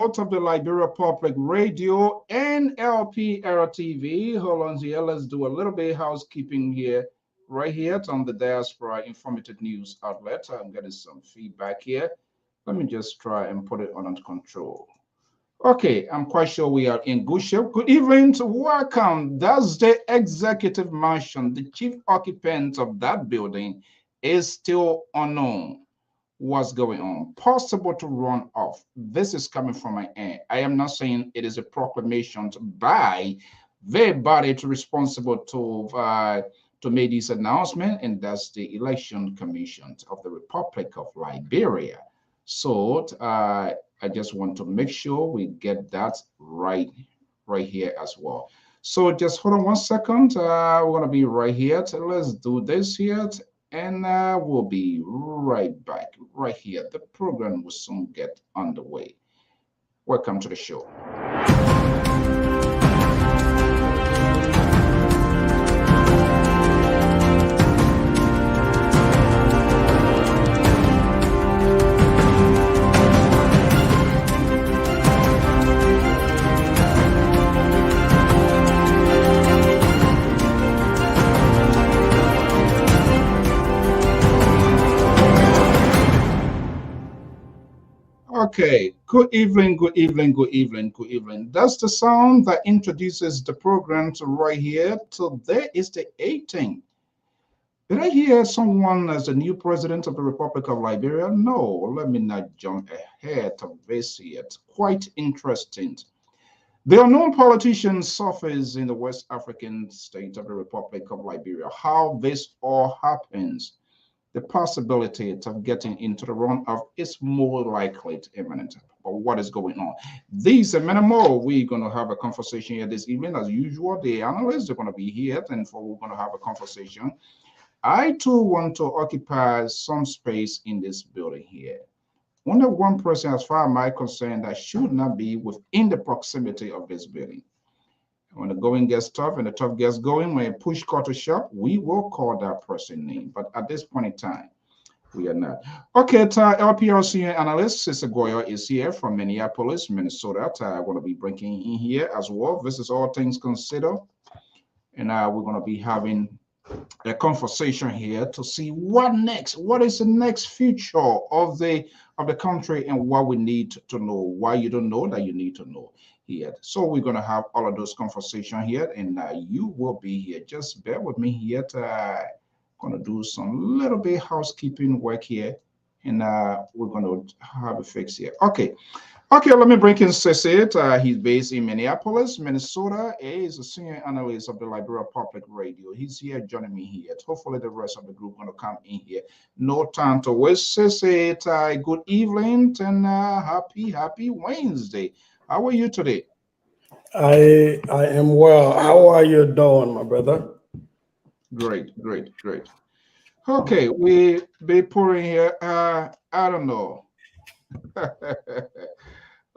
of the Liberia Public Radio and Lpr-Tv. Hold on here. Let's do a little bit of housekeeping here, right here on the Diaspora Informative News Outlet. I'm getting some feedback here. Let me just try and put it under control. Okay, I'm quite sure we are in good shape. Good evening, welcome. That's the executive mansion. The chief occupant of that building is still unknown. What's going on? Possible to run off. This is coming from my end. I am not saying it is a proclamation by the body responsible to make this announcement, and that's the Election Commission of the Republic of Liberia. So I just want to make sure we get that right here as well. So just hold on one second. We're gonna be right here. So let's do this here, and we'll be right back right here. The program will soon get underway. Welcome to the show. Okay, good evening, good evening, good evening, good evening. That's the sound that introduces the program to right here. Today is the 18th. Did I hear someone as the new president of the Republic of Liberia? No, let me not jump ahead of this yet. Quite interesting. The unknown politician suffers in the West African state of the Republic of Liberia. How this all happens, the possibility of getting into the runoff is more likely to imminent. But what is going on? These and many more, we're going to have a conversation here this evening. As usual, the analysts are going to be here, and we're going to have a conversation. I too want to occupy some space in this building here. Only one person, as far as I'm concerned, that should not be within the proximity of this building. When the going gets tough and the tough gets going, when a push comes to shove, we will call that person name. But at this point in time, we are not. Okay, LPR analyst Sister Goyo is here from Minneapolis, Minnesota. I'm going to be bringing in here as well. This is all things considered. And we're going to be having a conversation here to see what next. What is the next future of the country and what we need to know. Why you don't know that you need to know here. So we're going to have all of those conversations here, and you will be here. Just bear with me here. Going to do some little bit housekeeping work here, and we're going to have a fix here. Okay, let me bring in Cecit. He's based in Minneapolis, Minnesota. He is a senior analyst of the Liberia Public Radio. He's here joining me here. Hopefully the rest of the group going to come in here. No time to waste. Cecit, good evening and happy Wednesday. How are you today? I am well. How are you doing, my brother? Great. Okay, we be pouring here. I don't know.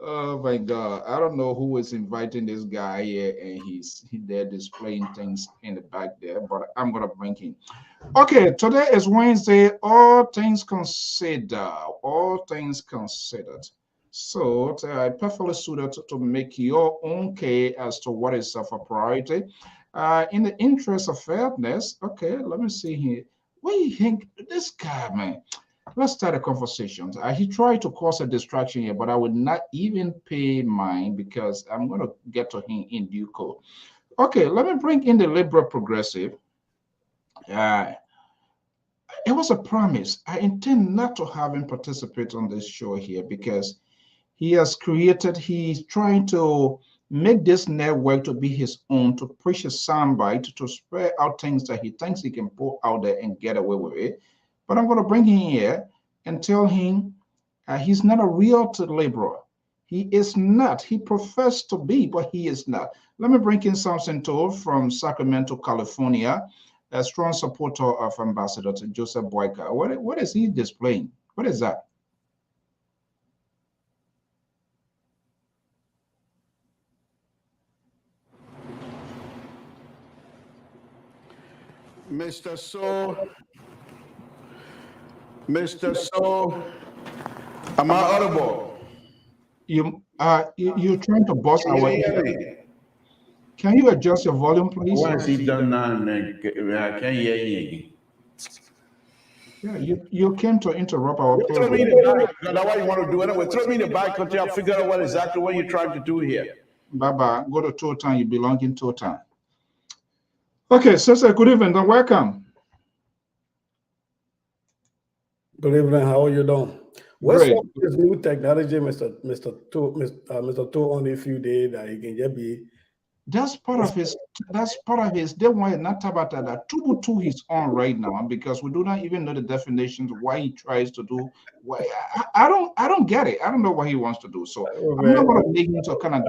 Oh my God, I don't know who is inviting this guy here, and he's there displaying things in the back there, but I'm gonna bring him. Okay, today is Wednesday. All things considered. So I perfectly suited to make your own case as to what is of a priority. In the interest of fairness, okay, let me see here. What do you think? This guy, man. Let's start a conversation. He tried to cause a distraction here, but I would not even pay mine because I'm going to get to him in due course. Okay, let me bring in the liberal progressive. It was a promise. I intend not to have him participate on this show here because he's trying to make this network to be his own, to push a soundbite, to spread out things that he thinks he can put out there and get away with it. But I'm going to bring him here and tell him he's not a real liberal. He is not. He professes to be, but he is not. Let me bring in Samson Toll from Sacramento, California, a strong supporter of Ambassador Joseph Boyka. What is he displaying? What is that? Mr. So, am I audible? You You're trying to bust our ear. Can you adjust your volume, please? Once he done that, I can't hear you. Yeah, you came to interrupt our Throw me in program. the back. That's what you want to do anyway. Throw me in the back until I figure out what exactly what you're trying to do here. Baba, go to Totan. You belong in Totan. Okay, Sister, good evening and welcome. Good evening. How are you doing? What's Great. up with this new technology, Mr. Two only a few days that he can just be. That's part of his. They want not about that. Tubutu he's on right now because we do not even know the definitions. Why he tries to do. Why I don't get it. I don't know what he wants to do. So I'm not going to make him to kind of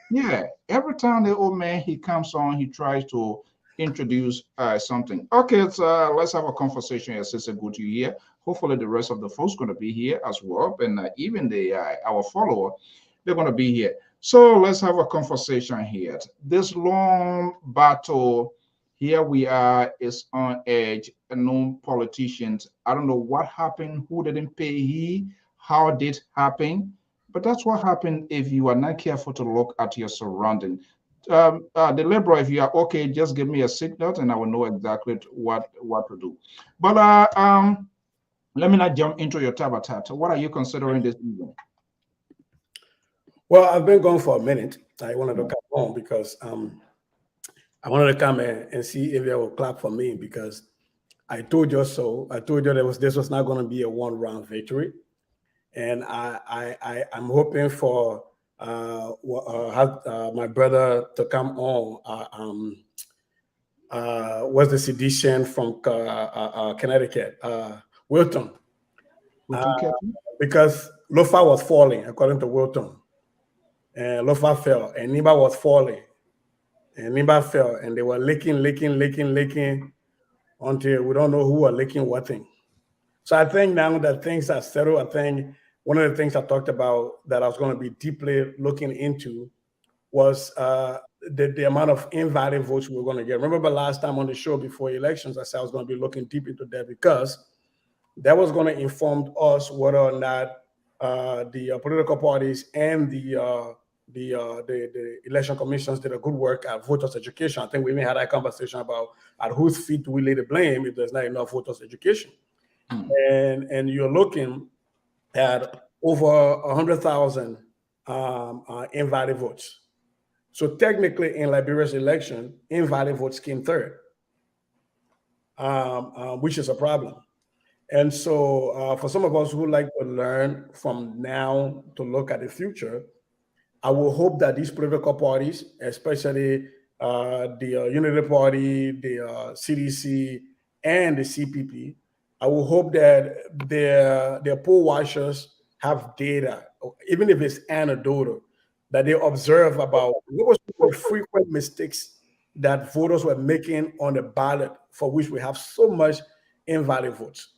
Yeah. Every time the old man he comes on, he tries to introduce something. Okay, so let's have a conversation. Yes, it's a good to hear. Hopefully the rest of the folks going to be here as well, and even the our follower, they're going to be here. So let's have a conversation here. This long battle, here we are, is on edge. No politicians. I don't know what happened, who didn't pay he, how did happen, but that's what happened if you are not careful to look at your surrounding. The Liberal, if you are okay, just give me a signal and I will know exactly what to do. But let me not jump into your tabatat. What are you considering this evening? Well, I've been gone for a minute. I wanted to come on because I wanted to come and see if they will clap for me because I told you so. I told you this was not going to be a one-round victory, and I'm hoping for my brother to come on. Was the sedition from Connecticut, Wilton, because Lofa was falling according to Wilton. And Lofa fell, and Niba was falling, and Niba fell, and they were licking until we don't know who are licking what thing. So I think now that things are settled, I think one of the things I talked about that I was going to be deeply looking into was the amount of invalid votes we were going to get. Remember last time on the show before elections, I said I was going to be looking deep into that because that was going to inform us whether or not the political parties and the election commissions did a good work at voters education. I think we even had that conversation about at whose feet do we lay the blame if there's not enough voters education. And you're looking at over 100,000 invalid votes. So technically in Liberia's election, invalid votes came third, which is a problem. And so for some of us who like to learn from now to look at the future, I will hope that these political parties, especially the Unity Party, the CDC, and the CPP, I will hope that their poll watchers have data, even if it's anecdotal, that they observe about what was the frequent mistakes that voters were making on the ballot for which we have so much invalid votes,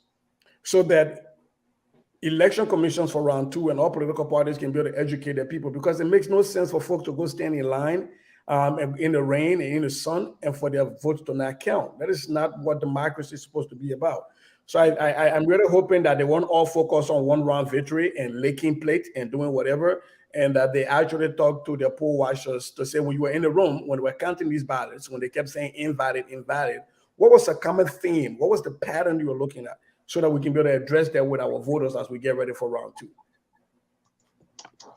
so that election commissions for round two and all political parties can be able to educate their people, because it makes no sense for folks to go stand in line in the rain and in the sun and for their votes to not count. That is not what democracy is supposed to be about. So I'm really hoping that they won't all focus on one round victory and licking plate and doing whatever, and that they actually talk to their poll watchers to say, when you were in the room, when we were counting these ballots, when they kept saying invalid, what was the common theme? What was the pattern you were looking at? So that we can be able to address that with our voters as we get ready for round two.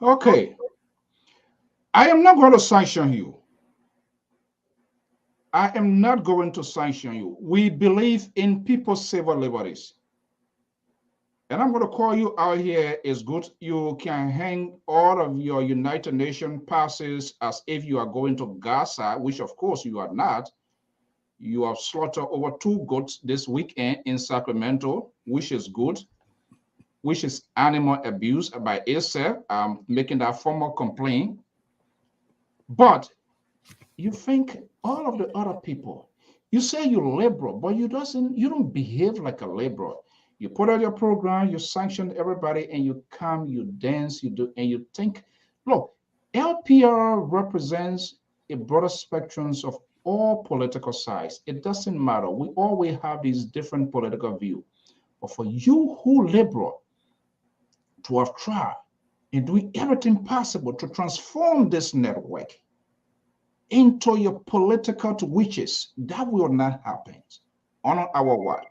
Okay. I am not going to sanction you. I am not going to sanction you. We believe in people's civil liberties. And I'm going to call you out here is good. You can hang all of your United Nations passes as if you are going to Gaza, which of course you are not. You have slaughtered over 2 goats this weekend in Sacramento, which is good, which is animal abuse by itself, making that formal complaint. But you think all of the other people, you say you're liberal, but you don't behave like a liberal. You put out your program, you sanction everybody, and you come, you dance, you do, and you think, look, LPR represents a broader spectrum of all political sides. It doesn't matter. We always have these different political views. But for you who liberal to have tried and doing everything possible to transform this network into your political witches. That will not happen on our watch.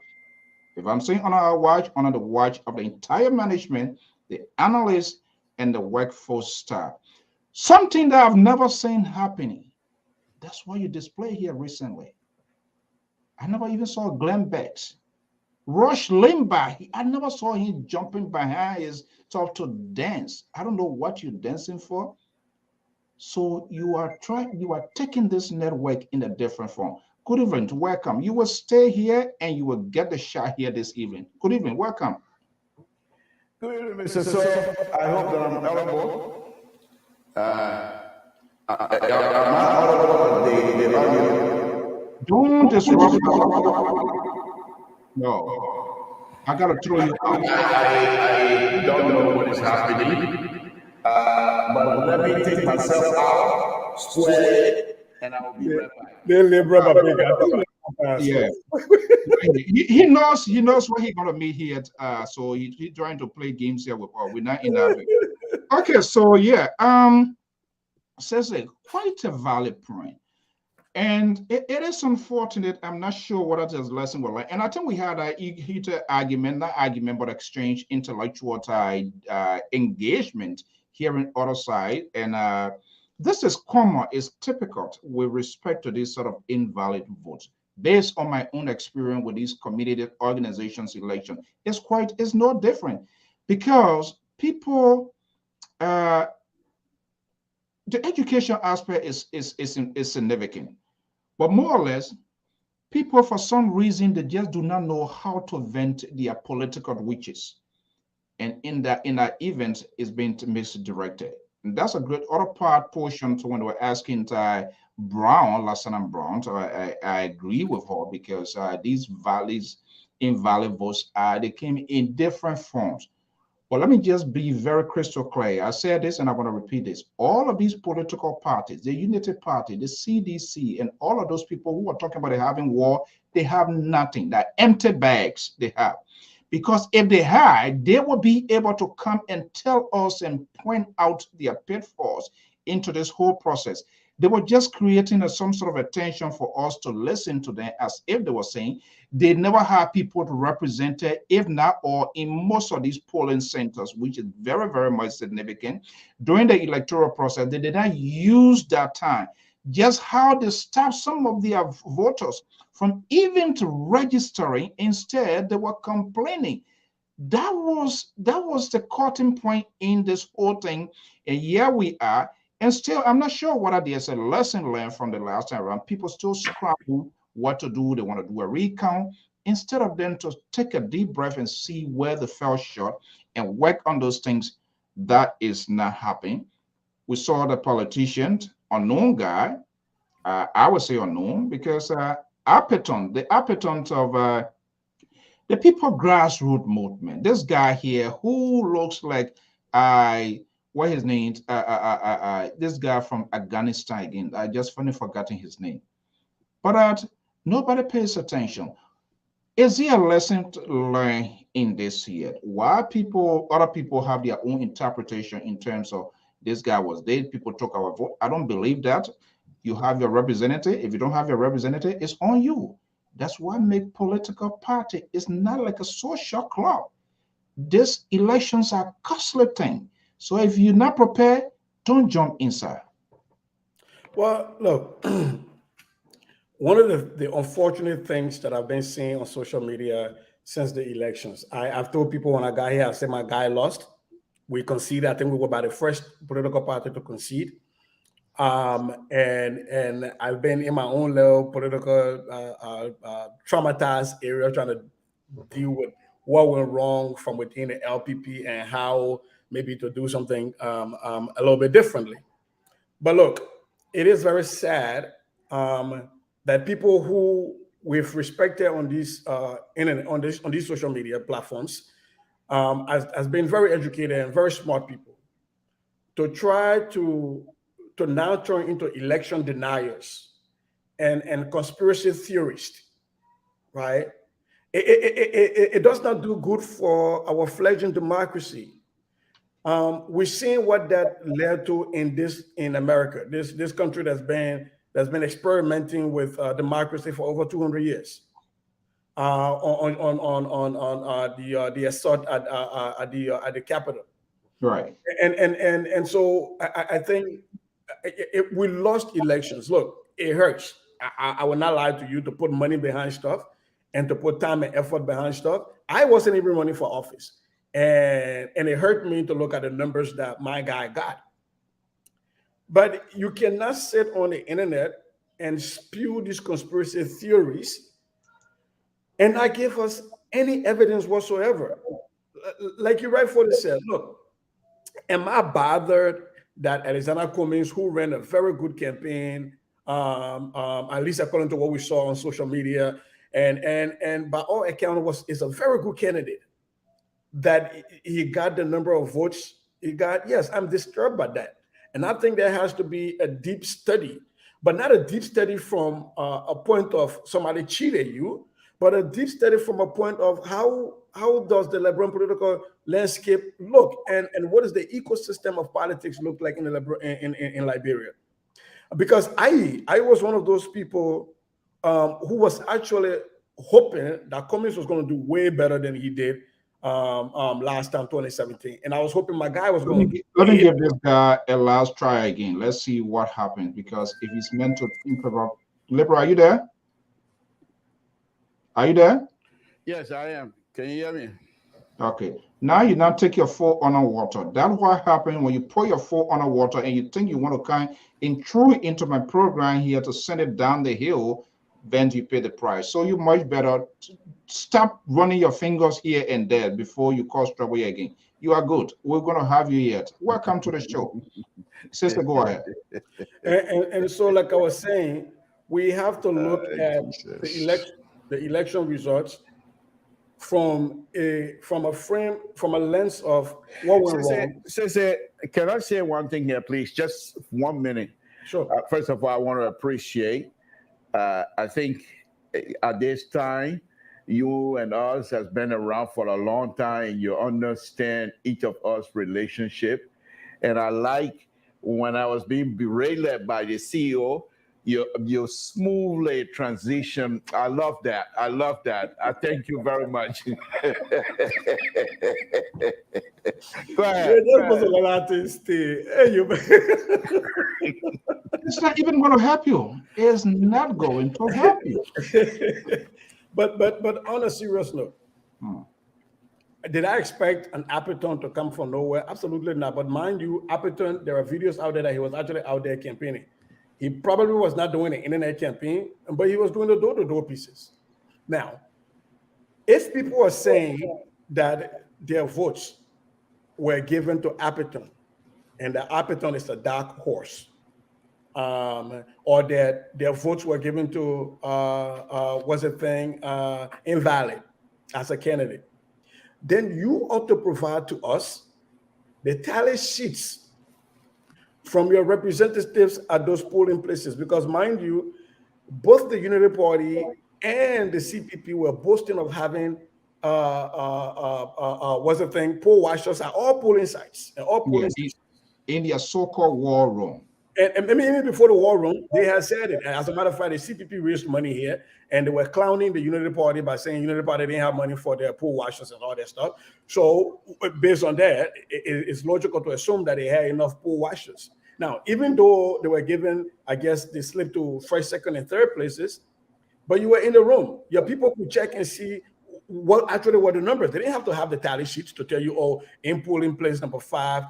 If I'm saying on our watch, on the watch of the entire management, the analysts, and the workforce staff. Something that I've never seen happening. That's why you display here recently. I never even saw Glenn Beck. Rush Limbaugh, I never saw him jumping behind his stuff to dance. I don't know what you're dancing for. So you are taking this network in a different form. Good evening, welcome. You will stay here and you will get the shot here this evening. Good evening, welcome. Good evening, Mr. So, I hope that I'm audible. Am I audible? The audio. Don't disrupt. No, I gotta throw you out. I don't know what is happening, but let me take myself out, square it, and I will be right back. Yeah, he knows where he's gonna meet here. So he's trying to play games here with us. We're not in that. Okay, so yeah, says a quite a valid point. And it is unfortunate. I'm not sure what it is lesson was like. And I think we had a heated argument, not argument, but exchange, intellectual engagement here in other side. And this is common, is typical with respect to this sort of invalid votes. Based on my own experience with these community organizations election, it's no different because people, the education aspect is significant. But more or less, people, for some reason, they just do not know how to vent their political wishes. And in that event, is being misdirected. And that's a great other portion to when we're asking Brown, Lieutenant Brown. So I agree with her because these invalid votes, they came in different forms. But let me just be very crystal clear. I said this and I want to repeat this. All of these political parties, the Unity Party, the CDC, and all of those people who are talking about having war, they have nothing. They're empty bags they have. Because if they had, they will be able to come and tell us and point out their pitfalls into this whole process. They were just creating some sort of attention for us to listen to them, as if they were saying they never had people to represent it, if not all, in most of these polling centers, which is very, very much significant. During the electoral process, they did not use that time. Just how they stopped some of their voters from even to registering. Instead, they were complaining. That was the cutting point in this whole thing. And here we are. And still, I'm not sure whether there's a lesson learned from the last time around. People still scramble what to do. They want to do a recount instead of them to take a deep breath and see where they fell short and work on those things. That is not happening. We saw the politician, unknown guy. I would say unknown because the appetite of the people grassroots movement. This guy here who looks like what his name? This guy from Afghanistan again. I just finally forgotten his name. But nobody pays attention. Is there a lesson to learn in this here? Why other people have their own interpretation in terms of this guy was dead, people took our vote. I don't believe that. You have your representative. If you don't have your representative, it's on you. That's why make political party. It's not like a social club. These elections are costly thing. So if you're not prepared, don't jump inside. Well, look, one of the unfortunate things that I've been seeing on social media since the elections, I've told people when I got here, I said my guy lost. We conceded. I think we were about the first political party to concede. And I've been in my own little political traumatized area trying to deal with what went wrong from within the LPP and how maybe to do something a little bit differently. But look, it is very sad that people who we've respected on these on these social media platforms has been very educated and very smart people to try to now turn into election deniers and conspiracy theorists, right? It does not do good for our fledgling democracy. We're seeing what that led to in America, this country that's been experimenting with democracy for over 200 years. On the assault at the Capitol, Right. and so I think we lost elections. Look, it hurts. I will not lie to you, to put money behind stuff and to put time and effort behind stuff. I wasn't even running for office, and it hurt me to look at the numbers that my guy got. But you cannot sit on the internet and spew these conspiracy theories and not give us any evidence whatsoever. Like you rightfully said, look, am I bothered that Alexander Cummings, who ran a very good campaign, at least according to what we saw on social media, and by all accounts is a very good candidate, that he got the number of votes he got? Yes, I'm disturbed by that. And I think there has to be a deep study, but not a deep study from a point of somebody cheated you, but a deep study from a point of how does the Liberian political landscape look, and what does the ecosystem of politics look like in Liberia? Because I was one of those people who was actually hoping that Cummings was going to do way better than he did last time, 2017, and I was hoping my guy was going to. Let me give this guy a last try again. Let's see what happens, because if he's meant to think about Liberia, are you there? Are you there? Yes, I am. Can you hear me? Okay. Now you now take your phone underwater. That's what happens when you put your phone underwater and you think you want to kind intrude into my program here to send it down the hill, then you pay the price. So you much better stop running your fingers here and there before you cause trouble again. You are good. We're going to have you here. Welcome to the show. Sister, go ahead. And so, like I was saying, we have to look at the election results from a lens of what went wrong. Can I say one thing here, please? Just 1 minute. Sure. First of all, I want to appreciate. I think at this time, you and us has been around for a long time, and you understand each of us relationship. And I like when I was being berated by the CEO, your smoothly transition. I love that. I love that. I thank you very much. Go ahead. It's not even going to help you. It's not going to help you. But on a serious note, did I expect an Appleton to come from nowhere? Absolutely not. But mind you, Appleton, there are videos out there that he was actually out there campaigning. He probably was not doing an internet campaign, but he was doing the door-to-door pieces. Now, if people are saying that their votes were given to Appleton, and that Appleton is a dark horse, or that their votes were given to invalid as a candidate, then you ought to provide to us the tally sheets from your representatives at those polling places, because mind you, both the Unity Party and the CPP were boasting of having poll watchers at all polling sites and all polling stations. In their so-called war room. And even before the war room, they had said it. And as a matter of fact, the CPP raised money here, and they were clowning the Unity Party by saying Unity Party didn't have money for their poll watchers and all that stuff. So based on that, it's logical to assume that they had enough poll watchers. Now, even though they were given, I guess, they slipped to first, second, and third places, but you were in the room. Your people could check and see what actually were the numbers. They didn't have to have the tally sheets to tell you, oh, in polling place number 5,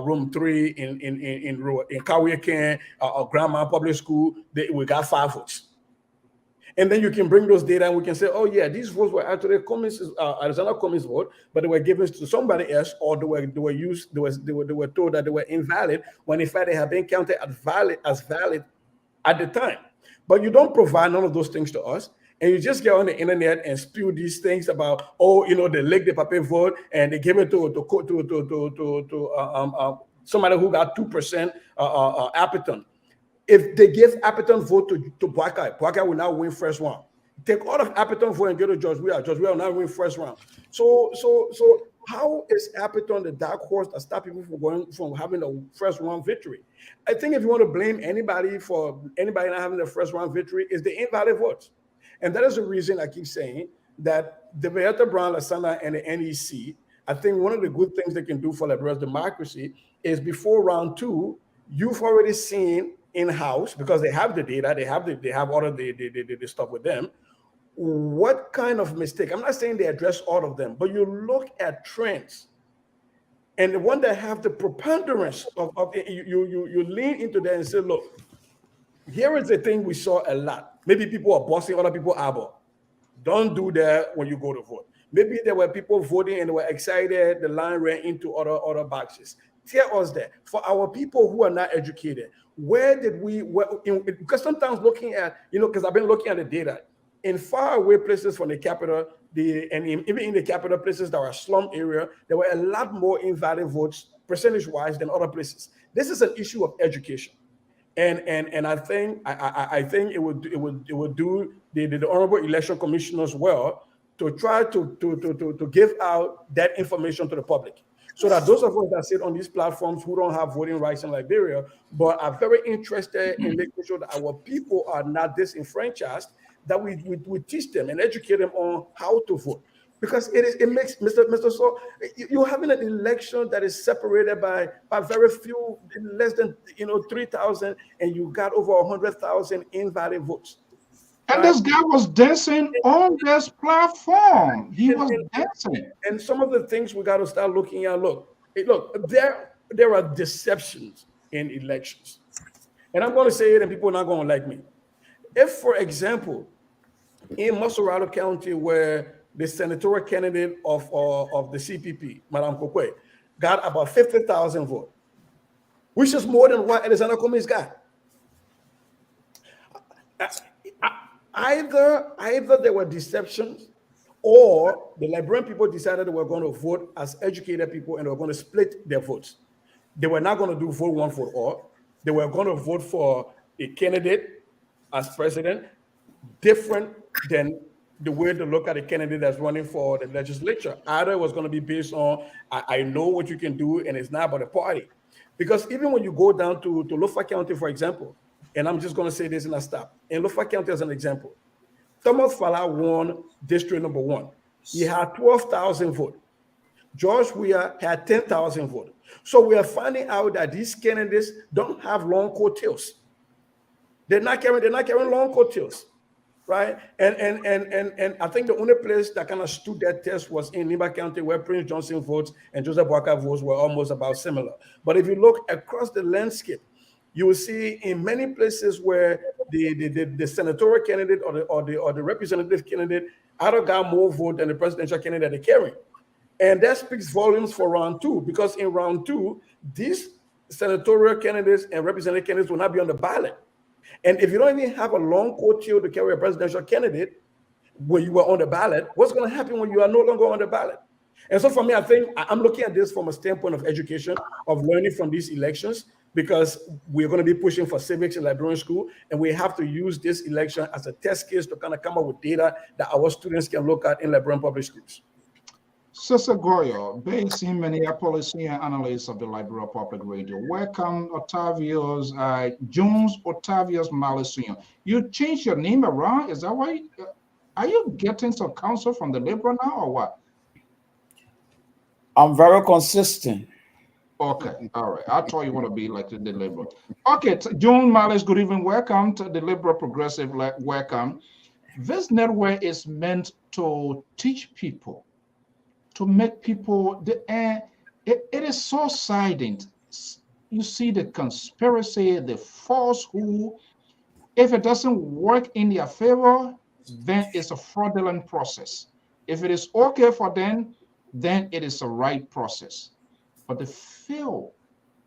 room 3 in Kawiakan, Grandma Public School, we got 5 votes. And then you can bring those data and we can say, oh yeah, these votes were actually Alexander Cummings' vote, but they were given to somebody else, or they were told that they were invalid when in fact they have been counted as valid at the time. But you don't provide none of those things to us, and you just get on the internet and spew these things about, oh, they leaked the paper vote and they gave it to somebody who got 2%, Appleton. If they give Appleton vote to Boakai will now win first round. Take all of Appleton vote and get to George Weah. George Weah will now win first round. So How is Appleton the dark horse that stop people from having a first round victory? I think if you want to blame anybody for anybody not having the first round victory, is the invalid votes. And that is the reason I keep saying that the Beata Brown, Lasana, and the NEC, I think one of the good things they can do for Liberia's democracy is before round 2, you've already seen in-house, because they have the data, they have all of the stuff with them, what kind of mistake. I'm not saying they address all of them, but you look at trends, and the one that have the preponderance of you lean into that and say, look, here is the thing we saw a lot. Maybe people are bossing other people out. Don't do that when you go to vote. Maybe there were people voting and they were excited, the line ran into other boxes. Tell us that. For our people who are not educated, where did we, because sometimes looking at, because I've been looking at the data, in far away places from the capital, even in the capital places that are slum area, there were a lot more invalid votes percentage-wise than other places. This is an issue of education, and I think it would do the Honorable Election Commissioners well to try to give out that information to the public, so that those of us that sit on these platforms who don't have voting rights in Liberia but are very interested in making sure that our people are not disenfranchised, that we teach them and educate them on how to vote. Because it makes, Mr. So, you're having an election that is separated by very few, less than 3,000, and you got over 100,000 invalid votes. And this guy was dancing on this platform. He was dancing. And some of the things we got to start looking at. Look, there are deceptions in elections, and I'm going to say it, and people are not going to like me. If, for example, in Masorado County, where the senatorial candidate of the CPP, Madame Kokwe, got about 50,000 votes, which is more than what Alexander Cummings got. Either there were deceptions, or the Liberian people decided they were going to vote as educated people and they were going to split their votes. They were not going to do vote one for all. They were going to vote for a candidate as president different than the way to look at a candidate that's running for the legislature. Either it was going to be based on, I know what you can do, and it's not about the party. Because even when you go down to Lofa County, for example, and I'm just going to say this and I stop. In Lofa County as an example, Thomas Fala won district number 1. He had 12,000 votes. George Weah had 10,000 votes. So we are finding out that these candidates don't have long coattails. They're not carrying long coattails, right? And I think the only place that kind of stood that test was in Niba County, where Prince Johnson votes and Joseph Waka votes were almost about similar. But if you look across the landscape, you will see in many places where the senatorial candidate or the representative candidate either got more vote than the presidential candidate they're carrying. And that speaks volumes for round 2, because in round 2, these senatorial candidates and representative candidates will not be on the ballot. And if you don't even have a long coattail to carry a presidential candidate when you were on the ballot, what's going to happen when you are no longer on the ballot? And so for me, I think I'm looking at this from a standpoint of education, of learning from these elections, because we're going to be pushing for civics in Liberian school, and we have to use this election as a test case to kind of come up with data that our students can look at in Liberian public schools. Sister Goyo, based in Minneapolis, senior analyst of the Liberia Public Radio. Welcome, Otavius Jones, Otavius Malisunyo. You changed your name around, is that why? Are you getting some counsel from the Liberal now, or what? I'm very consistent. Okay, all right. I thought you want to be like the Liberal. Okay, Jones Malice, good evening. Welcome to the Liberal Progressive. Welcome. This network is meant to teach people, to make people, it is so silent. You see the conspiracy, the falsehood. If it doesn't work in their favor, then it's a fraudulent process. If it is okay for them, then it is a right process. But they fail.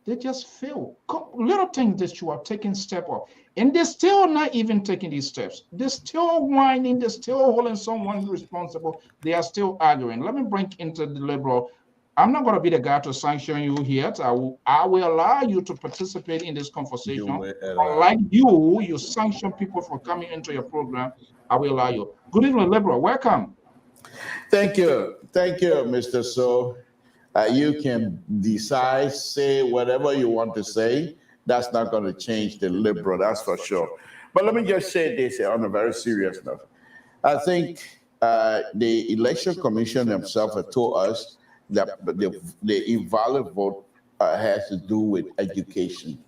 They just fail. Little things that you are taking step up, and they're still not even taking these steps. They're still whining. They're still holding someone responsible. They are still arguing. Let me bring into the Liberal. I'm not going to be the guy to sanction you here. I will allow you to participate in this conversation. Unlike you sanction people for coming into your program. I will allow you. Good evening, Liberal. Welcome. Thank you, Mr. So. You can decide, say whatever you want to say. That's not going to change the liberal, that's for sure. But let me just say this on a very serious note. I think the Election Commission themselves have told us that the invalid vote has to do with education.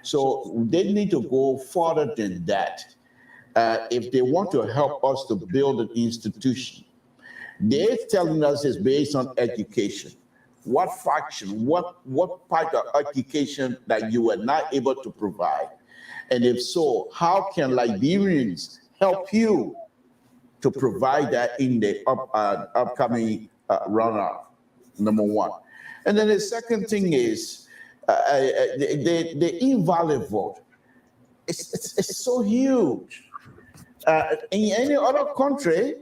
So they need to go further than that. If they want to help us to build an institution, they're telling us it's based on education. What fraction, what part of education that you were not able to provide? And if so, how can Liberians help you to provide that in the upcoming runoff? Number one. And then the second thing is the invalid vote. It's so huge. In any other country,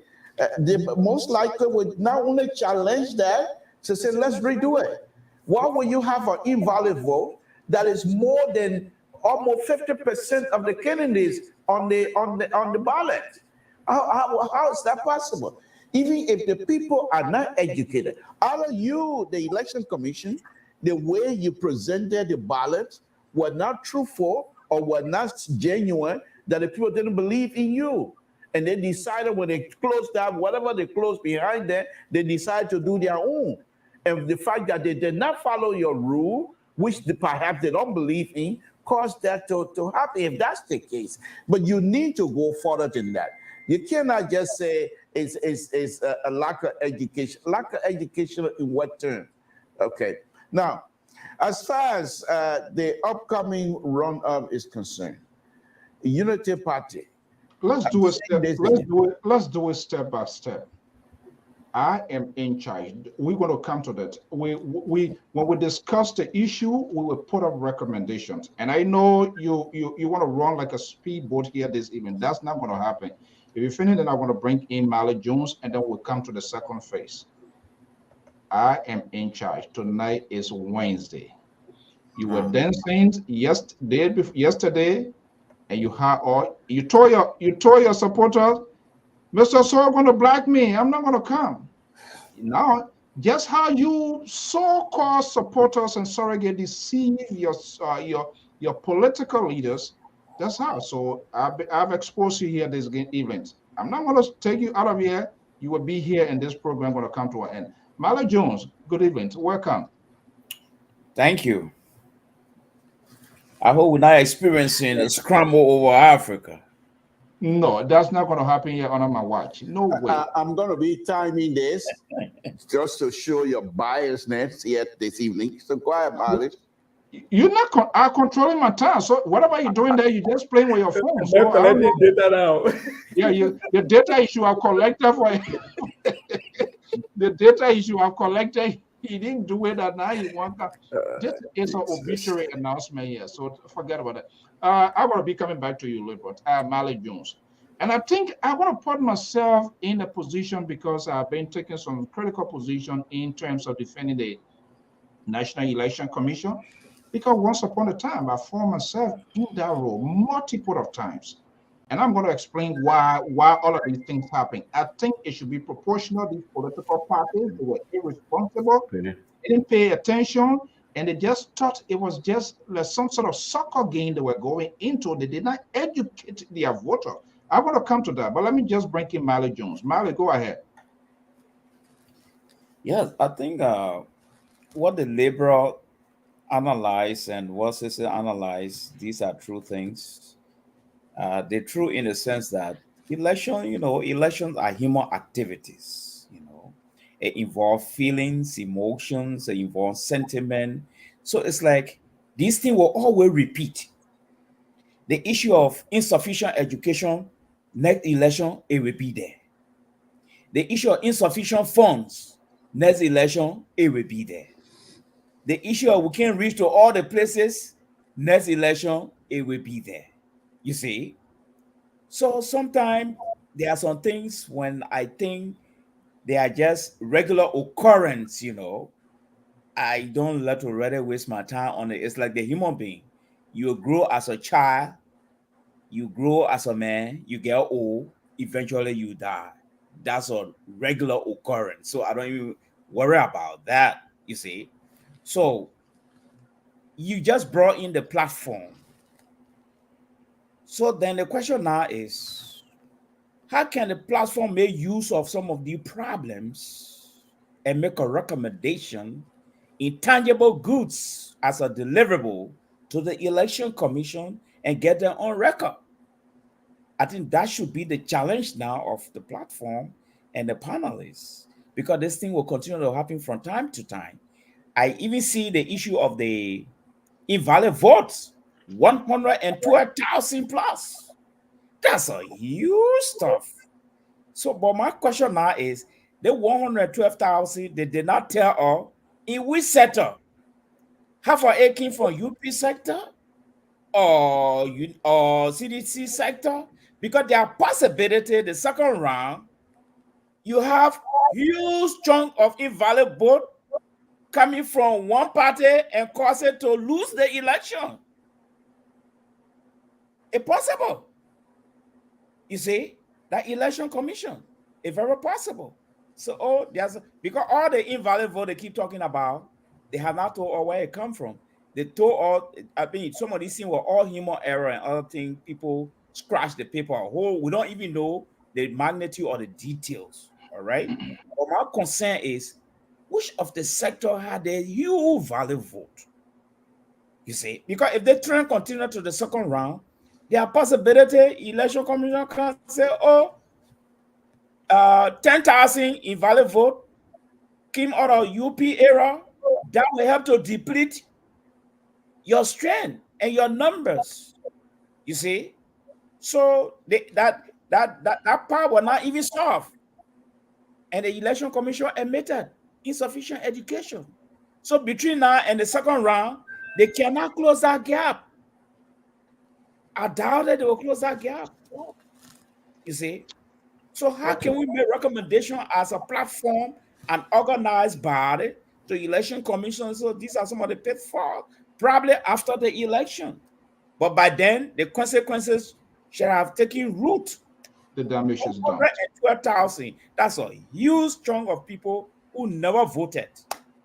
they most likely would not only challenge that to say, let's redo it. Why would you have an invalid vote that is more than almost 50% of the candidates on the ballot? How is that possible? Even if the people are not educated, either you, the election commission, the way you presented the ballot were not truthful or were not genuine, that the people didn't believe in you. And they decided when they closed down, whatever they closed behind them, they decided to do their own. And the fact that they did not follow your rule, which perhaps they don't believe in, caused that to happen, if that's the case. But you need to go further than that. You cannot just say it's a lack of education. Lack of education in what term? Okay. Now, as far as the upcoming run-up is concerned, Unity Party. Let's do it step by step. I am in charge. We're going to come to that. When we discuss the issue, we will put up recommendations. And I know you want to run like a speedboat here this evening. That's not going to happen. If you finish, then I want to bring in Mally Jones, and then we'll come to the second phase. I am in charge. Tonight is Wednesday. You were dancing yesterday, and you told your supporters, Mr. So going to block me. I'm not going to come. Now, just how you so-called supporters and surrogate deceive your political leaders, that's how. So I've exposed you here this evening. I'm not going to take you out of here. You will be here, and this program going to come to an end. Mally Jones, good evening. Welcome. Thank you. I hope we're not experiencing a scramble over Africa. No, that's not going to happen here under my watch. No way. I'm going to be timing this just to show your biasness here this evening. So go ahead, Mally. You're not controlling my time. So whatever you're doing there, you're just playing with your phone. So data now. Yeah, the data issue I've collected for the data issue I've collected. He didn't do it, and now he wants that. Just it's an obituary announcement here, so forget about it. I'm going to be coming back to you, Lpr, Mally Jones. And I think I want to put myself in a position because I've been taking some critical position in terms of defending the National Election Commission. Because once upon a time, I found myself in that role multiple of times. And I'm going to explain why all of these things happen. I think it should be proportional. These political parties, they were irresponsible. They didn't pay attention. And they just thought it was just like some sort of soccer game they were going into. They did not educate their voter. I want to come to that, but let me just bring in Mally Jones. Mally, go ahead. Yes, I think what the liberal analyze and what Cecil analyze, these are true things. They're true in the sense that elections are human activities. It involves feelings, emotions, it involves sentiment. So it's like these things will always repeat. The issue of insufficient education, next election, it will be there. The issue of insufficient funds, next election, it will be there. The issue of we can't reach to all the places, next election, it will be there. You see? So sometimes there are some things when I think they are just regular occurrence, I don't let to rather waste my time on it. It's like the human being. You grow as a child, you grow as a man, you get old, eventually you die. That's a regular occurrence. So I don't even worry about that. You see? So you just brought in the platform. So then the question now is, how can the platform make use of some of the problems and make a recommendation in tangible goods as a deliverable to the Election Commission and get them on record? I think that should be the challenge now of the platform and the panelists, because this thing will continue to happen from time to time. I even see the issue of the invalid votes, 112,000 plus. That's a huge stuff. So, but my question now is, the 112,000, they did not tell us in which sector. Half of it came from UP sector or CDC sector, because there are possibility the second round you have huge chunk of invalid vote coming from one party and cause it to lose the election. It's possible. You see, that election commission is very possible. So because all the invalid vote they keep talking about, they have not told us where it come from. They told all, I mean, some of these things were all human error and other things. People scratch the paper whole. We don't even know the magnitude or the details. All right. But my concern is, which of the sector had a huge valid vote? You see, because if the trend continue to the second round, there are possibility election commission can say, 10,000 invalid vote came out of UP era. That will help to deplete your strength and your numbers. You see, so that part will not even solve, and the election commission admitted insufficient education. So between now and the second round, they cannot close that gap. I doubt that they will close that gap. You see, so how can we make recommendation as a platform and organized body to election commission? So these are some of the pitfalls, probably after the election. But by then, the consequences should have taken root. The damage is done. 112,000. That's a huge chunk of people who never voted.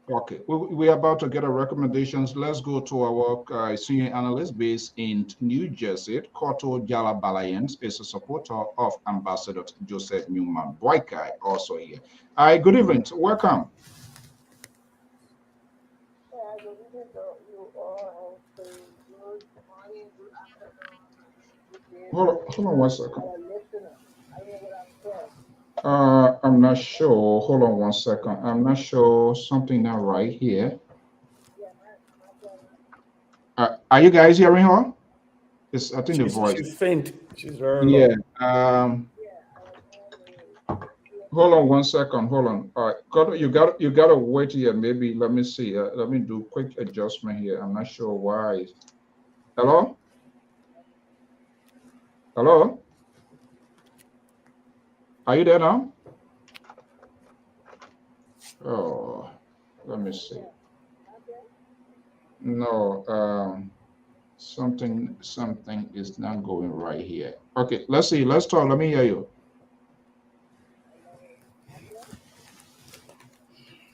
Okay, we're about to get our recommendations. Let's go to our senior analyst based in New Jersey. Koto Jala-Balayans is a supporter of Ambassador Joseph Newman Boykai, also here. Hi, good evening. Welcome. Hold on 1 second. I'm not sure. Hold on 1 second. I'm not sure something not right here. Are you guys hearing her? It's, I think the voice. She's faint. She's very low. Hold on 1 second. Hold on. All right. You gotta wait here. Maybe let me see. Let me do a quick adjustment here. I'm not sure why. Hello? Hello? Are you there now? Oh, let me see. No, something is not going right here. Okay, let's see. Let's talk. Let me hear you.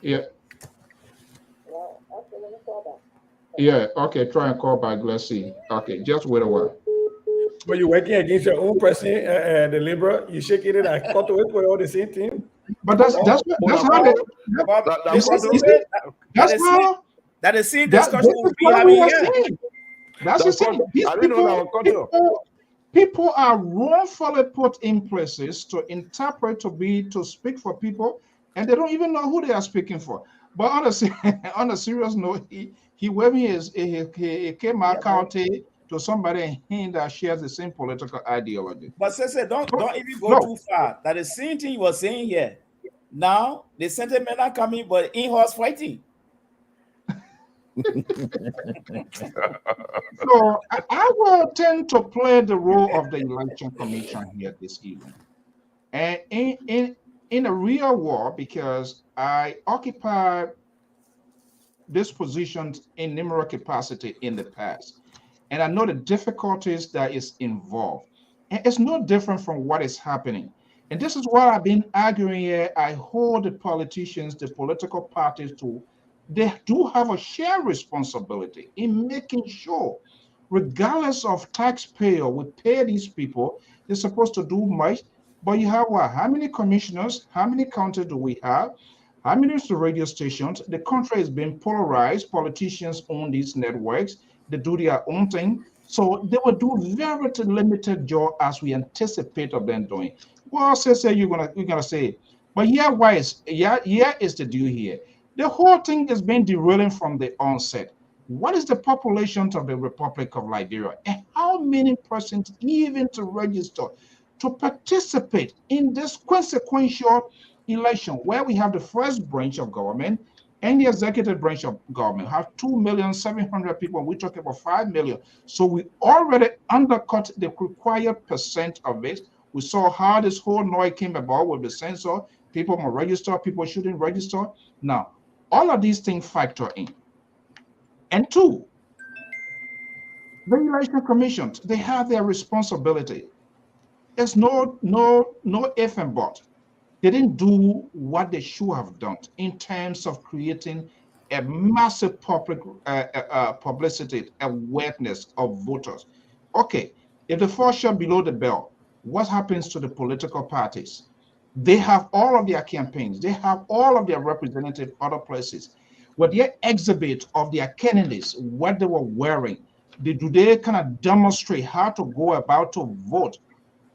Yeah. Yeah. Okay. Try and call back. Let's see. Okay. Just wait a while. When you're working against your own person, the Liberal, you shake it and cut away for all the same thing. But that's how that is same discussion we'll be having here. That's the thing. People are wrongfully put in places to interpret, to speak for people, and they don't even know who they are speaking for. But honestly, on a serious note, he came out county to somebody that shares the same political ideology. But Sese, don't even go too far. That the same thing you were saying here. Now the sentiments are coming, but in-horse fighting. So I will tend to play the role of the election commission here this evening, and in a real war, because I occupy this position in numerous capacity in the past. And I know the difficulties that is involved. And it's no different from what is happening. And this is what I've been arguing here. I hold the politicians, the political parties to they do have a shared responsibility in making sure, regardless of taxpayer, we pay these people. They're supposed to do much, but you have what? How many commissioners? How many counties do we have? How many radio stations? The country is being polarized. Politicians own these networks. They do their own thing. So they will do very limited job as we anticipate of them doing. Well, say you're gonna say, but here is the deal here. The whole thing has been derailing from the onset. What is the population of the Republic of Liberia? And how many persons even to register to participate in this consequential election where we have the first branch of government and the executive branch of government have 2,700,000 people. We talk about 5 million. So we already undercut the required percent of it. We saw how this whole noise came about with the censor. People must register, people shouldn't register. Now, all of these things factor in. And two, the election commissions, they have their responsibility. There's no if and but. They didn't do what they should have done in terms of creating a massive public publicity awareness of voters. Okay, if the fall shot below the belt, what happens to the political parties? They have all of their campaigns. They have all of their representative other places. With their exhibit of their candidates, what they were wearing, do they kind of demonstrate how to go about to vote?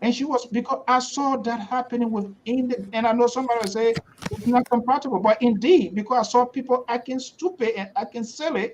And she was, because I saw that happening within the, and I know somebody will say it's not compatible, but indeed, because I saw people acting stupid and acting silly.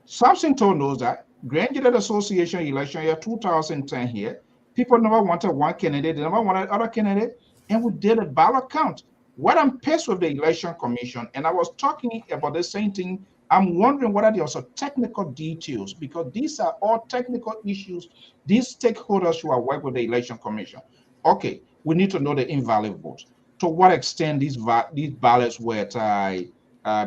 Something told knows that Graduate Association election year 2010 here, people never wanted one candidate, they never wanted other candidate, and we did a ballot count. What I'm pissed with the election commission, and I was talking about the same thing. I'm wondering whether there are some technical details, because these are all technical issues. These stakeholders who are working with the election commission. Okay, we need to know the invalid votes. To what extent these ballots were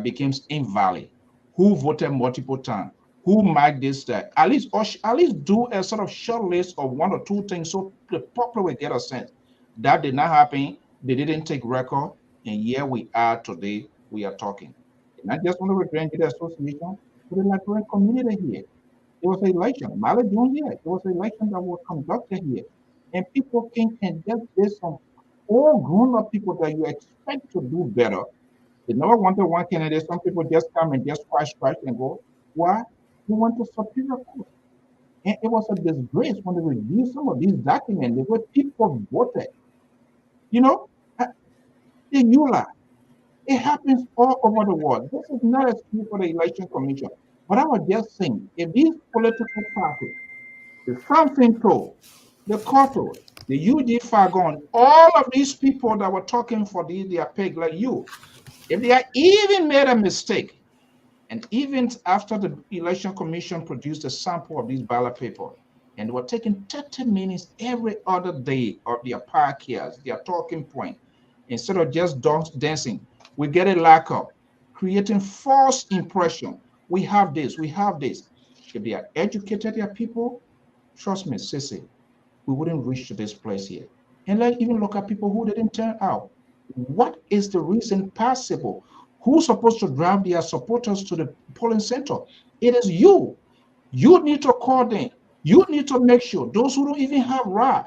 became invalid? Who voted multiple times? Who marked this that? At least do a sort of short list of one or two things so the public will get a sense. That did not happen. They didn't take record, and here we are today. We are talking. Not just only with Graduate Association, but the Liberian community here. It was an election. Mali June here. It was an election that was conducted here. And people can just based on all grown-up people that you expect to do better. They never wanted one candidate. Some people just come and just crash and go. Why? They went to Superior Court. And it was a disgrace when they reviewed some of these documents. The way people voted. You know, the EULA. It happens all over the world. This is not a excuse for the election commission. But I was just saying, if these political parties, the Something Told, the Cotto, the UG Fagon, all of these people that were talking for their peg like you, if they are even made a mistake, and even after the election commission produced a sample of these ballot paper, and they were taking 30 minutes every other day of their parkiers, their talking point, instead of just dancing, we get a lack of creating false impression. We have this, we have this. If they are educated, their people, trust me, Sissy, we wouldn't reach to this place here. And like even look at people who didn't turn out. What is the reason possible? Who's supposed to drive their supporters to the polling center? It is you. You need to call them. You need to make sure those who don't even have RA.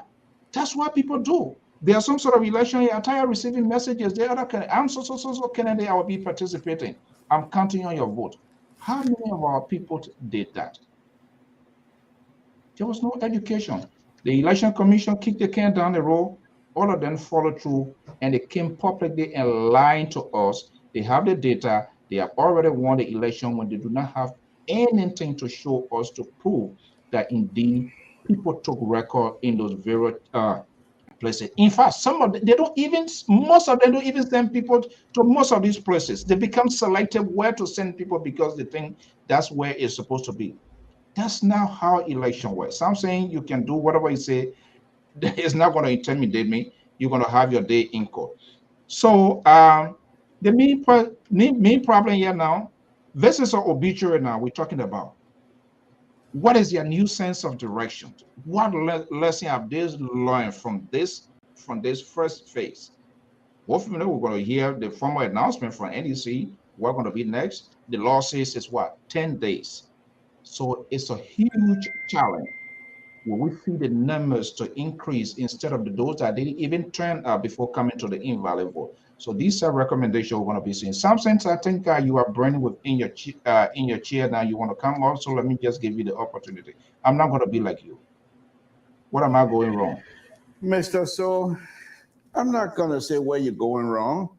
That's what people do. There's some sort of election, you're tired receiving messages. The other candidate, I'm so candidate, I will be participating. I'm counting on your vote. How many of our people did that? There was no education. The election commission kicked the can down the road. All of them followed through, and they came publicly and lying to us. They have the data. They have already won the election when they do not have anything to show us to prove that indeed people took record in those very places. In fact, some of them, most of them don't even send people to most of these places. They become selective where to send people because they think that's where it's supposed to be. That's not how election works. I'm saying you can do whatever you say. It's not going to intimidate me. You're going to have your day in court. So the main problem here now, this is an obituary now we're talking about. What is your new sense of direction? What lesson have they learned from this first phase? Hopefully, we're going to hear the formal announcement from NEC We're going to be next. The law says it's what? 10 days. So it's a huge challenge. Will we see the numbers to increase instead of those that didn't even turn up before coming to the invalid vote? So these are recommendations we're going to be seeing. Some sense, I think you are burning within in your chair now. You want to come up, so let me just give you the opportunity. I'm not going to be like you. What am I going wrong? Mr. So, I'm not going to say where you're going wrong.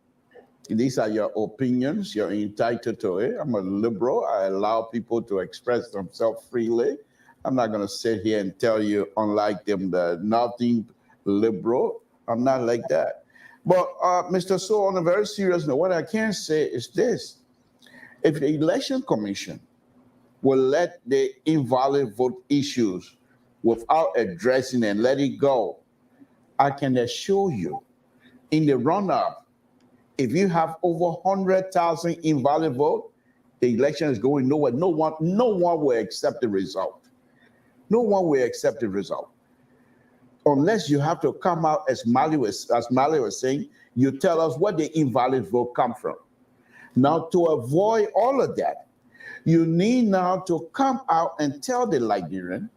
These are your opinions. You're entitled to it. I'm a liberal. I allow people to express themselves freely. I'm not going to sit here and tell you, unlike them, that nothing liberal. I'm not like that. But, Mr. So, on a very serious note, what I can say is this. If the Election Commission will let the invalid vote issues without addressing and let it go, I can assure you, in the run-up, if you have over 100,000 invalid votes, the election is going nowhere. No one will accept the result. No one will accept the result. Unless you have to come out, as Mali was saying, you tell us where the invalid vote come from. Now, to avoid all of that, you need now to come out and tell the Liberian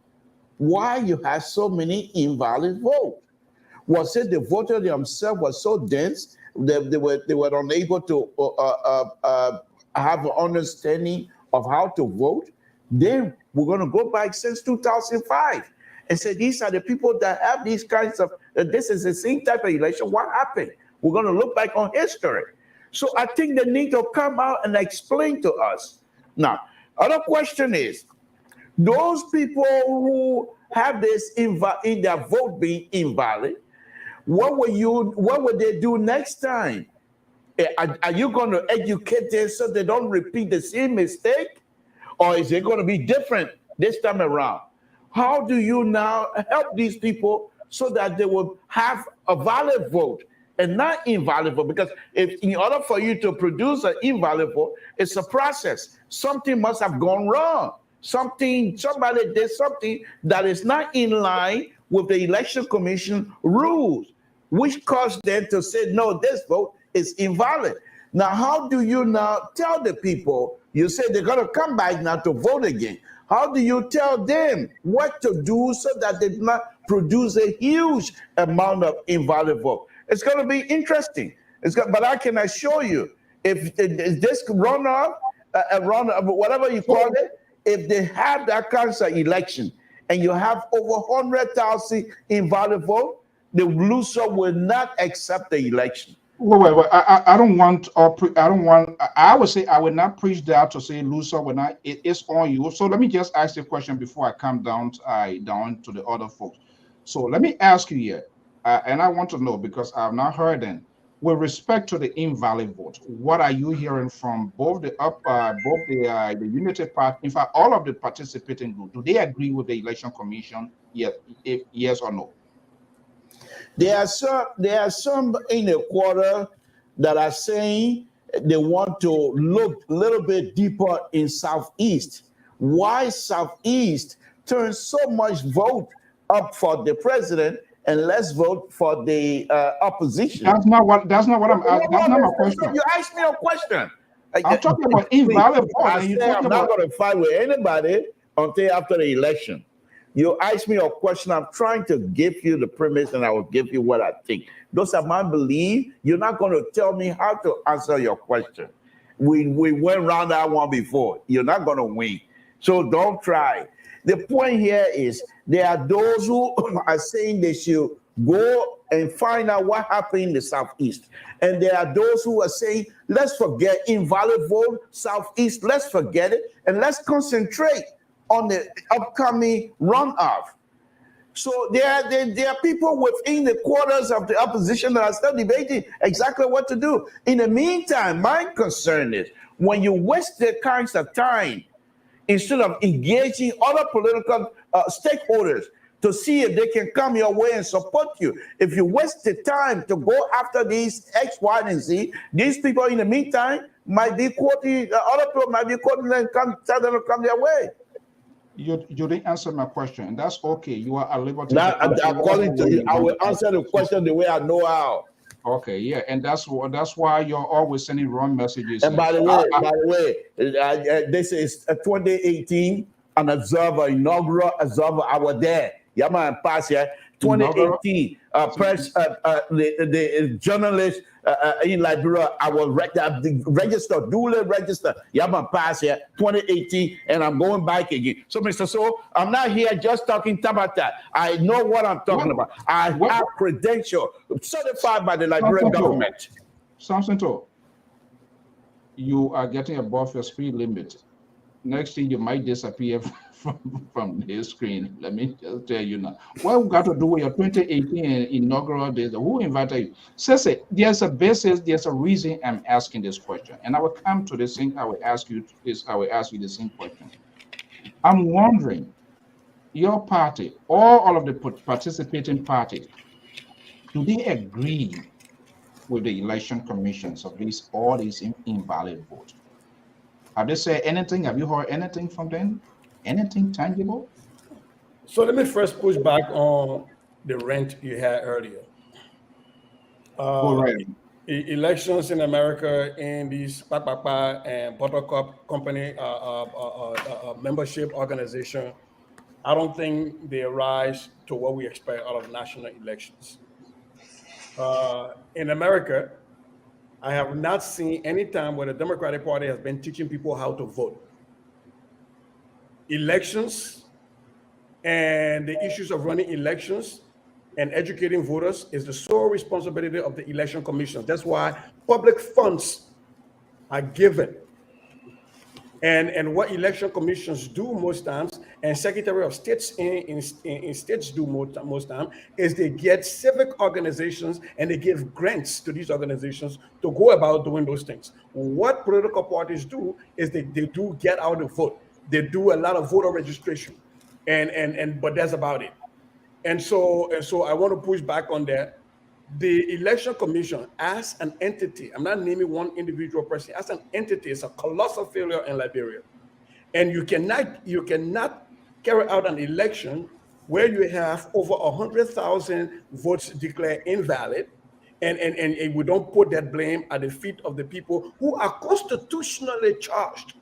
why you have so many invalid votes. Was it the voters themselves were so dense that they were unable to have an understanding of how to vote? Then we're going to go back since 2005 and say these are the people that have these kinds of, this is the same type of election. What happened? We're going to look back on history. So I think they need to come out and explain to us. Now, other question is, those people who have this in their vote being invalid, what would they do next time? Are you going to educate them so they don't repeat the same mistake? Or is it going to be different this time around? How do you now help these people so that they will have a valid vote and not invalid vote? Because if in order for you to produce an invalid vote, it's a process. Something must have gone wrong. Somebody did something that is not in line with the Election Commission rules, which caused them to say, no, this vote is invalid. Now, how do you now tell the people, you say they're going to come back now to vote again. How do you tell them what to do so that they do not produce a huge amount of invalid vote? It's going to be interesting. But I can assure you, if this runoff, whatever you call it, if they have that kind of election and you have over 100,000 invalid votes, the loser will not accept the election. Wait. I don't want, I would say I would not preach that to say loser will not, it's on you. So let me just ask you a question before I come down to the other folks. So let me ask you here, and I want to know, because I've not heard them, with respect to the invalid vote, what are you hearing from both the Unity Party, in fact, all of the participating groups? Do they agree with the Election Commission? Yes or no? There are some in the quarter that are saying they want to look a little bit deeper in Southeast. Why Southeast turns so much vote up for the president and less vote for the opposition? That's not what I'm asking. That's not my question. You asked me a question. I'm talking about invalid vote. I'm not going to fight with anybody until after the election. You ask me a question, I'm trying to give you the premise and I will give you what I think. Those are my belief. You're not going to tell me how to answer your question. We went around that one before. You're not going to win. So don't try. The point here is there are those who are saying they should go and find out what happened in the Southeast. And there are those who are saying, let's forget invalid vote, Southeast, let's forget it, and let's concentrate on the upcoming runoff. So there are people within the quarters of the opposition that are still debating exactly what to do. In the meantime, my concern is when you waste the kinds of time instead of engaging other political stakeholders to see if they can come your way and support you. If you waste the time to go after these X, Y, and Z, these people in the meantime might be quoting, other people might be quoting and tell them to come their way. You didn't answer my question, and that's okay. You are at liberty. Now, according to you, I will answer the question the way I know how. Okay, yeah, and that's why you're always sending wrong messages. And by the way, this is 2018, an observer, inaugural observer. I was there. Yeah, man, pass here. 2018, press, the journalist in Liberia. I was registered, duly registered. Yeah, man, pass here. 2018, and I'm going back again. So, Mr. So, I'm not here just talking about that. I know what I'm talking about. I have credential certified by the Liberian government. Something to. You are getting above your speed limit. Next thing you might disappear from the screen. Let me just tell you now. What we got to do with your 2018 inaugural days? Who invited you? Say, there's a basis, there's a reason I'm asking this question. And I will come to this thing, I will ask you the same question. I'm wondering, your party, all of the participating parties, do they agree with the election commissions of all these invalid votes? Have they said anything? Have you heard anything from them? Anything tangible? So let me first push back on the rant you had earlier. Elections in America in these and Buttercup company membership organization, I don't think they rise to what we expect out of national elections. In America, I have not seen any time where the Democratic Party has been teaching people how to vote. Elections and the issues of running elections and educating voters is the sole responsibility of the election commission. That's why public funds are given. And what election commissions do most times, and Secretary of States in states do most times, is they get civic organizations and they give grants to these organizations to go about doing those things. What political parties do is they do get out the vote. They do a lot of voter registration, but that's about it. And so I want to push back on that. The election commission as an entity, I'm not naming one individual person, as an entity, is a colossal failure in Liberia. And you cannot carry out an election where you have over 100,000 votes declared invalid, and we don't put that blame at the feet of the people who are constitutionally charged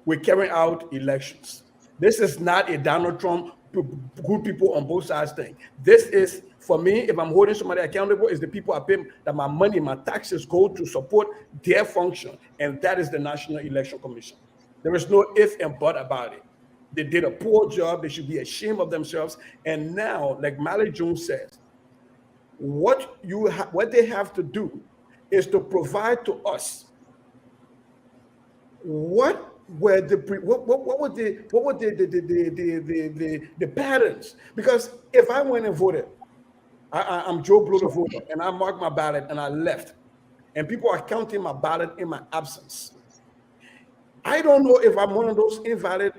with carrying out elections. This is not a Donald Trump, good people on both sides thing. This is, for me, if I'm holding somebody accountable, is the people I pay that my money, my taxes go to support their function, and that is the National Election Commission. There is no if and but about it. They did a poor job. They should be ashamed of themselves. And now, like Mally Jones says, what they have to do is to provide to us what were the patterns. Because if I went and voted, I'm Joe Blow the voter, and I marked my ballot and I left, and people are counting my ballot in my absence. I don't know if I'm one of those invalid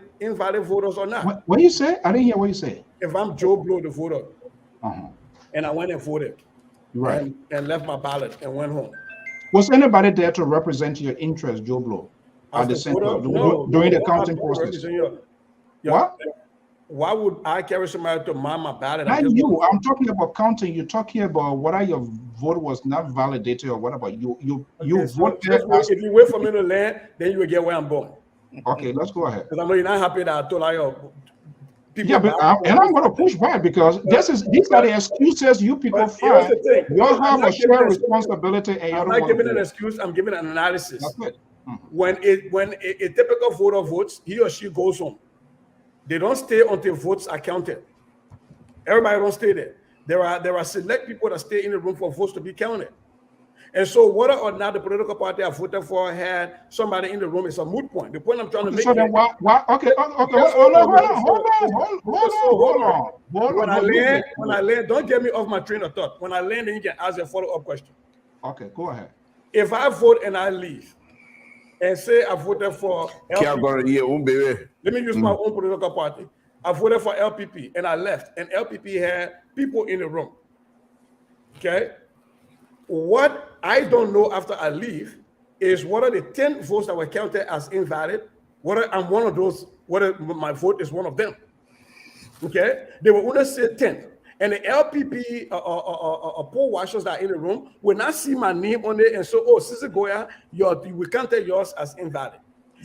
voters or not. What do you say? I didn't hear what you say. If I'm Joe Blow the voter, and I went and voted, right, and left my ballot and went home. Was anybody there to represent your interest, Joe Blow? At the center, during the counting process. What? Why would I carry somebody to mind my ballot? Not you. I'm talking about counting. You're talking about whether your vote was not validated or what about you? You voted. If you wait for me to land, then you will get where I'm going. Okay, let's go ahead. Because I know you're not happy that I told you. Yeah, but I'm going to push back because these are the excuses you people find. You all have a shared responsibility, and I'm not giving an excuse. I'm giving an analysis. That's it. When a typical voter votes, he or she goes home. They don't stay until votes are counted. Everybody don't stay there. There are select people that stay in the room for votes to be counted. And so whether or not the political party I voted for had somebody in the room is a moot point. The point I'm trying to make. So then why? Okay. Hold on. When I land, don't get me off my train of thought. When I land, then you can ask a follow-up question. Okay, go ahead. If I vote and I leave, and say I voted for LPP. Let me use my own political party. I voted for LPP and I left, and LPP had people in the room. Okay? What I don't know after I leave is what are the 10 votes that were counted as invalid? I'm one of those, my vote is one of them. Okay? They will only say 10. And the LPP poll watchers that are in the room will not see my name on it and so, oh, Sister Goya, we can't take yours as invalid.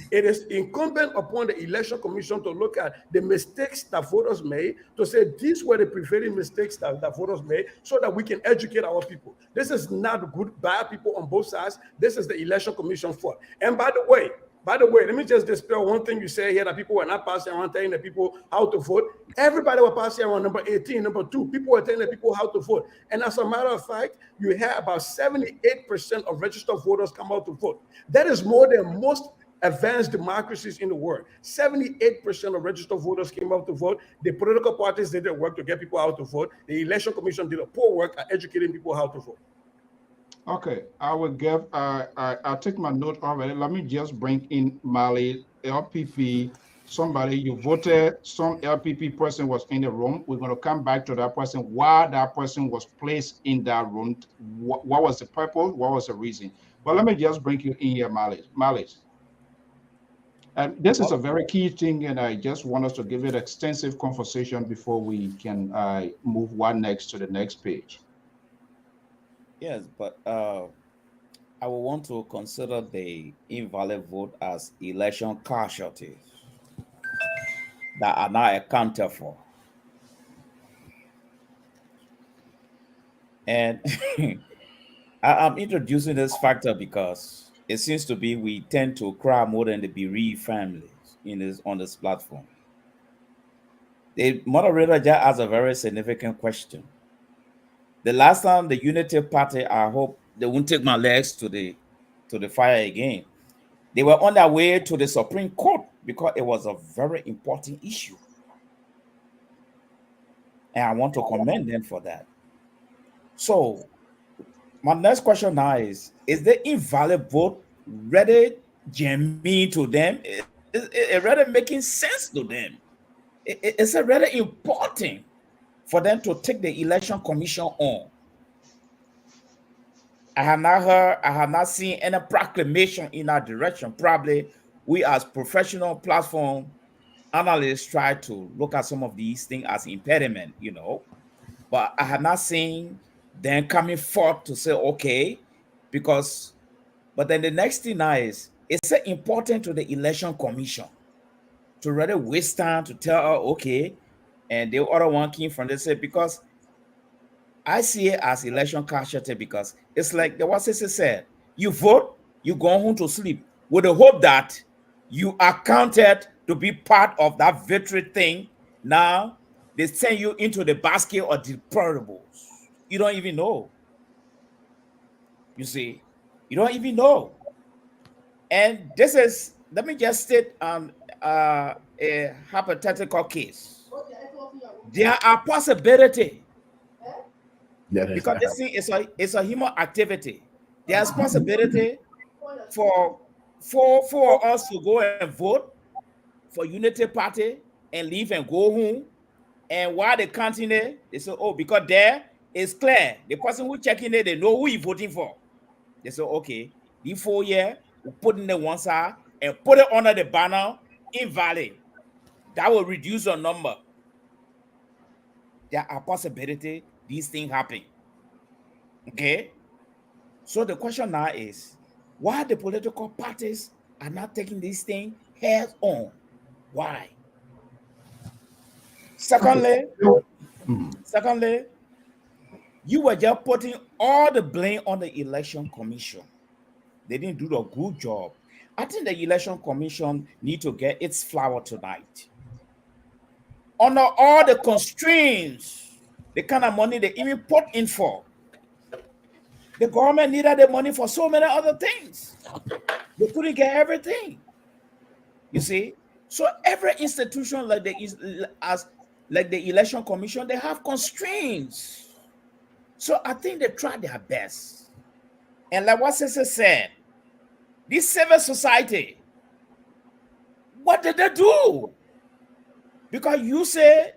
It is incumbent upon the Election Commission to look at the mistakes that voters made, to say these were the prevailing mistakes that voters made, so that we can educate our people. This is not good, bad people on both sides. This is the Election Commission fault. And by the way, let me just dispel one thing you say here, that people were not passing around telling the people how to vote. Everybody was passing around number 18, number 2. People were telling the people how to vote. And as a matter of fact, you had about 78% of registered voters come out to vote. That is more than most advanced democracies in the world. 78% of registered voters came out to vote. The political parties did their work to get people out to vote. The Election Commission did a poor work at educating people how to vote. Okay, I will give, I'll take my note already. Let me just bring in Mali, LPP, somebody you voted, some LPP person was in the room. We're going to come back to that person, why that person was placed in that room. What was the purpose? What was the reason? But let me just bring you in here, Mali. And this is a very key thing, and I just want us to give it extensive conversation before we can move one next to the next page. Yes, but I will want to consider the invalid vote as election casualties that are not accounted for. And I'm introducing this factor because it seems to be we tend to cry more than the bereaved families on this platform. The moderator just asked a very significant question. The last time the Unity Party, I hope they won't take my legs to the fire again. They were on their way to the Supreme Court because it was a very important issue. And I want to commend them for that. So my next question now is the invalid vote really germane to them? Is it really making sense to them? Is it really important for them to take the Election Commission on? I have not seen any proclamation in that direction. Probably we as professional platform analysts try to look at some of these things as impediment, but I have not seen them coming forth to say, okay, but then the next thing now is it important to the Election Commission to really waste time to tell her, okay, and the other one came from they say, because I see it as election casualty, because it's like the what sister said, you vote, you go home to sleep with the hope that you are counted to be part of that victory thing. Now they send you into the basket of deplorables. You don't even know. You see, you don't even know. And this is, let me just state a hypothetical case. There are possibilities. Because this thing is a human activity. There's possibility for us to go and vote for Unity Party and leave and go home. And while they counting it, they say, oh, because there is clear. The person who checking it, they know who you're voting for. They say, okay, the 4 year, we put in the one side and put it under the banner invalid. That will reduce your number. There are possibility these things happen. Okay? So the question now is, why the political parties are not taking this thing head on? Why? Secondly, you were just putting all the blame on the Election Commission. They didn't do a good job. I think the Election Commission need to get its flower tonight. Under all the constraints, the kind of money they even put in for, the government needed the money for so many other things. They couldn't get everything. You see? So every institution like the Election Commission, they have constraints. So I think they tried their best. And like what Cesar said, this civil society, what did they do? Because you say,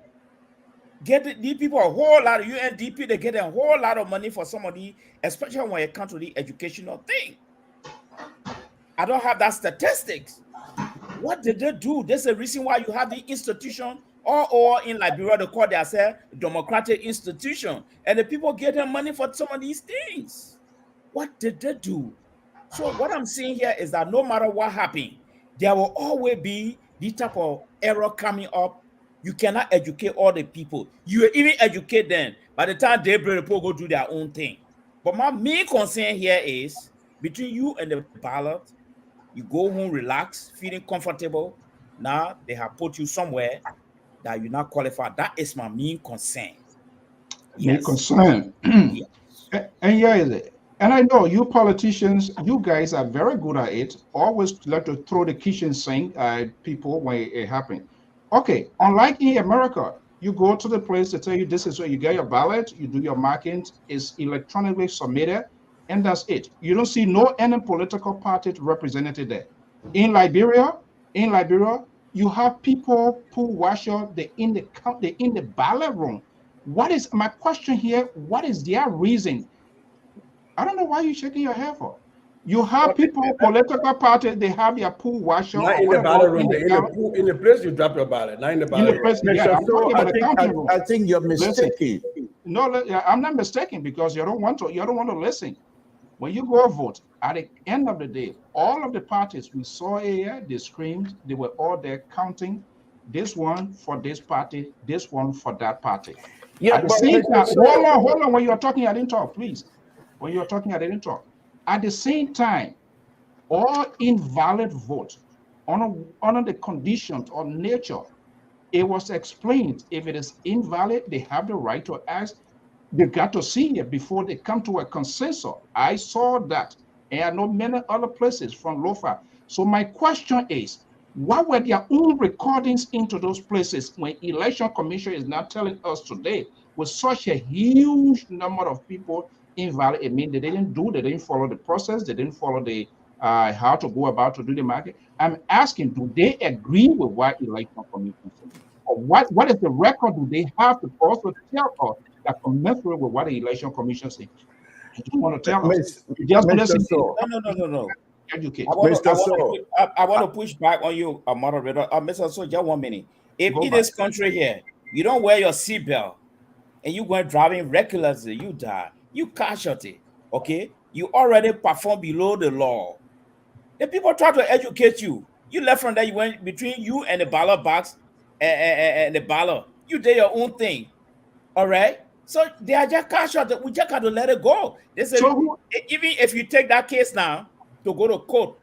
get the people a whole lot of UNDP, they get a whole lot of money for somebody, especially when it comes to the educational thing. I don't have that statistics. What did they do? There's a reason why you have the institution or in Liberia, they call themselves democratic institution, and the people get them money for some of these things. What did they do? So what I'm saying here is that no matter what happened, there will always be this type of error coming up. You cannot educate all the people. You even educate them. By the time they bring the people go do their own thing. But my main concern here is between you and the ballot, you go home, relax, feeling comfortable. Now they have put you somewhere that you're not qualified. That is my main concern. Main concern. Yes. And yeah, and I know you politicians, you guys are very good at it. Always like to throw the kitchen sink at people when it happens. Okay, unlike in America, you go to the place to tell you this is where you get your ballot, you do your markings, it's electronically submitted, and that's it. You don't see no any political party represented there. In Liberia, you have people who washer they in the ballot room. What is my question here? What is their reason? I don't know why you're shaking your head for. You have people, political party, they have their pool washer. Not in the ballot room, in the place you drop your ballot, not in the ballot room. Yeah, I think you're mistaken. No, I'm not mistaken because you don't want to listen. When you go vote, at the end of the day, all of the parties we saw here, they screamed, they were all there counting this one for this party, this one for that party. Yeah, at the same time, hold on. When you're talking, I didn't talk, please. When you're talking, I didn't talk. At the same time, all invalid votes under the conditions or nature, it was explained. If it is invalid, they have the right to ask. They got to see it before they come to a consensus. I saw that, and I know many other places from LOFA. So my question is, what were their own recordings into those places when Election Commission is now telling us today with such a huge number of people invalid? I mean, they didn't follow the process, they didn't follow the how to go about to do the market. I'm asking, do they agree with what Election Commission said? Or what is the record do they have to also tell us that commensurate with what the Election Commission said? You don't want to tell us. Just listen. No. Educate. I want to push back on you, moderator. Mr. So, just 1 minute. If in this country here, you don't wear your seatbelt and you go driving recklessly, you die. You casualty, okay? You already perform below the law. The people try to educate you. You left from there, you went between you and the ballot box and the ballot. You did your own thing, all right? So they are just casualty. We just got to let it go. They say, even if you take that case now to go to court,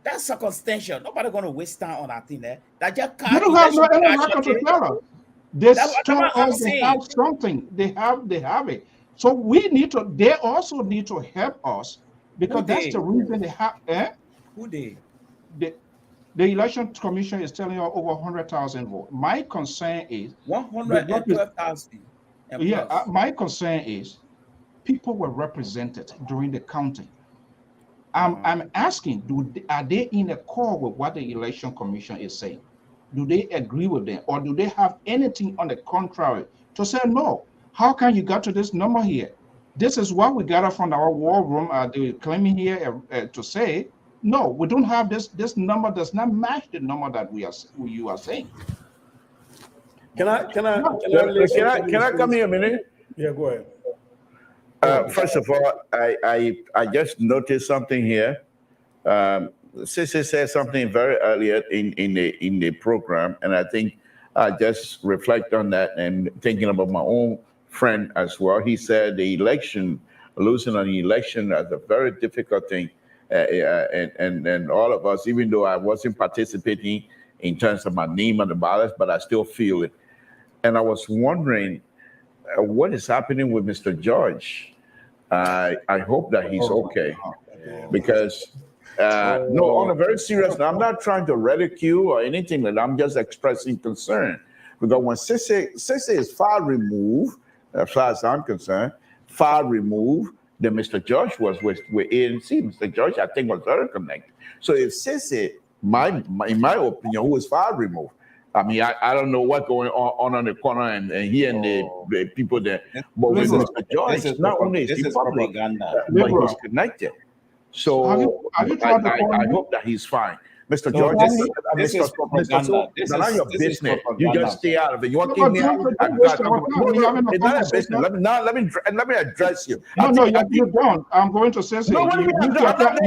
that's circumstantial. Nobody going to waste time on that thing there. That just they don't have no any record to tell us. They have something. They have it. So we need to. They also need to help us because that's the reason they have. Who they? The Election Commission is telling you over 100,000 votes. My concern is 112,000. Yeah, my concern is people were represented during the counting. I'm asking, are they in accord with what the Election Commission is saying? Do they agree with them, or do they have anything on the contrary to say no? How can you get to this number here? This is what we gather from our war room. They're claiming here to say no. We don't have this. This number does not match the number that you are saying. Can I come here a minute? Yeah, go ahead. First of all, I just noticed something here. Sissy said something very earlier in the program, and I think I just reflect on that and thinking about my own friend as well. He said losing an election is a very difficult thing, and all of us, even though I wasn't participating in terms of my name on the ballot, but I still feel it. And I was wondering what is happening with Mr. George. I hope that he's okay, because no, on a very serious note, I'm not trying to ridicule or anything like that. I'm just expressing concern, because when Sissy is far removed, as far as I'm concerned, far removed than Mr. George was with ANC. Mr. George, I think, was very connected. So if Sissy, in my opinion, who was far removed, I mean, I don't know what's going on the corner and he and the people there. But with Mr. George, not only is he public, but he's connected. So I hope that he's fine. Mr. No, George, this is propaganda. So, This none of your is business. You propaganda. just stay out of it. You want to No, keep me out? don't waste our time. We're having a It's not a conversation. business. Let me address you. No, you don't. I'm going to say No, something. what do you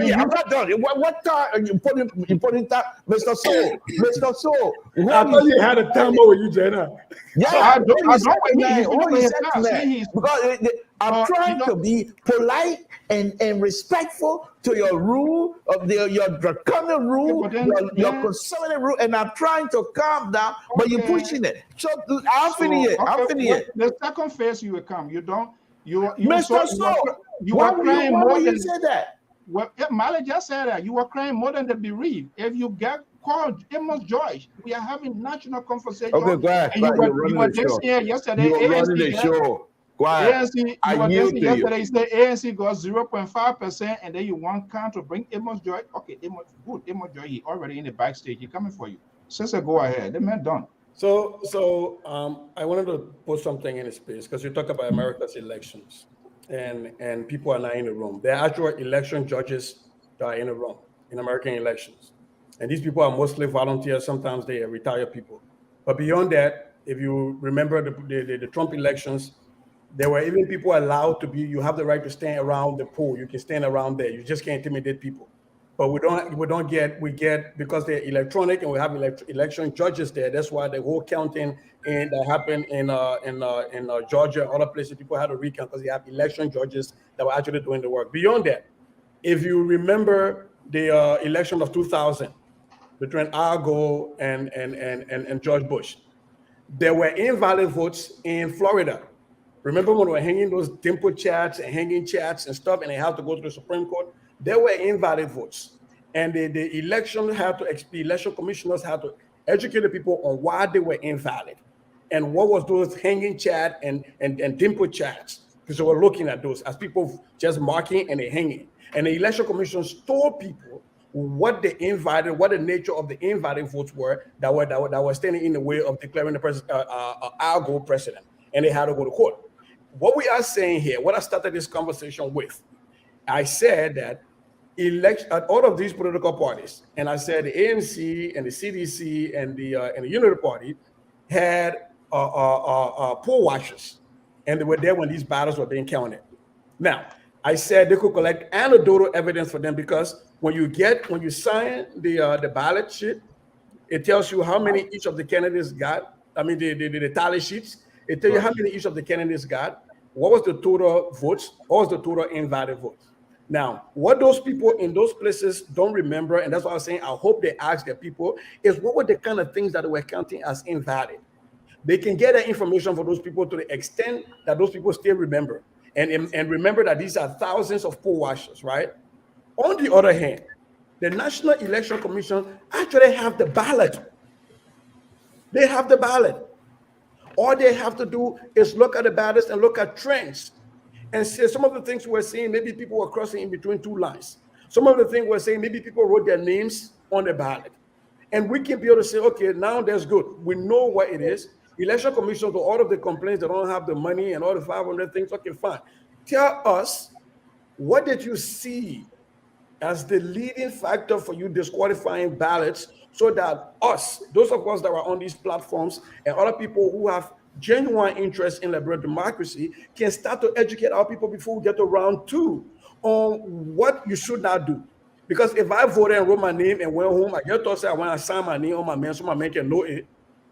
mean? I'm not done. What time are you putting that, Mr. Soul? Mr. Soul. I thought you had a timer with you, Jenna. Yeah, I don't. Because I'm trying to be polite and respectful to your rule of your draconian rule, your conservative rule, and I'm trying to calm down, but you're pushing it. So I'll finish it. The second phase you will come. You don't. Mr. Soul, why would you say that? Well, Mali just said that you were crying more than the bereaved. If you get called Amos George, we are having national conversation. Okay, go ahead. You were this year yesterday. You were running the show. Go ahead. ANC, yesterday you said ANC got 0.5%, and then you want Khan to bring Amos George. Okay, Amos George, he already in the backstage. He coming for you. Sister, go ahead. The man done. So I wanted to put something in space because you talk about America's elections. And people are not in the room. There are actual election judges that are in the room in American elections. And these people are mostly volunteers. Sometimes they are retired people. But beyond that, if you remember the Trump elections, there were even people allowed to be, you have the right to stand around the poll. You can stand around there. You just can't intimidate people. But we get because they're electronic and we have election judges there. That's why the whole counting that happened in Georgia and other places, people had to recount because they have election judges that were actually doing the work. Beyond that, if you remember the election of 2000 between Al Gore and George Bush, there were invalid votes in Florida. Remember when we were hanging those dimple chats and hanging chats and stuff, and they had to go to the Supreme Court? There were invalid votes, and the election commissioners had to educate the people on why they were invalid, and what was those hanging chat and dimple chats, because they were looking at those as people just marking and they hanging, and the election commissioners told people what the nature of the invalid votes were that were standing in the way of declaring the Al Gore president, and they had to go to court. What we are saying here, what I started this conversation with, I said that all of these political parties, and I said the ANC and the CDC and the Unity Party had poll watchers, and they were there when these ballots were being counted. Now, I said they could collect anecdotal evidence for them because when you sign the ballot sheet, it tells you how many each of the candidates got. I mean, the tally sheets. It tells you how many each of the candidates got. What was the total votes? What was the total invalid votes? Now, what those people in those places don't remember, and that's why I was saying I hope they ask their people, is what were the kind of things that they were counting as invalid? They can get that information for those people to the extent that those people still remember. And remember that these are thousands of poll watchers, right? On the other hand, the National Election Commission actually have the ballot. They have the ballot. All they have to do is look at the ballots and look at trends and see some of the things we're seeing. Maybe people were crossing in between two lines. Some of the things we're saying, maybe people wrote their names on the ballot. And we can be able to say, okay, now that's good. We know what it is. Election Commission, to all of the complaints, they don't have the money and all the 500 things. Okay, fine. Tell us, what did you see as the leading factor for you disqualifying ballots so that those of us that are on these platforms and other people who have genuine interest in liberal democracy can start to educate our people before we get to round two on what you should not do. Because if I voted and wrote my name and went home, I get to say I want to sign my name on my man so my man can know it.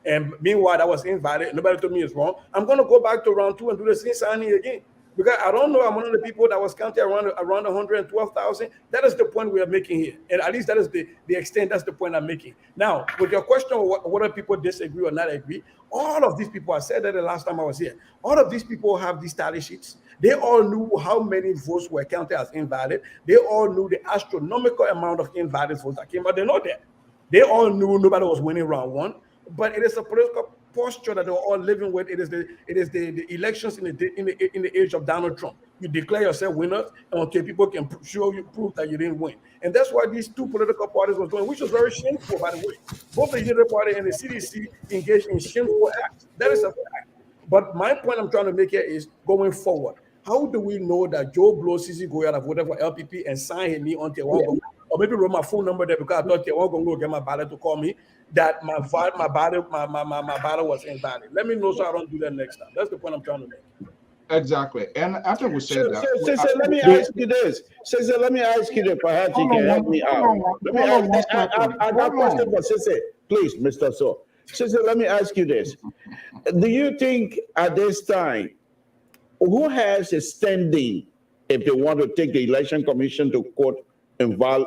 And meanwhile, that was invalid. Nobody told me it's wrong. I'm going to go back to round two and do the same signing again. Because I don't know, I'm one of the people that was counting around 112,000. That is the point we are making here. And at least that is the extent, that's the point I'm making. Now, with your question of whether people disagree or not agree, all of these people, I said that the last time I was here, all of these people have these tally sheets. They all knew how many votes were counted as invalid. They all knew the astronomical amount of invalid votes that came out. They know that. They all knew nobody was winning round one. But it is a political posture that they're all living with. It is the elections in the age of Donald Trump. You declare yourself winners until people can prove that you didn't win. And that's what these two political parties were doing, which was very shameful, by the way. Both the Unity Party and the CDC engaged in shameful acts. That is a fact. But my point I'm trying to make here is going forward. How do we know that Joe Blow, CC Goyal have voted for LPP and signed his knee until one or maybe wrote my phone number there because I thought they were going to go get my ballot to call me that my ballot was invalid. Let me know so I don't do that next time. That's the point I'm trying to make. Exactly. And after we said that, Cesar, let me ask you this. Cesar, let me ask you this. Perhaps you can help me out. Let me ask. I got a question for Cesar. Please, Mr. So. Cesar, let me ask you this. Do you think at this time, who has a standing if they want to take the election commission to court invalid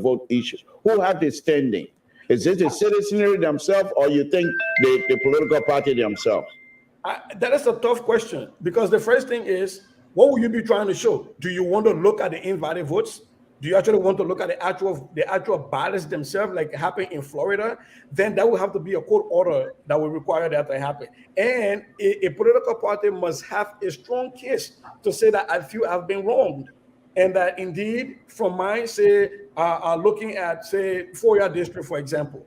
vote issues? Who have the standing? Is it the citizenry themselves, or you think the political party themselves? That is a tough question because the first thing is, what will you be trying to show? Do you want to look at the invalid votes? Do you actually want to look at the actual ballots themselves, like happened in Florida? Then that will have to be a court order that will require that to happen. And a political party must have a strong case to say that I feel I've been wronged. And that indeed, from my looking at, say, Foya District, for example,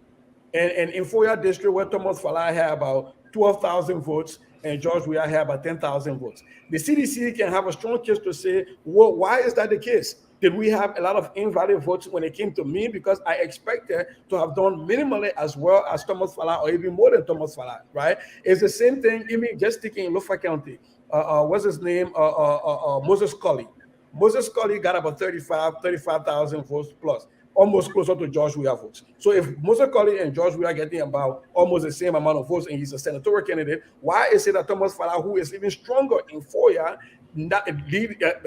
and in Foya District, where Thomas Falai had about 12,000 votes and George Weah had about 10,000 votes. The CDC can have a strong case to say, well, why is that the case? Did we have a lot of invalid votes when it came to me? Because I expected to have done minimally as well as Thomas Falai, or even more than Thomas Falai, right? It's the same thing, even just taking in Lofa County. What's his name? Moses Colley. Moses Colley got about 35,000 votes plus, almost closer to George Weah votes. So if Moses Colley and George Weah are getting about almost the same amount of votes and he's a senatorial candidate, why is it that Thomas Falai, who is even stronger in Foya,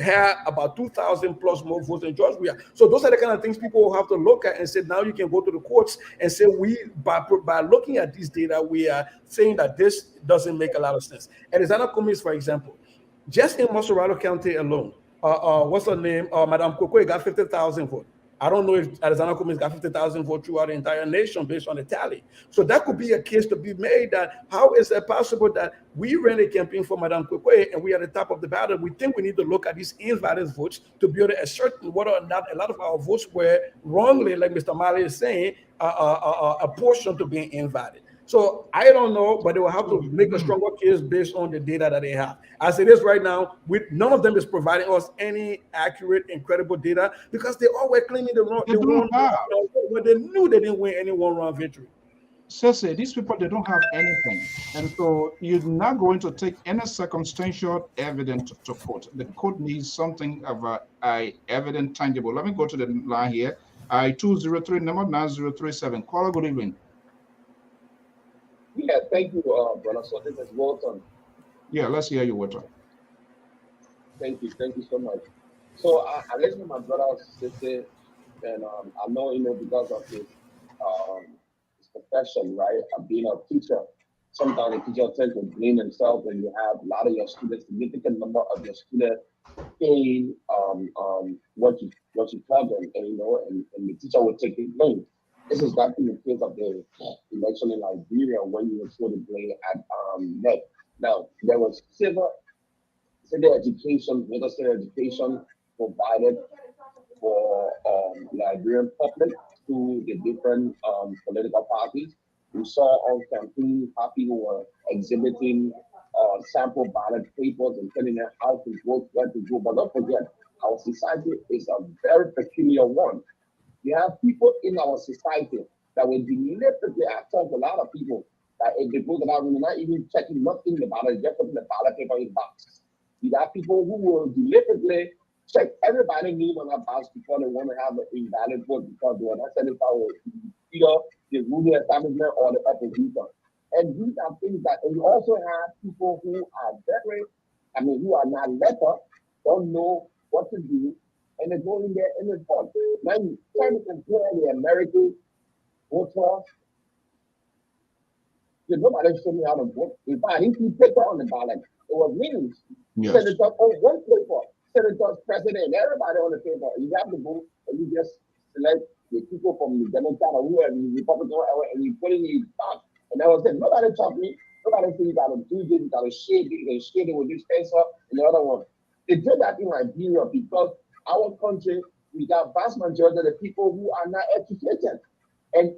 had about 2,000 plus more votes than George Weah? So those are the kind of things people will have to look at and say, now you can go to the courts and say, by looking at this data, we are saying that this doesn't make a lot of sense. And Arizona Cummings, for example, just in Moserado County alone, what's her name? Madame Kokwe got 50,000 votes. I don't know if Arizona Cummings got 50,000 votes throughout the entire nation based on the tally. So that could be a case to be made that how is it possible that we ran a campaign for Madame Kokwe and we are at the top of the ballot? We think we need to look at these invalid votes to be able to ascertain whether or not a lot of our votes were wrongly, like Mr. Mali is saying, apportioned to being invalid. So I don't know, but they will have to make a stronger case based on the data that they have. As it is right now, none of them is providing us any accurate and credible data because they all were claiming the wrong. When they knew they didn't win any one-round victory. Cecily, these people, they don't have anything. And so you're not going to take any circumstantial evidence to court. The court needs something of a evident, tangible. Let me go to the line here. 203, number 9037. Caller, good evening. Yeah, thank you, brother. So this is Walton. Yeah, let's hear you, Walton. Thank you so much. So I listen to my brother sister, and I know because of his profession, right? Of being a teacher. Sometimes the teacher tends to blame himself, and you have a lot of your students, significant number of your students, saying what you tell them, and the teacher will take the blame. This is not in the case of the election in Liberia when you were sort of blame at NEC. Now, there was civil education, provided for Liberian public through the different political parties. We saw on campaign how people were exhibiting sample ballot papers and telling them how to vote, where to go. But don't forget, our society is a very peculiar one. We have people in our society that will deliberately, I talk to a lot of people, that if they go to that room, not even checking nothing about it, just putting the ballot paper in the box. We have people who will deliberately check everybody's name on that box because they want to have an invalid vote because they are not satisfied with either the ruling establishment or the opposition. And these are things that, and we also have people who are who are not letter, don't know what to do, and they go in there and they vote. Now you try to compare the American voter. Nobody showed me how to vote. In fact, I didn't see paper on the ballot. It was meetings. Yes. Senator on one paper, senators, president, everybody on the paper. You have to vote, and you just select the people from the Democrat or whoever, the Republican, and you put in the box. And I was saying, nobody told me. Nobody said you got to do this, you got to share this, and share it with this pencil and the other one. They did that in Liberia because our country, we got vast majority of the people who are not educated. And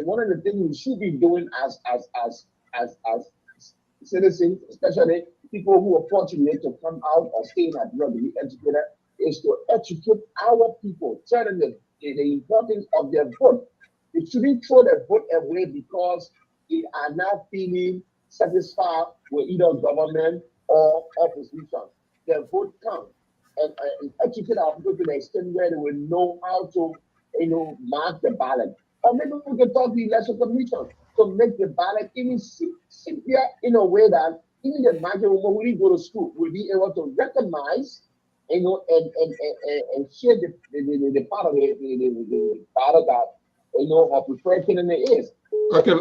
one of the things we should be doing as citizens, especially people who are fortunate to come out or stay in Liberia to be educated, is to educate our people, tell them the importance of their vote. They shouldn't throw their vote away because they are not feeling satisfied with either government or opposition. Their vote counts, and educate our people to the extent where they will know how to, mark the ballot. Or maybe we can talk to the election commission to make the ballot even simpler in a way that even the margin woman will go to school will be able to recognize, and share the part of the ballot that her preferred candidate is. Okay,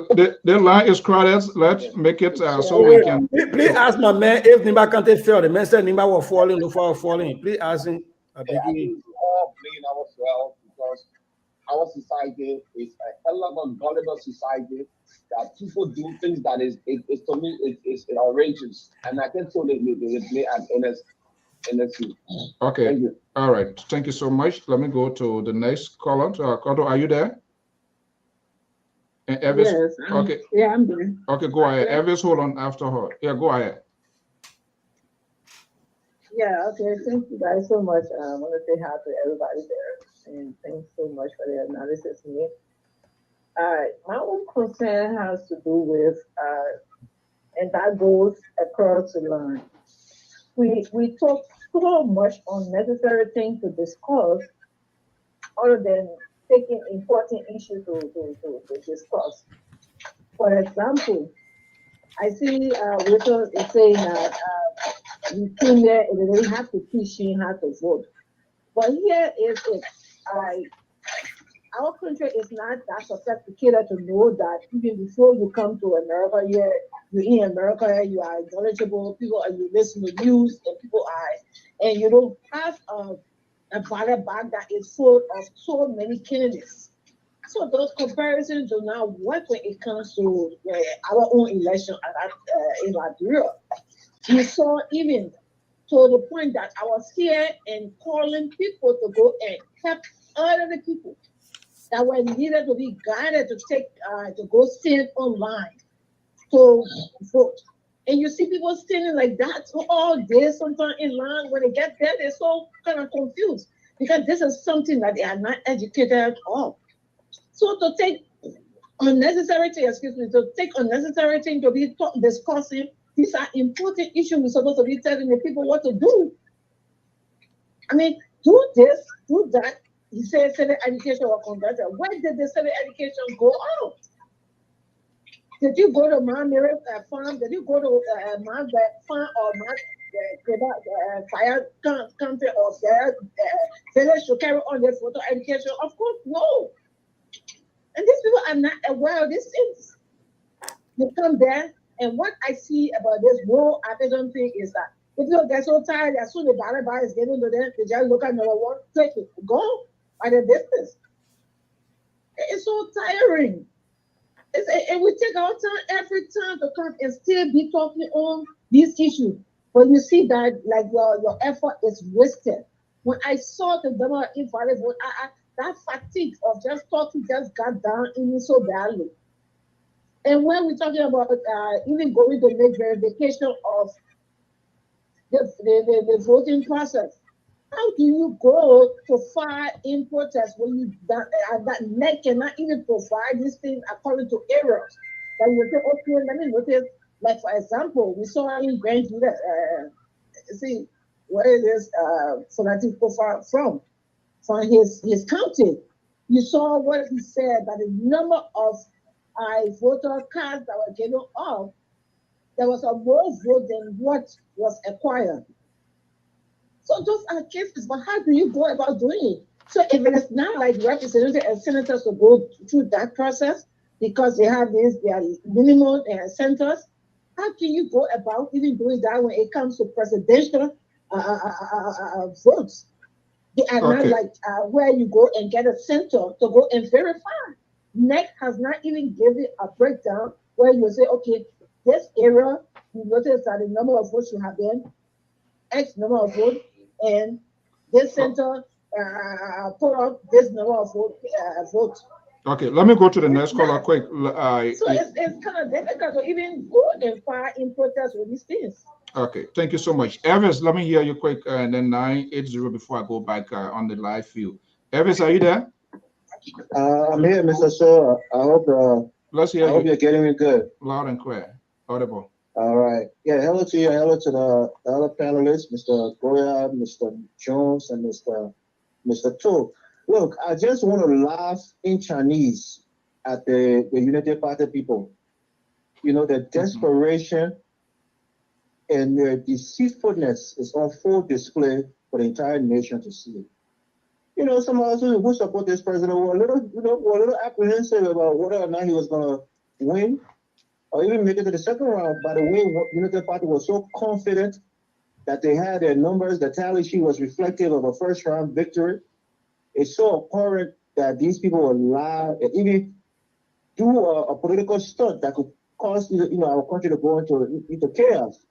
the line is crowded. Let's make it so we can. Please ask my man if Nimba can't fail. The man said Nimba was falling, no fall falling. Please ask him. I think we all blame ourselves because our society is a hell of a gullible society that people do things that is to me it's outrageous, and I can totally play an NSC. Okay. Thank you. All right. Thank you so much. Let me go to the next caller. Kodo, are you there? And Elvis, Yes. okay. Yeah, I'm there. Okay, go ahead. Elvis, hold on after her. Yeah, go ahead. Yeah, okay. Thank you guys so much. I want to say hi to everybody there. And thanks so much for the analysis, me. All right. My own concern has to do with, and that goes across the line. We talk so much unnecessary things to discuss other than taking important issues to discuss. For example, I see Rachel is saying that we came there and they have to teach you how to vote. But here is it. Our country is not that sophisticated to know that even before you come to America, you're in America, you are knowledgeable, people are you listen to news and people are, and you don't have a ballot bag that is full of so many candidates. So those comparisons do not work when it comes to our own election in Liberia. You saw even to the point that I was here and calling people to go and help other people that were needed to be guided to take to go stand online to vote. And you see people standing like that all day, sometimes in line. When they get there, they're so kind of confused because this is something that they are not educated at all. So to take unnecessary thing, to take unnecessary thing to be discussing, these are important issues we're supposed to be telling the people what to do. I mean, do this, do that. He said civic education or converter. Where did the civic education go out? Did you go to Mount Mary farm? Did you go to Mount farm or Mount fire country or village to carry on their photo education? Of course, no. And these people are not aware of these things. They come there, and what I see about this whole application thing is that if people get so tired, as soon as the ballot bar is given to them, they just look at number one, click it, go by the distance. It's so tiring. And we take our time every time to come and still be talking on these issues. But you see that like your effort is wasted. When I saw the number invalid vote, that fatigue of just talking just got down in me so badly. And when we're talking about even going to make verification of the voting process, how do you go to file in protest when that NEC cannot even provide this thing according to errors? That you say, okay, let me notice. Like for example, we saw in Grand see where it is phonetic profile from his county. You saw what he said that the number of voter cards that were given off, there was a more vote than what was acquired. So those are cases, but how do you go about doing it? So if it is not like representatives and senators to go through that process because they have their minimum centers, how can you go about even doing that when it comes to presidential votes? They are not like where you go and get a center to go and verify. NEC has not even given a breakdown where you say, okay, this area, you notice that the number of votes you have been X number of votes, and this center put up this number of votes. Okay, let me go to the next caller quick. So it's kind of difficult to even go and file in protest with these things. Okay, thank you so much. Elvis, let me hear you quick, and then 980 before I go back on the live view. Elvis, are you there? I'm here, Mr. Shaw. Let's hear I hope you you're getting me good. loud and clear, audible. All right. Yeah, hello to you. Hello to the other panelists, Mr. Goya, Mr. Jones, and Mr. Tu. Look, I just want to laugh in Chinese at the Unity Party people. You know, the desperation and their deceitfulness is on full display for the entire nation to see. You know, some of us who support this president were a little, were a little apprehensive about whether or not he was going to win or even make it to the second round. By the way, Unity Party was so confident that they had their numbers, the tally sheet was reflective of a first round victory. It's so apparent that these people will lie and even do a political stunt that could cause our country to go into chaos.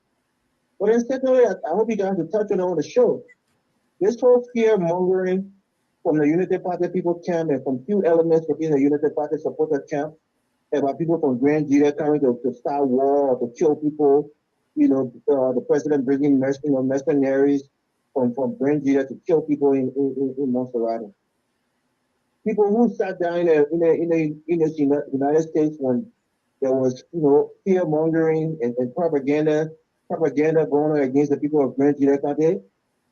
But then secondly, I hope you guys will touch on the show. This whole fear mongering from the Unity Party people camp and from few elements within the Unity Party supporter camp about people from Grand Nigeria coming to start war or to kill people. The president bringing mercenaries from Grand Nigeria to kill people in Montserrat. People who sat down in the United States when there was fear mongering and propaganda going on against the people of Grand Nigeria.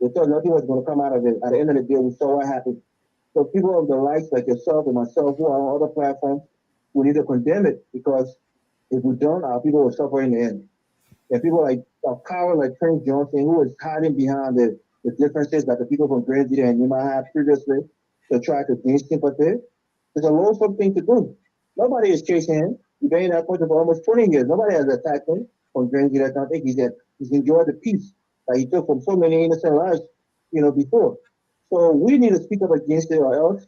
They thought nothing was going to come out of it. At the end of the day, we saw what happened. So people of the likes like yourself and myself who are on other platforms, we need to condemn it because if we don't, our people will suffer in the end. And people like a coward like Prince Johnson, who is hiding behind the differences that the people from Grand Nigeria and Nima had previously to try to gain sympathy, it's a loathsome thing to do. Nobody is chasing him. He's been in that country for almost 20 years. Nobody has attacked him from Grand Nigeria. I think he's enjoyed the peace that he took from so many innocent lives, before. So we need to speak up against it, or else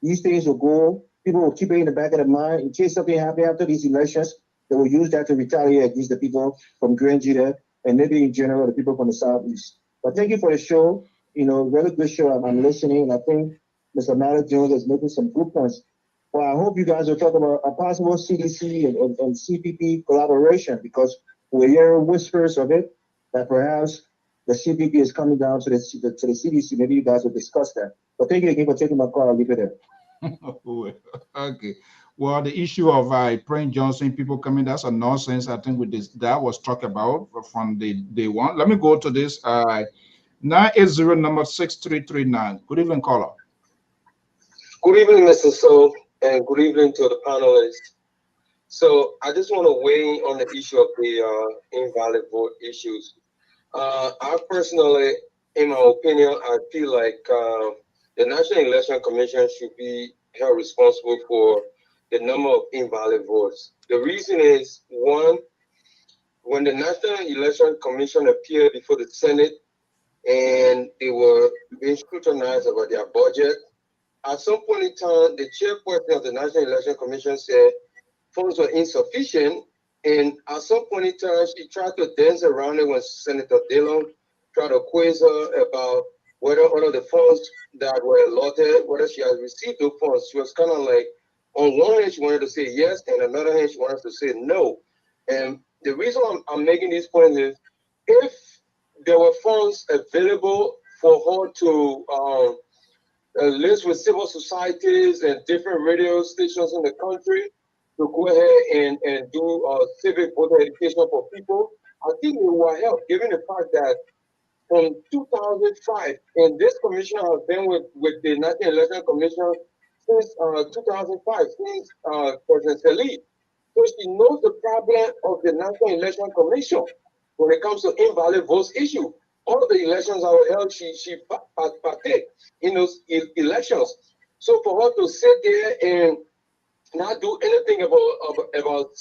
these things will go. People will keep it in the back of their mind in case something happens after these elections. They will use that to retaliate against the people from Grand Nigeria and maybe in general the people from the southeast. But thank you for the show. Really good show. I'm listening, and I think Mr. Malik Jones is making some good points. Well, I hope you guys will talk about a possible CDC and CPP collaboration because we're hearing whispers of it that perhaps the CPP is coming down to the CDC. Maybe you guys will discuss that. But thank you again for taking my call. I'll leave it there. Okay. Well, the issue of Prince Johnson, people coming, that's a nonsense. I think with this, that was talked about from the day one. Let me go to this 980 number 6339. Good evening, caller. Good evening, Mr. So, and good evening to the panelists. So I just want to weigh on the issue of the invalid vote issues. I personally, in my opinion, I feel like the National Election Commission should be held responsible for the number of invalid votes. The reason is, one, when the National Election Commission appeared before the Senate and they were being scrutinized about their budget, at some point in time, the chairperson of the National Election Commission said funds were insufficient. And at some point in time, she tried to dance around it when Senator Dillon tried to quiz her about whether all of the funds that were allotted, whether she has received those funds. She was kind of like, on one hand, she wanted to say yes, and on the other hand, she wanted to say no. And the reason I'm making these points is if there were funds available for her to list with civil societies and different radio stations in the country to go ahead and do civic voter education for people, I think it will help, given the fact that from 2005, and this commission has been with the National Election Commission since 2005, since President Salih. So she knows the problem of the National Election Commission when it comes to invalid votes issue. All of the elections that were held, she partake in those elections. So for her to sit there and not do anything about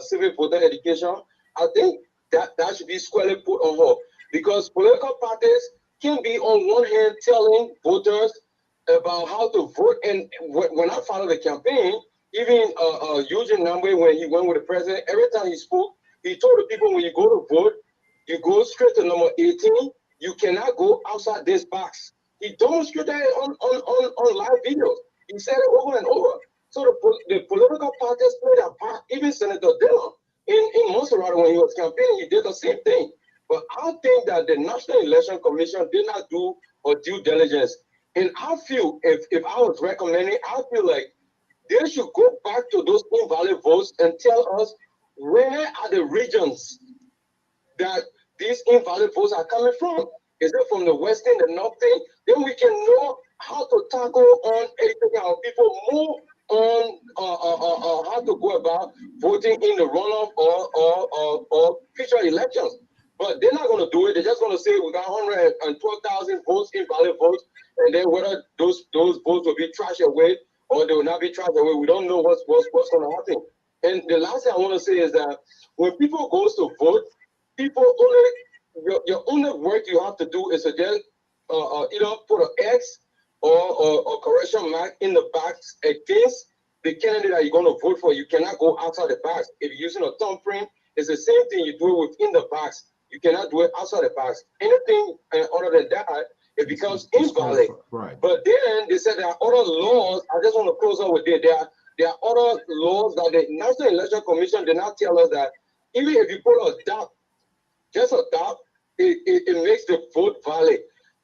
civic voter education, I think that should be squarely put on her, because political parties can be on one hand telling voters about how to vote, and when I followed the campaign, even Eugene Nambwe, when he went with the president, every time he spoke, he told the people when you go to vote, you go straight to number 18. You cannot go outside this box. He demonstrated it on live videos. He said it over and over. So the political parties played a part. Even Senator Dillon in Montserrat, when he was campaigning, he did the same thing. But I think that the National Election Commission did not do a due diligence. And I feel if I was recommending, I feel like they should go back to those invalid votes and tell us where are the regions that these invalid votes are coming from. Is it from the western, the northern? Then we can know how to tackle on educating our people more on how to go about voting in the runoff or future elections. But they're not going to do it. They're just going to say we got 112,000 votes, invalid votes, and then whether those votes will be trashed away or they will not be trashed away, we don't know what's going to happen. And the last thing I want to say is that when people goes to vote, people only your only work you have to do is to just either put an X or correction mark in the box against the candidate that you're going to vote for. You cannot go outside the box. If you're using a thumbprint, it's the same thing you do it within the box. You cannot do it outside the box. Anything other than that, it becomes invalid. Right. But then they said there are other laws. I just want to close up with it. There are other laws that the National Election Commission did not tell us that even if you put a dot, just a dot, it makes the vote valid.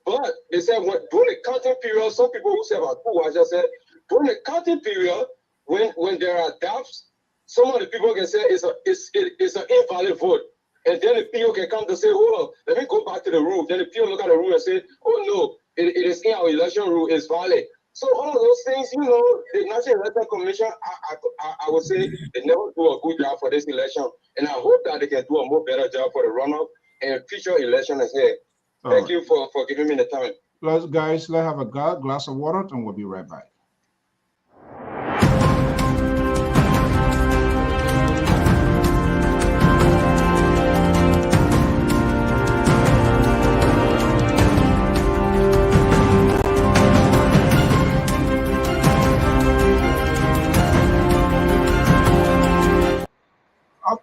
But they said during the counting period, some people who say about I just said during the counting period, when there are doubts, some of the people can say it's an invalid vote. And then the PO can come to say, oh, let me go back to the rule. Then the PO look at the rule and say, oh no, it is in our election rule, it's valid. So all of those things, the National Election Commission, I would say they never do a good job for this election. And I hope that they can do a more better job for the runoff and future election ahead. Thank you for giving me the time. Guys, let's have a glass of water and we'll be right back.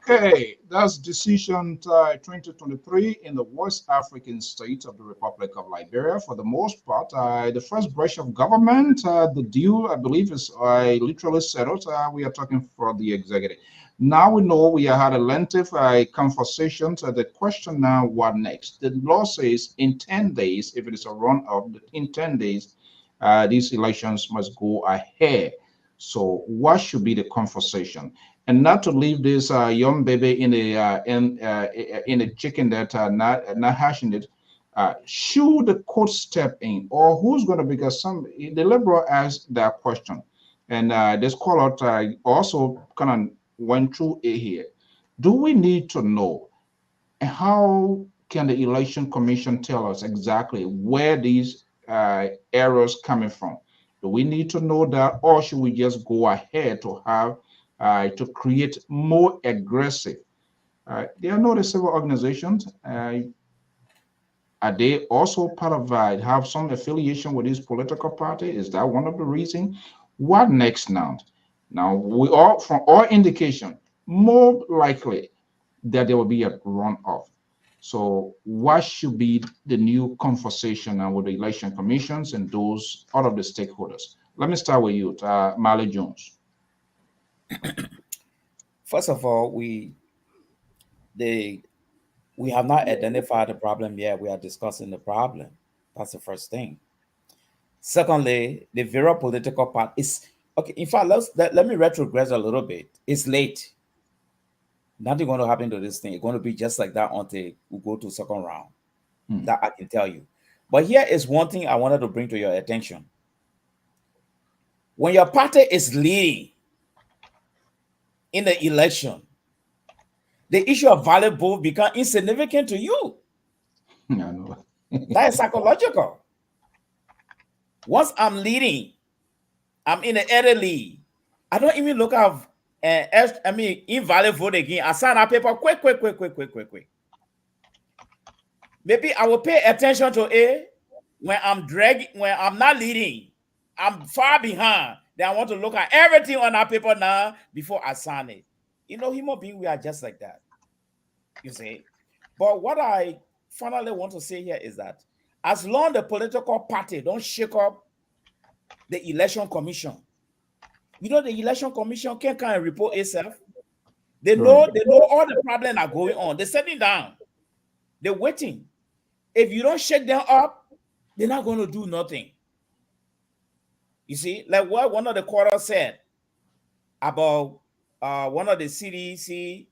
Okay, that's decision 2023 in the West African state of the Republic of Liberia. For the most part, the first branch of government, the deal, I believe, is literally settled. We are talking for the executive. Now we know we had a lengthy conversation. The question now, what next? The law says in 10 days, if it is a run-up, in 10 days, these elections must go ahead. So what should be the conversation? And not to leave this young baby in a chicken that not hashing it. Should the court step in, or who's going to? Because the liberal asked that question, and this caller also kind of went through it here. Do we need to know how can the election commission tell us exactly where these errors coming from? Do we need to know that, or should we just go ahead to have to create more aggressive? They are not the civil organizations. Are they also part of have some affiliation with this political party? Is that one of the reasons? What next now? Now we all, from all indication, more likely that there will be a runoff. So what should be the new conversation now with the election commissions and those all of the stakeholders? Let me start with you, Marley Jones. First of all, we have not identified the problem yet. We are discussing the problem. That's the first thing. Secondly, the various political part is okay. In fact, let me retrogress a little bit. It's late. Nothing going to happen to this thing. It's going to be just like that until we go to second round. That I can tell you. But here is one thing I wanted to bring to your attention. When your party is leading in the election, the issue of valid vote become insignificant to you. I know. That is psychological. Once I'm leading, I'm in the early lead. I don't even look at invalid vote again. I sign a paper quick. Maybe I will pay attention to it when I'm not leading. I'm far behind. Then I want to look at everything on that paper now before I sign it. Human beings, we are just like that. You see? But what I finally want to say here is that as long as the political party don't shake up the election commission, You know, the election commission can't come and report itself. They know all the problems are going on. They're sitting down. They're waiting. If you don't shake them up, they're not going to do nothing. You see, like what one of the quarter said about one of the CDC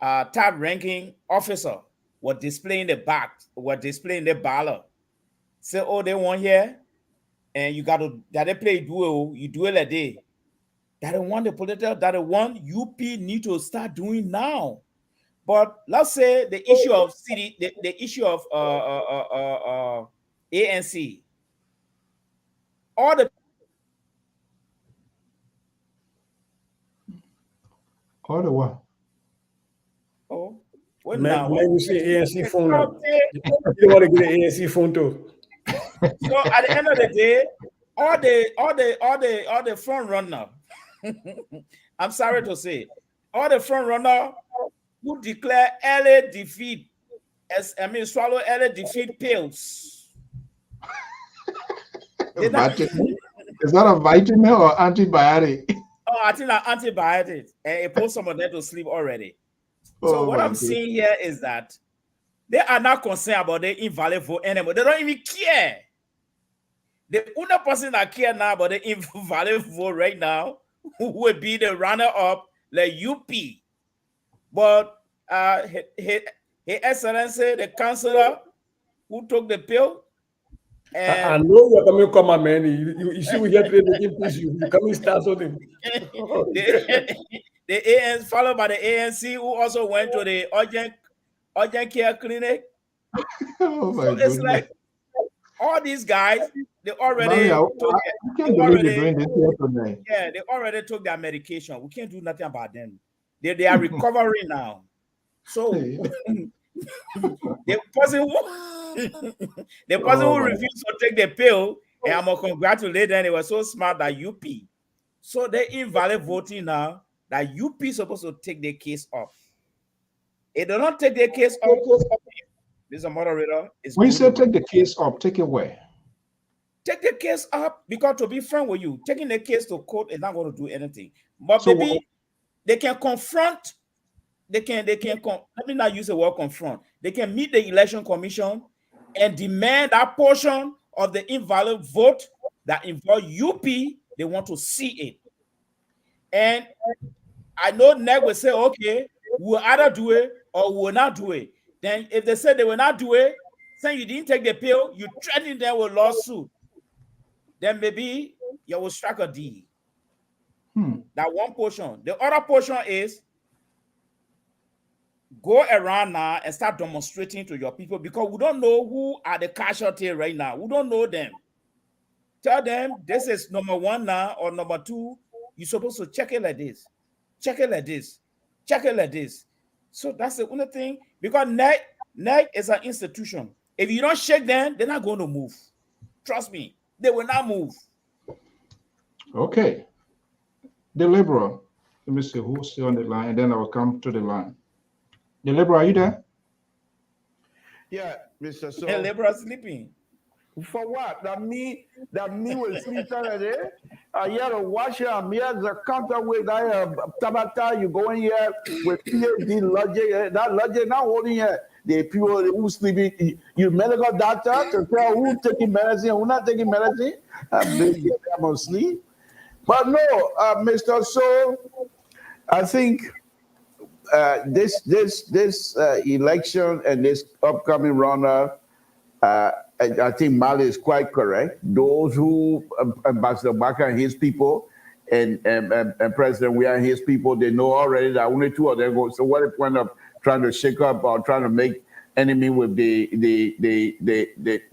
top ranking officer was displaying the ballot. Say, oh, they want here, and you gotta play duel. You do it like they. That the one the political, that the one UP need to start doing now. But let's say the issue of the issue of ANC, all the what? Oh, what Man, now? you say ANC phone now. You don't want to get an ANC phone too. So at the end of the day, all the front runner, I'm sorry to say, all the front runner who declare early defeat, swallow early defeat pills. Is that a vitamin or antibiotic? Oh, I think that antibiotics, and it puts some of them to sleep already. So what I'm seeing here is that they are not concerned about the invalid vote anymore. They don't even care. The only person that care now about the invalid vote right now would be the runner-up, like UP. But His Excellency, the councillor who took the pill. And I know you're coming, come on, man. You see, we get ready to peace. You coming start something. The ANC, followed by the ANC, who also went to the urgent care clinic. Oh my so it's goodness. like all these guys, they already they already took their medication. We can't do nothing about them. They are recovering now. So the person who refused to take the pill, and I'm gonna congratulate them. They were so smart that UP. So they invalid voting now that UP is supposed to take their case up. If they don't take their case up, Mr. Moderator, when you say take the case up, take it where? Take the case up, because to be frank with you, taking the case to court is not going to do anything. But so maybe they can confront. Let me not use the word confront. They can meet the election commission and demand that portion of the invalid vote that involve UP. They want to see it. And I know NEC will say, okay, we'll either do it or we'll not do it. Then if they say they will not do it, saying you didn't take the pill, you threaten them with lawsuit, then maybe you will strike a deal. That one portion. The other portion is go around now and start demonstrating to your people, because we don't know who are the casualties right now. We don't know them. Tell them this is number one now, or number two. You're supposed to check it like this. Check it like this. Check it like this. So that's the only thing, because NEC is an institution. If you don't shake them, they're not going to move. Trust me, they will not move. Okay. The Liberal. Let me see who's still on the line, and then I will come to the line. The Liberal, are you there? Yeah, Mr. So. The Liberal sleeping. For what? That me will sleep Saturday. I here to watch him. Here's the counter with that Tabata. You go in here with PhD logic. That logic not holding here. The people who sleeping. You medical doctor to tell who taking medicine, who not taking medicine. I'm asleep. But no, Mr. So, I think this election and this upcoming runner. I think Mali is quite correct. Those who, Ambassador Baka and his people, and President we are his people, they know already that only two of them go. So what the point of trying to shake up or trying to make enemy with the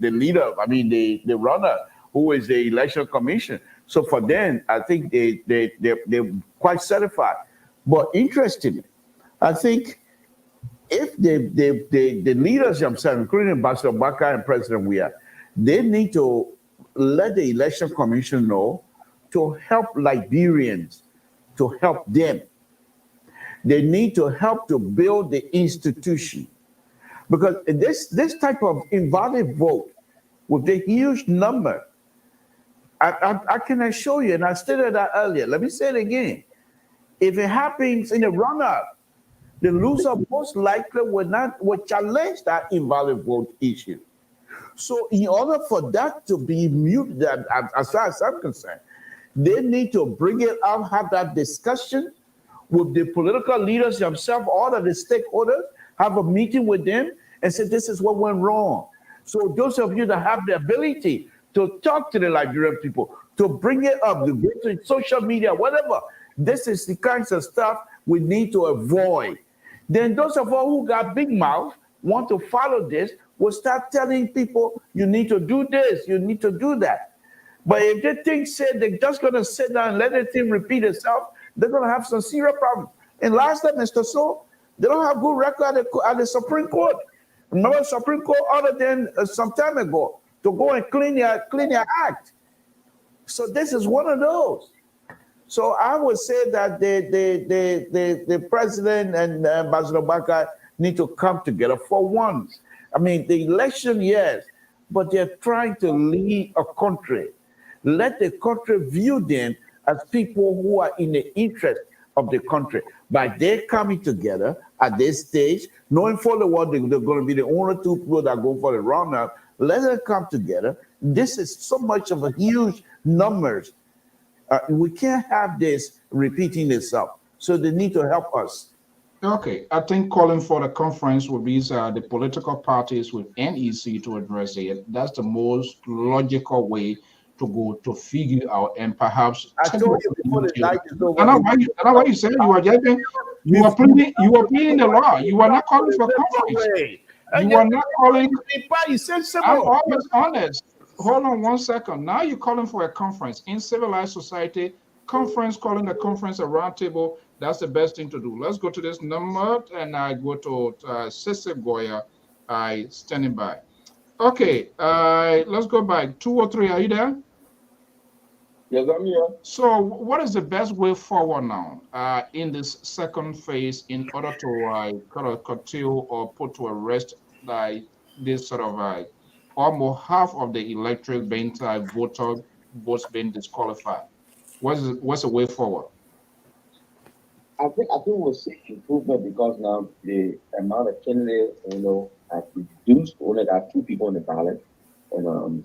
leader? I mean the runner, who is the election commission. So for them, I think they're quite satisfied. But interestingly, I think if the leaders themselves, including Ambassador Baka and President Weah, they need to let the election commission know to help Liberians, to help them. They need to help to build the institution. Because this type of invalid vote, with the huge number, I can assure you, and I stated that earlier. Let me say it again. If it happens in the run-up, the loser most likely will challenge that invalid vote issue. So in order for that to be muted, as far as I'm concerned, they need to bring it up, have that discussion with the political leaders themselves, all of the stakeholders, have a meeting with them and say, this is what went wrong. So those of you that have the ability to talk to the Liberian people, to bring it up, to go to social media, whatever, this is the kinds of stuff we need to avoid. Then those of us who got big mouth, want to follow this, will start telling people, you need to do this, you need to do that. But if they think they're just going to sit down and let the thing repeat itself, they're going to have some serious problems. And last time, Mr. So, they don't have good record at the Supreme Court. Remember, Supreme Court ordered them some time ago to go and clean their act. So this is one of those. So I would say that the president and Ambassador Baka need to come together for once. I mean, the election, yes, but they're trying to lead a country. Let the country view them as people who are in the interest of the country. By their coming together at this stage, knowing fully well they're going to be the only two people that go for the roundup, let them come together. This is so much of a huge numbers. We can't have this repeating itself. So they need to help us. Okay, I think calling for the conference will be the political parties with NEC to address it. That's the most logical way to go to figure out, and perhaps I told you before the night is over. I know why you said you are getting you are pleading the law. You are not calling for conference. You are not calling. I'm always honest. Hold on 1 second. Now you're calling for a conference in civilized society. Conference, calling a conference, a round table. That's the best thing to do. Let's go to this number, and I go to Sese Goya. I standing by. Okay, let's go back. 203. Are you there? Yes, I'm here. So, what is the best way forward now in this second phase in order to kind of curtail or put to rest this sort of almost half of the electorate being votes being disqualified? What's the way forward? I think we'll see improvement because now the amount of candidates, has reduced. Only got 2 people on the ballot, and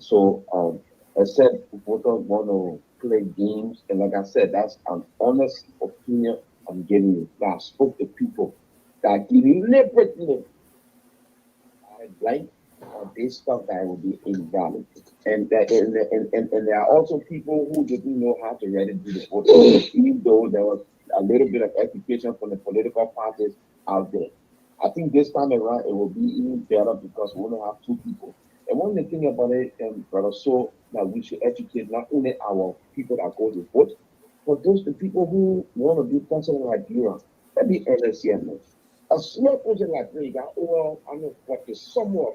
I said voters want to play games, and like I said, that's an honest opinion I'm giving you. I spoke to people that deliberately are blank on this stuff that will be invalid, and there are also people who didn't know how to really do the vote, even though there was a little bit of education from the political parties out there. I think this time around it will be even better because we only have 2 people. And one thing about it, brother, so that we should educate not only our people that go to vote, but those the people who want to be president like Liberia. Let me honest here, man. A small person like Liberia, I know what there's some more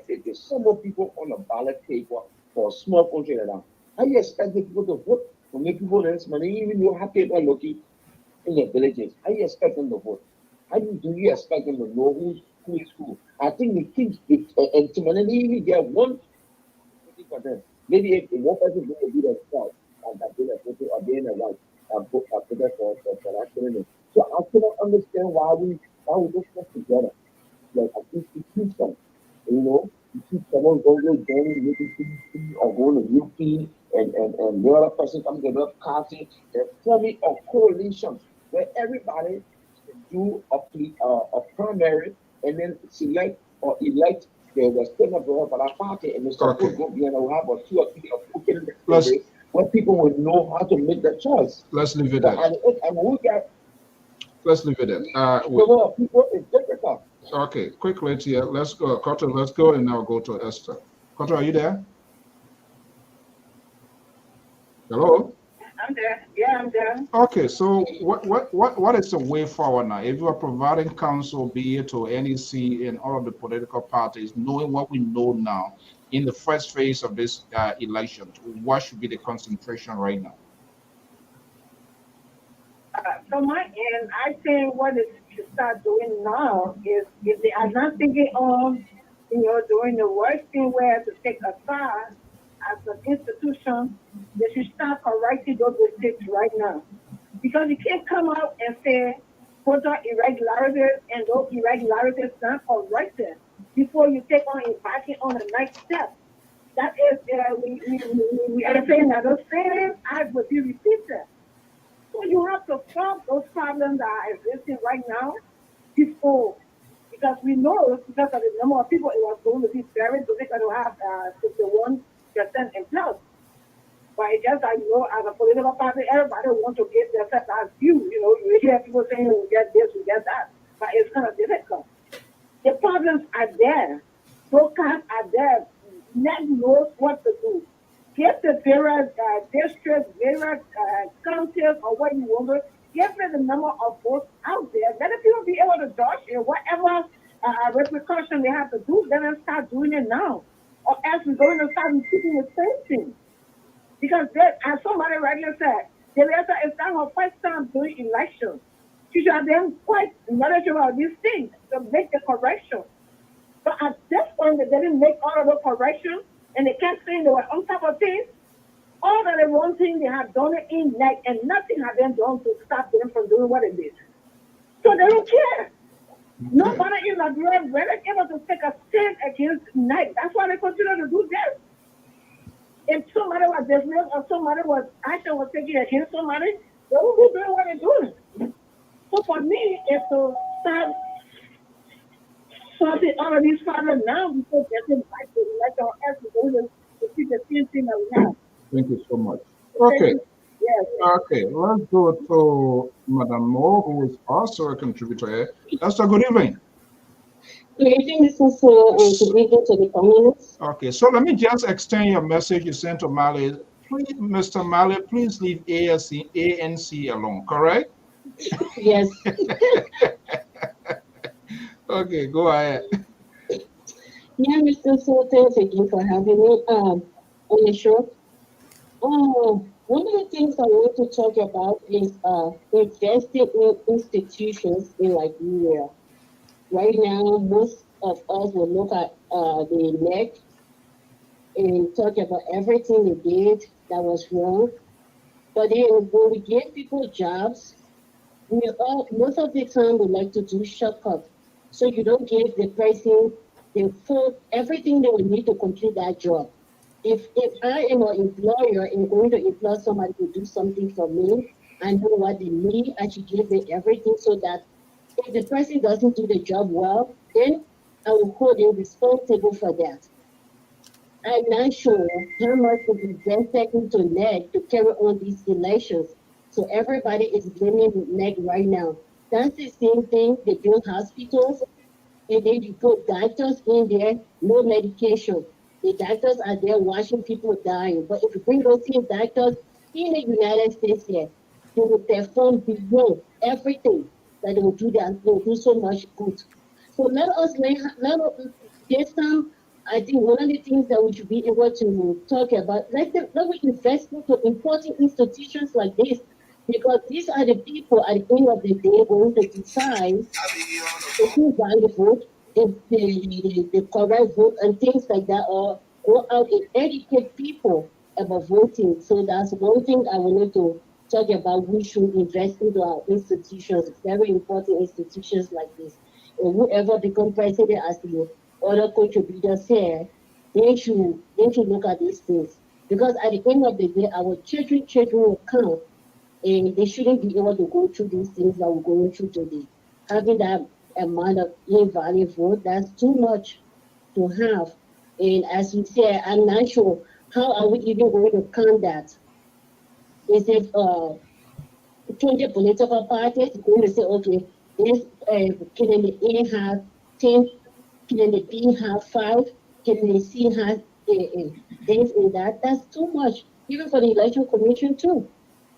people on the ballot paper for a small country like that. How you expect the people to vote? For make people less money, even you have paper looking in the villages. How you expect them to vote? How do you expect them to know who is who? I think the kids, and to even get one for them. Maybe if one person will be themselves and that they are voting or being a white and vote for that candidate. So I cannot understand why we just come together. Like I think we keep some, you keep someone going to join or going to UP and the other person comes to the party and forming a coalition where everybody can do a primary and then select or elect the statement for that party, and Mr. Okay. Will have a 2 or 3 or 4 candidates where people will know how to make the choice. Let's leave it at. Let's leave it at. People is difficult. Okay, quickly here. Let's go, Carter. Let's go, and now go to Esther. Carter, are you there? Hello. I'm there. Yeah, I'm there. Okay, so what is the way forward now? If you are providing counsel, be it to NEC and all of the political parties, knowing what we know now in the first phase of this election, what should be the concentration right now? From my end, I think what is to start doing now is if they are not thinking on, doing the worst thing where to take a side, as an institution, they should start correcting those mistakes right now. Because you can't come out and say voter irregularities and those irregularities not corrected before you take on embarking on the next step. That is, we are saying that those same acts will be repeated. So you have to solve those problems that are existing right now before, because we know because of the number of people, it was going to be very difficult to have 61% in plus. But it's just like, as a political party, everybody wants to give themselves as due. You hear people saying, we get this, we get that. But it's kind of difficult. The problems are there. Forecasts are there. NEC knows what to do. Get the various districts, various counties, or what you want to, give them the number of votes out there. Let the people be able to dodge it. Whatever repercussion they have to do, let them start doing it now. Or else we're going to start repeating the same thing. Because as somebody rightly said, the letter is not her first time doing elections. She should have been quite knowledgeable about these things to make the correction. But at this point, they didn't make all of the corrections, and they kept saying they were on top of things. All that the one thing they have done it in NEC, and nothing had been done to stop them from doing what it did. So they don't care. Nobody in Liberia is really able to take a stand against NEC. That's why they continue to do this. If somebody was dismissed or somebody was action was taken against somebody, they will be doing what they're doing. So for me, it's to start sorting all of these problems now before getting back to the election, or else we're going to see the same thing that we have. Thank you so much. Okay. Yes. Okay, let's go to Madam Moore, who is also a contributor here. Esther, good evening. Good evening, Mr. So, good evening to the communists. Okay, so let me just extend your message you sent to Mali. Please, Mr. Mali, please leave ANC alone, correct? Yes. Okay, go ahead. Yeah, Mr. So, thanks again for having me on the show. One of the things I want to talk about is investing in institutions in Liberia. Right now, most of us will look at the NEC and talk about everything they did that was wrong. But then when we give people jobs, most of the time we like to do shortcuts. So you don't give the person the full everything they will need to complete that job. If I am an employer and going to employ somebody to do something for me, I know what they need. I should give them everything so that if the person doesn't do the job well, then I will hold them responsible for that. I'm not sure how much will be invested into NEC to carry on these elections. So everybody is blaming NEC right now. That's the same thing. They build hospitals and then you put doctors in there, no medication. The doctors are there watching people dying. But if you bring those same doctors in the United States here, they will perform beyond everything that they will do that. They will do so much good. So let us this time, I think one of the things that we should be able to talk about, let we invest into important institutions like this, because these are the people at the end of the day going to decide who buy the vote, the correct vote, and things like that, or go out and educate people about voting. So that's one thing I wanted to talk about. We should invest into our institutions, very important institutions like this. And whoever become president as the other contributors here, they should look at these things. Because at the end of the day, our children will count, and they shouldn't be able to go through these things that we're going through today. Having that amount of invalid vote, that's too much to have. And as you said, I'm not sure how are we even going to count that. Is it 20 political parties going to say, okay, this candidate A has 10, candidate B has 5, candidate C has this and that? That's too much, even for the election commission too.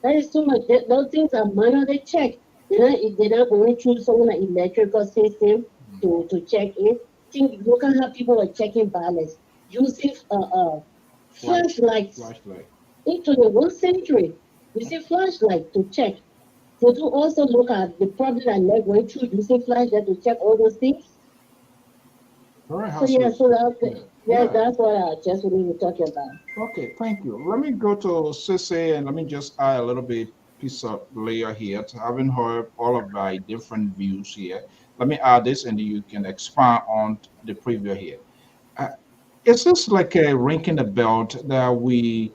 That is too much. Those things are manually checked. They're not going through some like electrical system to check it. Think you can have people like checking ballots using flashlights into the 1st century. Using flashlight to check. So to also look at the problem that they're going through using flashlight to check all those things. All right, so yeah, so that Yeah, Yeah. that's what I just wanted to talk about. Okay, thank you. Let me go to Sissy and let me just add a little bit piece of layer here to having heard all of my different views here. Let me add this and you can expand on the preview here. Uh, it's just like a ringing the belt that we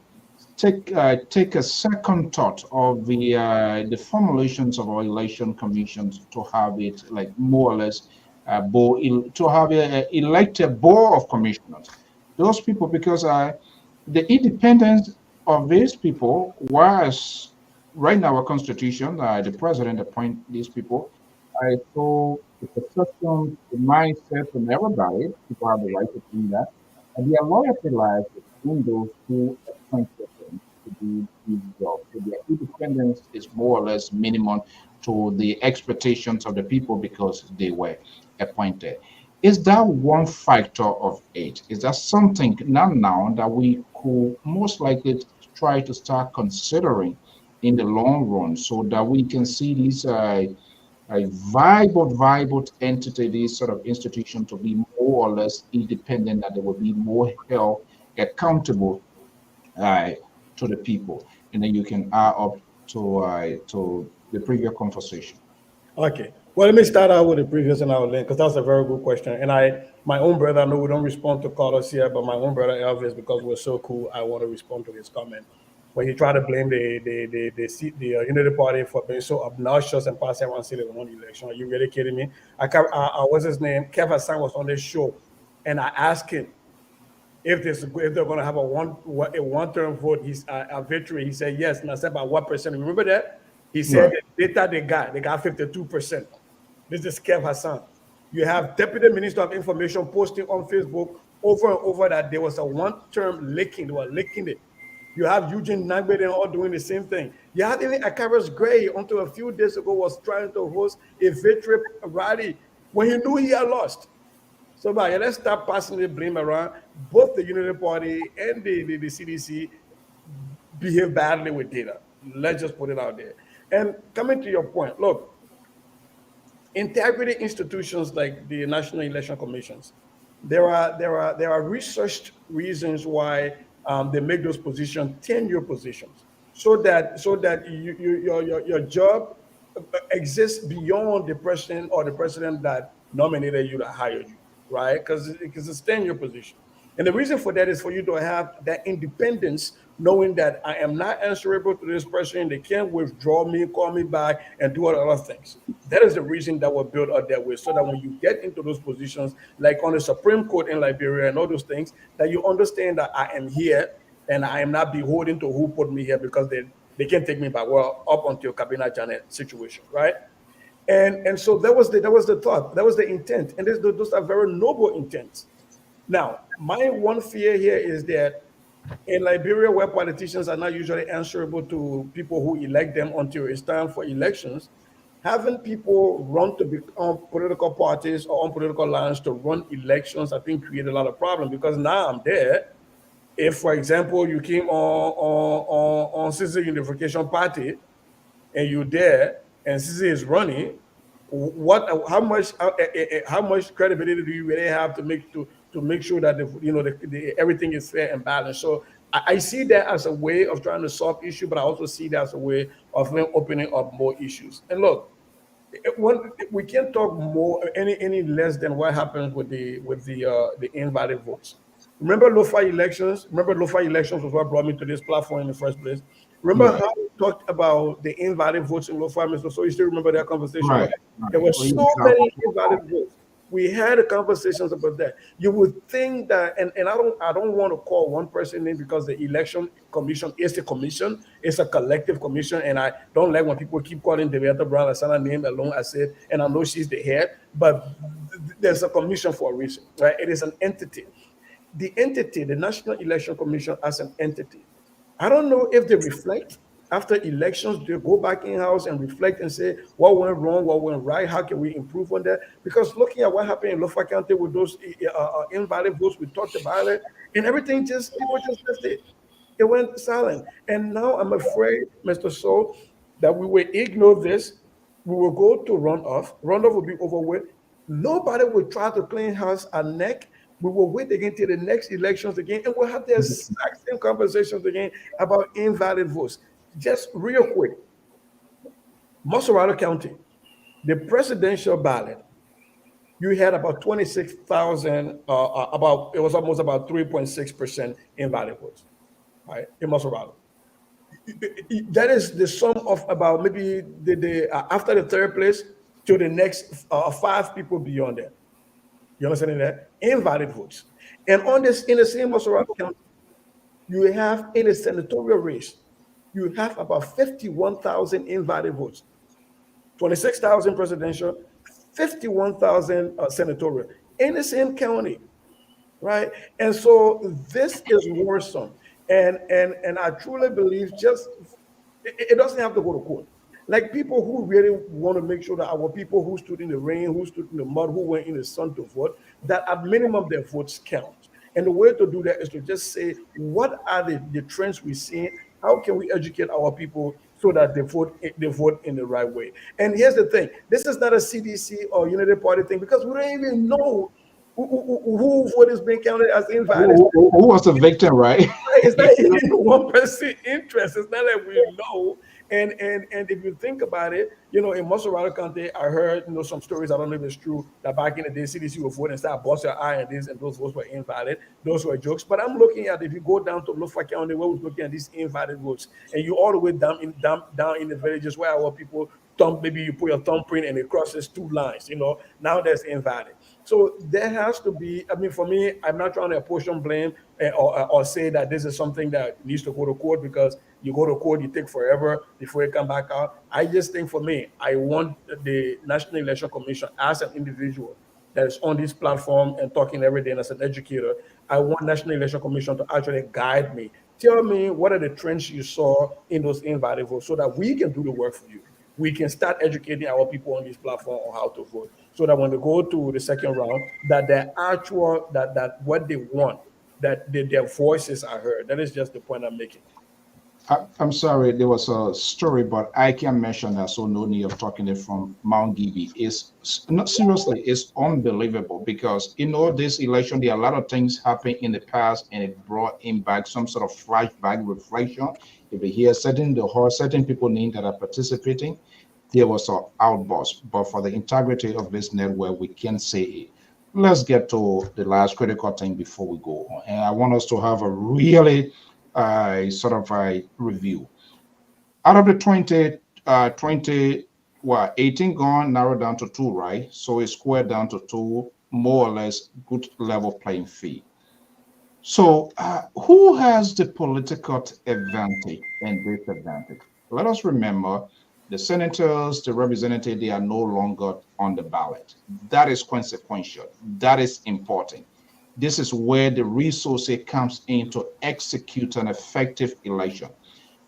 take a second thought of the formulations of our election commissions to have it like more or less to have elect a board of commissioners. Those people, because the independence of these people was right now our constitution, the president appoint these people. So the perception, the mindset from everybody, people have the right to do that. And their loyalty lies in those who appoint them to do these jobs. So their independence is more or less minimum to the expectations of the people because they were appointed. Is that one factor of it? Is that something now that we could most likely try to start considering in the long run so that we can see these a viable entity, this sort of institution to be more or less independent, that they will be more held accountable uh, to the people, and then you can add up to the previous conversation. Okay. Well, let me start out with the previous and I'll link because that's a very good question. And my own brother, I know we don't respond to callers here, but my own brother Elvis, because we're so cool, I want to respond to his comment. When he tried to blame the Unity Party for being so obnoxious and passing around city one election, are you really kidding me? What's his name? Kev Hassan was on this show, and I asked him if they're going to have a one term vote, he's a victory. He said yes, and I said by what percent? Remember that? He said Right. the data they got 52%. This is Kev Hassan. You have Deputy Minister of Information posting on Facebook over and over that there was a one-term leaking. They were leaking it. You have Eugene Nagbede all doing the same thing. You had even Akaris Gray until a few days ago was trying to host a victory rally when he knew he had lost. So, but yeah, let's start passing the blame around. Both the Unity Party and the CDC behave badly with data. Let's just put it out there. And coming to your point, look, integrity institutions like the National Election Commissions, there are researched reasons why they make those positions tenure positions, so that your job exists beyond the president or the president that nominated you, that hired you, right? Because it's tenure position. And the reason for that is for you to have that independence, knowing that I am not answerable to this person. They can't withdraw me, call me back, and do other things. That is the reason that we're built out that way, so that when you get into those positions, like on the Supreme Court in Liberia and all those things, that you understand that I am here and I am not beholden to who put me here, because they can't take me back. Well, up until Kabina Janet situation, right? And so that was the thought, that was the intent, and those are very noble intents. Now, my one fear here is that in Liberia, where politicians are not usually answerable to people who elect them until it's time for elections, having people run to become political parties or on political lines to run elections, I think create a lot of problems, because now I'm there. If, for example, you came on Citizen Unification Party and you're there and CC is running, how much credibility do you really have to make sure that everything is fair and balanced? So I see that as a way of trying to solve issue, but I also see that as a way of opening up more issues. And look, we can't talk more any less than what happens with the invalid votes. Remember, Lofa elections was what brought me to this platform in the first place. Remember Right, how we talked about the invalid votes in Lofa, Mr. So you still remember that conversation, right, right? right. There were Well, you so got many invalid votes. We had conversations about that. You would think that, and I don't want to call one person in, because the election commission is a commission, it's a collective commission, and I don't like when people keep calling Deviata Brown Asana name alone. I said, and I know she's the head, but there's a commission for a reason, right? It is an entity. The entity, the National Election Commission as an entity, I don't know if they reflect after elections. They go back in house and reflect and say what went wrong, what went right, how can we improve on that? Because looking at what happened in Lofa County with those invalid votes, we talked about it, and everything just people just left it. It went silent, and now I'm afraid, Mr. So, that we will ignore this. We will go to runoff. Runoff will be over with. Nobody will try to clean house and neck We will wait again till the next elections again, and we'll have the exact same conversations again about invalid votes. Just real quick, Moserado County, the presidential ballot, you had about 26,000, it was almost about 3.6% invalid votes, right, in Moserado. That is the sum of about maybe after the third place to the next 5 people beyond that. You understand that? Invalid votes. And on this, in the same Moserado County, you have in a senatorial race, you have about 51,000 invalid votes, 26,000 presidential, 51,000 senatorial in the same county, right? And so this is worrisome. And I truly believe it doesn't have to go to court. Like people who really want to make sure that our people who stood in the rain, who stood in the mud, who went in the sun to vote, that at minimum their votes count. And the way to do that is to just say, what are the trends we're seeing? How can we educate our people so that they vote in the right way? And here's the thing: this is not a CDC or Unity Party thing, because we don't even know who vote is being counted as invalid. Who was the victim, right? It's not even one person interest. It's not that we know. And if you think about it, in Moserado County, I heard some stories. I don't know if it's true, that back in the day, CDC would vote and start busting your eye and this, and those votes were invalid. Those were jokes. But I'm looking at, if you go down to Lofa County, where we're looking at these invalid votes, and you all the way down in the villages where our people maybe you put your thumbprint and it crosses 2 lines. Now that's invalid. So there has to be. I mean, for me, I'm not trying to apportion blame or say that this is something that needs to go to court, because you go to court, you take forever before you come back out. I just think, for me, I want the National Election Commission, as an individual that is on this platform and talking every day, and as an educator, I want National Election Commission to actually guide me. Tell me what are the trends you saw in those invalid votes, so that we can do the work for you. We can start educating our people on this platform on how to vote, so that when they go to the second round, that that what they want, that their voices are heard. That is just the point I'm making. I'm sorry, there was a story, but I can't mention that, so no need of talking it from Mount Gibby. It's not, seriously, it's unbelievable, because this election, there are a lot of things happened in the past, and it brought in back some sort of flashback reflection. If you hear certain people name that are participating, there was an outburst. But for the integrity of this network, we can say it. Let's get to the last critical thing before we go on. And I want us to have a really sort of a review. Out of the 18 gone, narrowed down to 2, right? So it's squared down to 2, more or less good level playing field. So who has the political advantage and disadvantage? Let us remember, the senators, the representatives, they are no longer on the ballot. That is consequential. That is important. This is where the resources comes in to execute an effective election.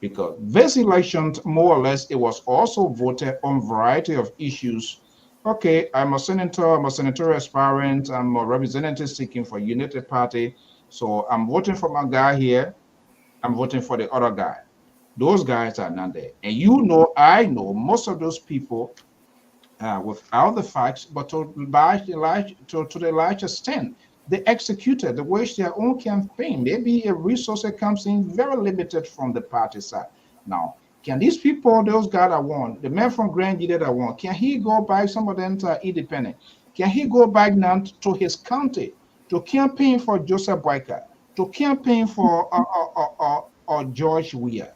Because this election, more or less, it was also voted on a variety of issues. Okay, I'm a senator aspirant, I'm a representative seeking for Unity Party. So I'm voting for my guy here, I'm voting for the other guy. Those guys are not there. And I know most of those people without the facts, but to the large extent, they executed, they waged their own campaign. Maybe a resource that comes in very limited from the party side. Now, can these people, those guys that won, the man from Grand Gita that won, can he go back, some of them to independent? Can he go back now to his county to campaign for Joseph Boyka, to campaign for George Weah?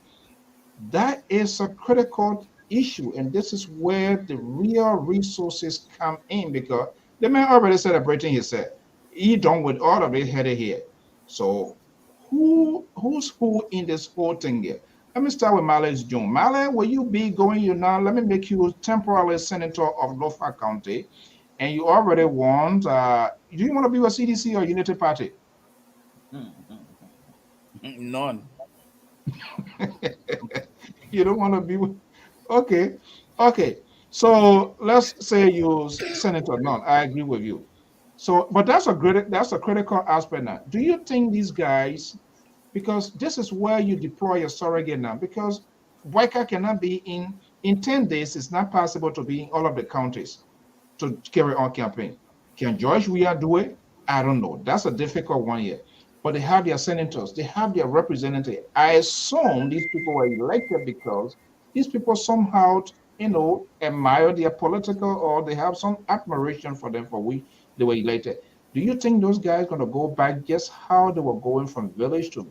That is a critical issue, and this is where the real resources come in, because the man already celebrating himself. He done with all of it headed here. So who's who in this whole thing here? Let me start with Male's June. Male, will you be going, let me make you temporary senator of Lofa County, and you already want, do you want to be with CDC or Unity Party? None. You don't want to be with, okay. So let's say you senator, none. I agree with you. So, but that's a critical aspect now. Do you think these guys, because this is where you deploy your surrogate now, because Boyka cannot be in 10 days, it's not possible to be in all of the counties to carry on campaign. Can George Weah do it? I don't know. That's a difficult one here. But they have their senators, they have their representatives. I assume these people were elected because these people somehow, admire their political, or they have some admiration for them for which they were elected. Do you think those guys going to go back just how they were going from village to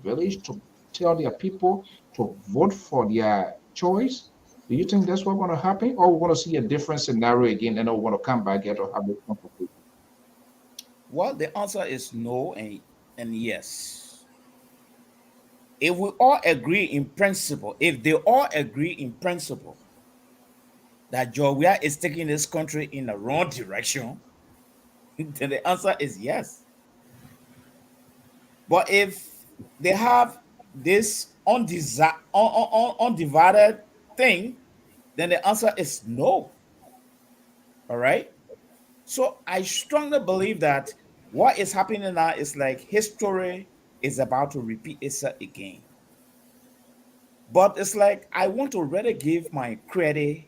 tell their people to vote for their choice? Do you think that's what's going to happen? Or we're going to see a different scenario again and we're going to come back here to have this conversation? Well, the answer is no and yes. If we all agree in principle, if they all agree in principle that Georgia is taking this country in the wrong direction, then the answer is yes. But if they have this undivided thing, then the answer is no. All right. So I strongly believe that what is happening now is like history is about to repeat itself again. But it's like I want to really give my credit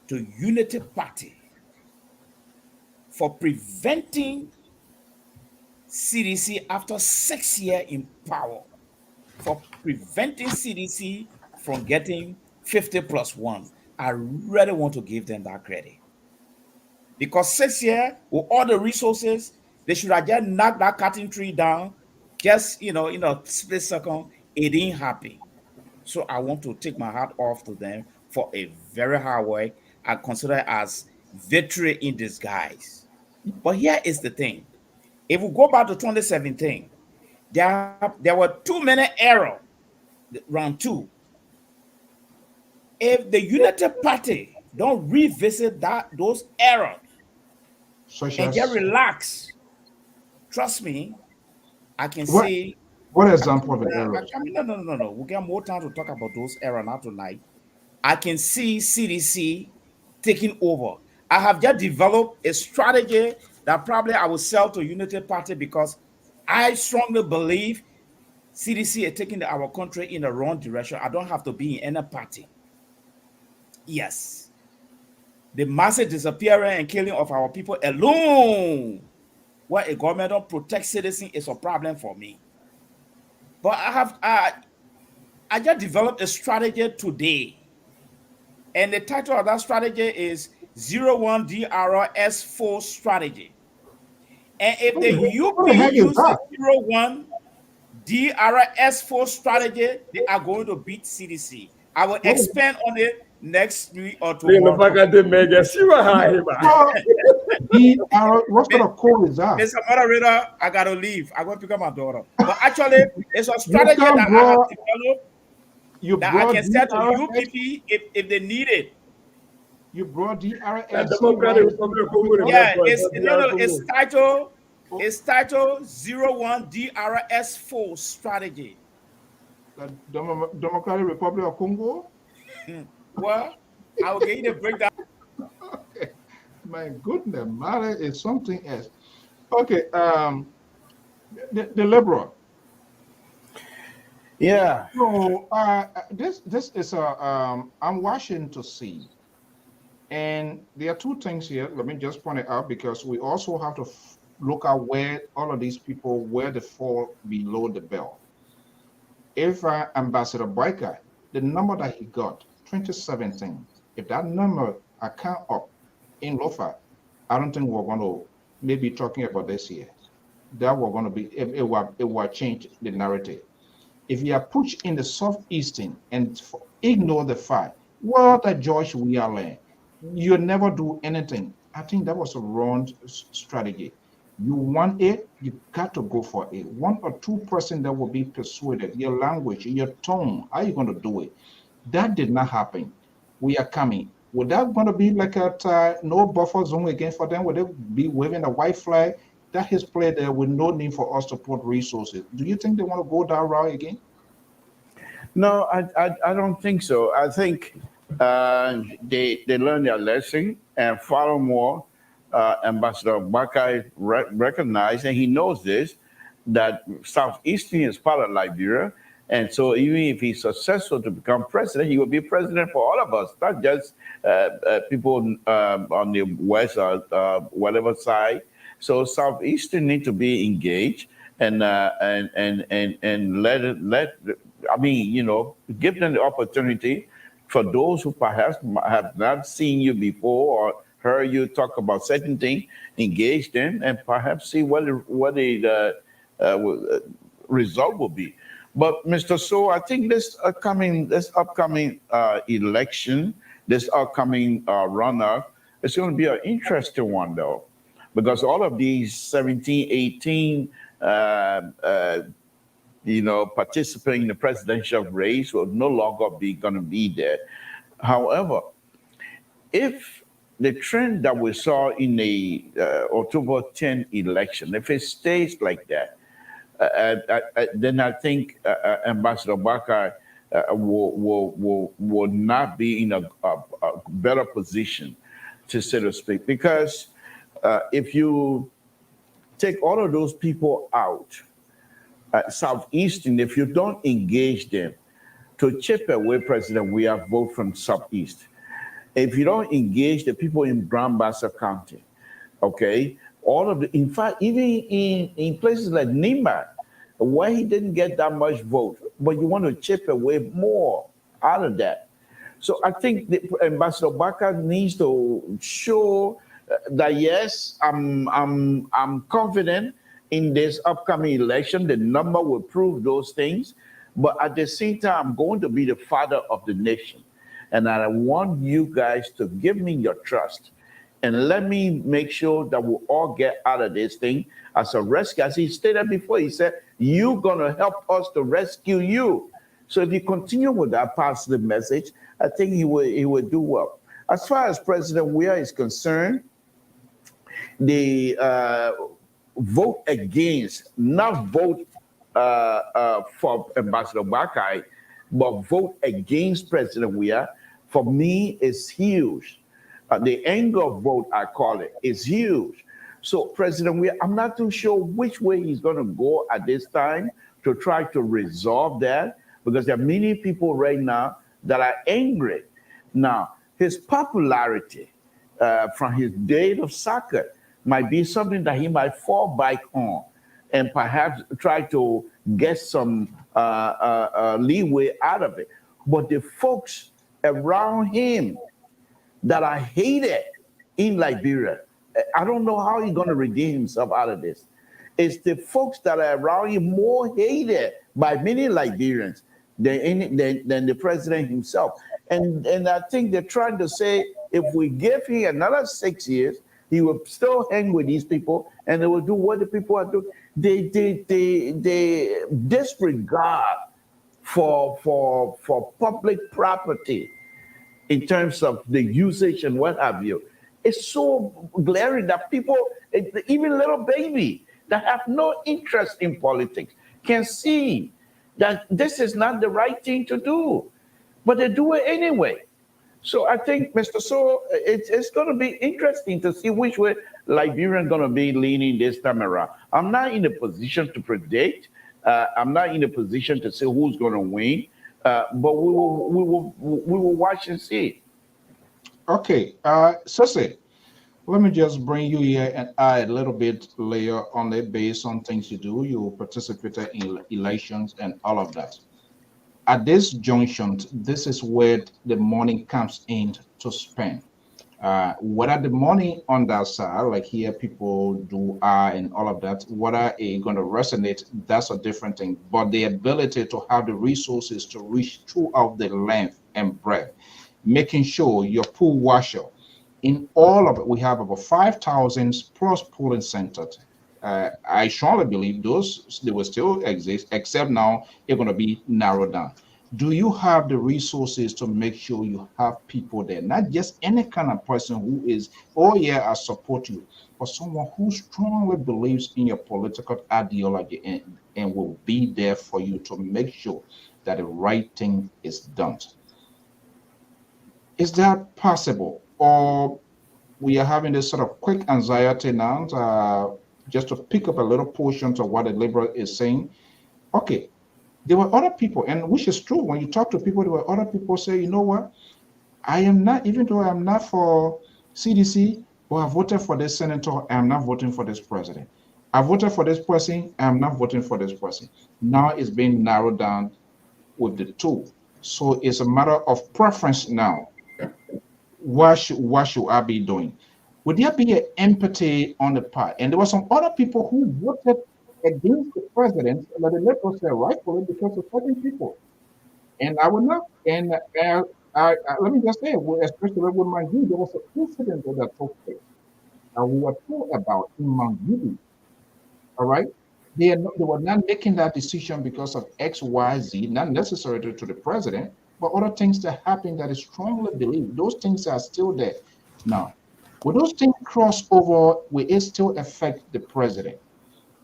to Unity Party for preventing CDC after 6 years in power, for preventing CDC from getting 50 plus 1. I really want to give them that credit. Because 6 years, with all the resources, they should have just knocked that cutting tree down, just, in a split second. It didn't happen. So I want to take my hat off to them for a very hard work. I consider it as victory in disguise. But here is the thing. If we go back to 2017, there were too many errors, round two. If the Unity Party don't revisit those errors and get relaxed, trust me, I can see. What example of the errors? No. We'll get more time to talk about those errors now tonight. I can see CDC taking over. I have just developed a strategy that probably I will sell to Unity Party because I strongly believe CDC is taking our country in the wrong direction. I don't have to be in any party. Yes. The massive disappearance and killing of our people alone, where a government don't protect citizens, is a problem for me. But I just developed a strategy today. And the title of that strategy is 01 DRS4 strategy. And if the UP use the 01 DRS4 strategy, they are going to beat CDC. I will expand on it next week or tomorrow. What kind of code is that? Mr. Moderator, I gotta leave. I'm going to pick up my daughter. But actually, it's a strategy that I have developed that I can sell to UPP if they need it. You brought DRS. Yeah, it's titled 01 DRS4 strategy. The Democratic Republic of Congo? Well, I will get you the breakdown. Okay. My goodness, matter is something else. Okay, the Liberal. Yeah. So this is I'm watching to see, and there are two things here. Let me just point it out because we also have to look at where all of these people where they fall below the belt. If Ambassador Boyka, the number that he got 2017, if that number come up in Lofa, I don't think we're going to maybe talking about this year. That we're going to be it will change the narrative. If you are pushed in the southeastern and ignore the fact, well, that George we are laying, you never do anything. I think that was a wrong strategy. You want it, you got to go for it. 1 or 2% that will be persuaded, your language, your tone, how are you going to do it? That did not happen. We are coming. Would that going to be like a no buffer zone again for them? Would they be waving a white flag? That has played there with no need for us to put resources. Do you think they want to go that route again? No, I don't think so. I think they learn their lesson and follow more. Ambassador Bakai recognized, and he knows this, that Southeastern is part of Liberia. And so even if he's successful to become president, he will be president for all of us, not just people on the west or whatever side. So Southeastern need to be engaged and I mean, you know, give them the opportunity for those who perhaps have not seen you before or heard you talk about certain things, engage them and perhaps see what the result will be. But Mr. So, I think this upcoming election, this upcoming runoff, it's going to be an interesting one, though, because all of these 17, 18, participating in the presidential race will no longer be going to be there. However, if the trend that we saw in the October 10 election, if it stays like that, then I think Ambassador Bakar will not be in a better position, to so to speak, because if you take all of those people out, Southeastern, if you don't engage them to chip away President, we have vote from Southeast. If you don't engage the people in Grand Bassa County, okay, all of the, in fact, even in places like Nima, where he didn't get that much vote, but you want to chip away more out of that. So I think the Ambassador Bakar needs to show that yes, I'm confident in this upcoming election. The number will prove those things, but at the same time, I'm going to be the father of the nation, and I want you guys to give me your trust and let me make sure that we all get out of this thing as a rescue. As he stated before, he said, you're going to help us to rescue you. So if you continue with that positive message, I think he will do well. As far as President Weah is concerned, the vote against, not vote for Ambassador Bakar, but vote against President Weah, for me, is huge. The anger vote, I call it, is huge. So President Weah, I'm not too sure which way he's going to go at this time to try to resolve that, because there are many people right now that are angry. Now, his popularity from his days of soccer might be something that he might fall back on and perhaps try to get some leeway out of it. But the folks around him that are hated in Liberia, I don't know how he's going to redeem himself out of this. It's the folks that are around him more hated by many Liberians than the president himself. And I think they're trying to say, if we give him another 6 years, he will still hang with these people and they will do what the people are doing. They disregard for public property in terms of the usage and what have you. It's so glaring that people, even little baby that have no interest in politics, can see that this is not the right thing to do, but they do it anyway. So I think, Mr. So, it's going to be interesting to see which way Liberian going to be leaning this time around. I'm not in a position to predict. I'm not in a position to say who's going to win, but we will watch and see. Okay, Sese, let me just bring you here and add a little bit layer on it based on things you do. You participated in elections and all of that. At this junction, this is where the money comes in to spend. Whether the money on that side, like here people do and all of that, whether it's going to resonate, that's a different thing. But the ability to have the resources to reach throughout the length and breadth, making sure your pool washer, in all of it, we have about 5,000 plus polling centers. I strongly believe they will still exist, except now they're going to be narrowed down. Do you have the resources to make sure you have people there? Not just any kind of person who is, oh yeah, I support you, but someone who strongly believes in your political ideology and will be there for you to make sure that the right thing is done. Is that possible? Or we are having this sort of quick anxiety now, just to pick up a little portion of what the liberal is saying? Okay, there were other people, and which is true, when you talk to people, there were other people say, you know what, I am not, even though I'm not for CDC, Oh, I voted for this senator, I'm not voting for this president. I voted for this person, I'm not voting for this person. Now it's being narrowed down with the two. So it's a matter of preference now. What should I be doing? Would there be an empathy on the part? And there were some other people who voted against the president, but the liberals said rightfully because of certain people. And I would not. And let me just say, especially with my view, there was an incident that took place. We were told about in Mount Gidi. All right. They were not making that decision because of X, Y, Z, not necessarily to the president, but other things that happened that is strongly believed. Those things are still there. Now, will those things cross over? Will it still affect the president?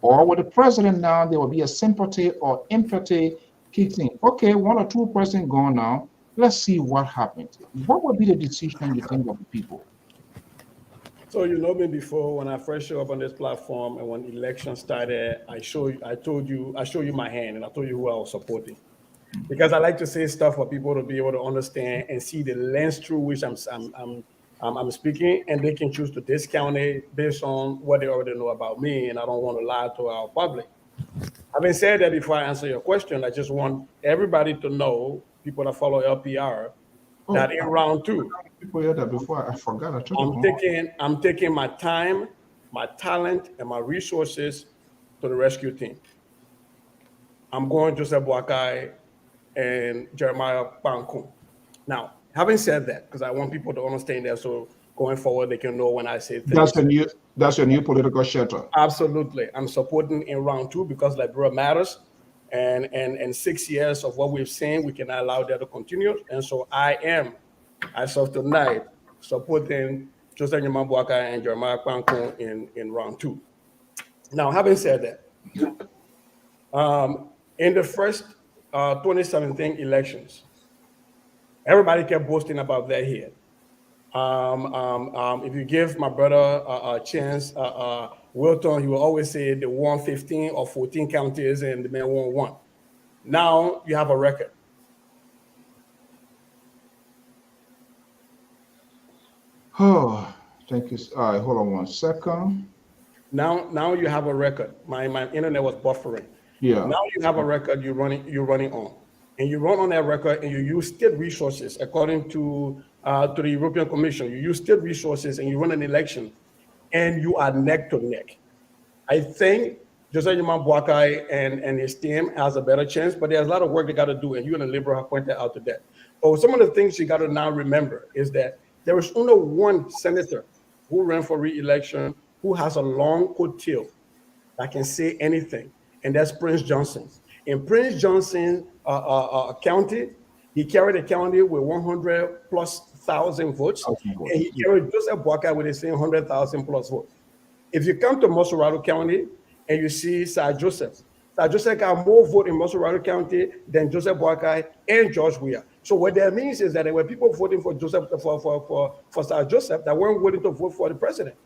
Or with the president now, there will be a sympathy or empathy kicks in. Okay, one or two presidents gone now. Let's see what happens. What would be the decision you think of the people? So you know me before when I first showed up on this platform and when election started, I showed you my hand and I told you who I was supporting. Because I like to say stuff for people to be able to understand and see the lens through which I'm speaking, and they can choose to discount it based on what they already know about me, and I don't want to lie to our public. Having said that, before I answer your question, I just want everybody to know, people that follow LPR, that in round two, people heard that before. I forgot. I'm taking my time, my talent, and my resources to the rescue team. I'm going Joseph Boakai and Jeremiah Bankun. Now, having said that, because I want people to understand that, so going forward they can know when I say things. That's your new political shelter. Absolutely, I'm supporting in round two because Liberia matters, and 6 years of what we've seen, we cannot allow that to continue, and so I am, as of tonight, supporting Joseph Boakai and Jeremiah Bankun in round two. Now, having said that, in the first 2017 elections, everybody kept boasting about that here. If you give my brother a chance, Wilton, he will always say they won 15 or 14 counties and the man won one. Now you have a record. Oh, thank you. All right, hold on one second. Now you have a record. My internet was buffering. Yeah. Now you have a record you're running on. And you run on that record and you use state resources according to the European Commission. You use state resources and you run an election and you are neck to neck. I think Joseph Boakai and his team has a better chance, but there's a lot of work they got to do, and you and the Liberal have pointed out to that. Oh, some of the things you got to now remember is that there is only one senator who ran for re-election who has a long coattail that can say anything, and that's Prince Johnson. In Prince Johnson County, he carried a county with 100,000+ votes, and he carried Joseph Boakai with the same 100,000+ votes. If you come to Mosurado County and you see Sir Joseph got more vote in Mosurado County than Joseph Boakai and George Weah. So what that means is that there were people voting for Joseph for Sir Joseph that weren't willing to vote for the president.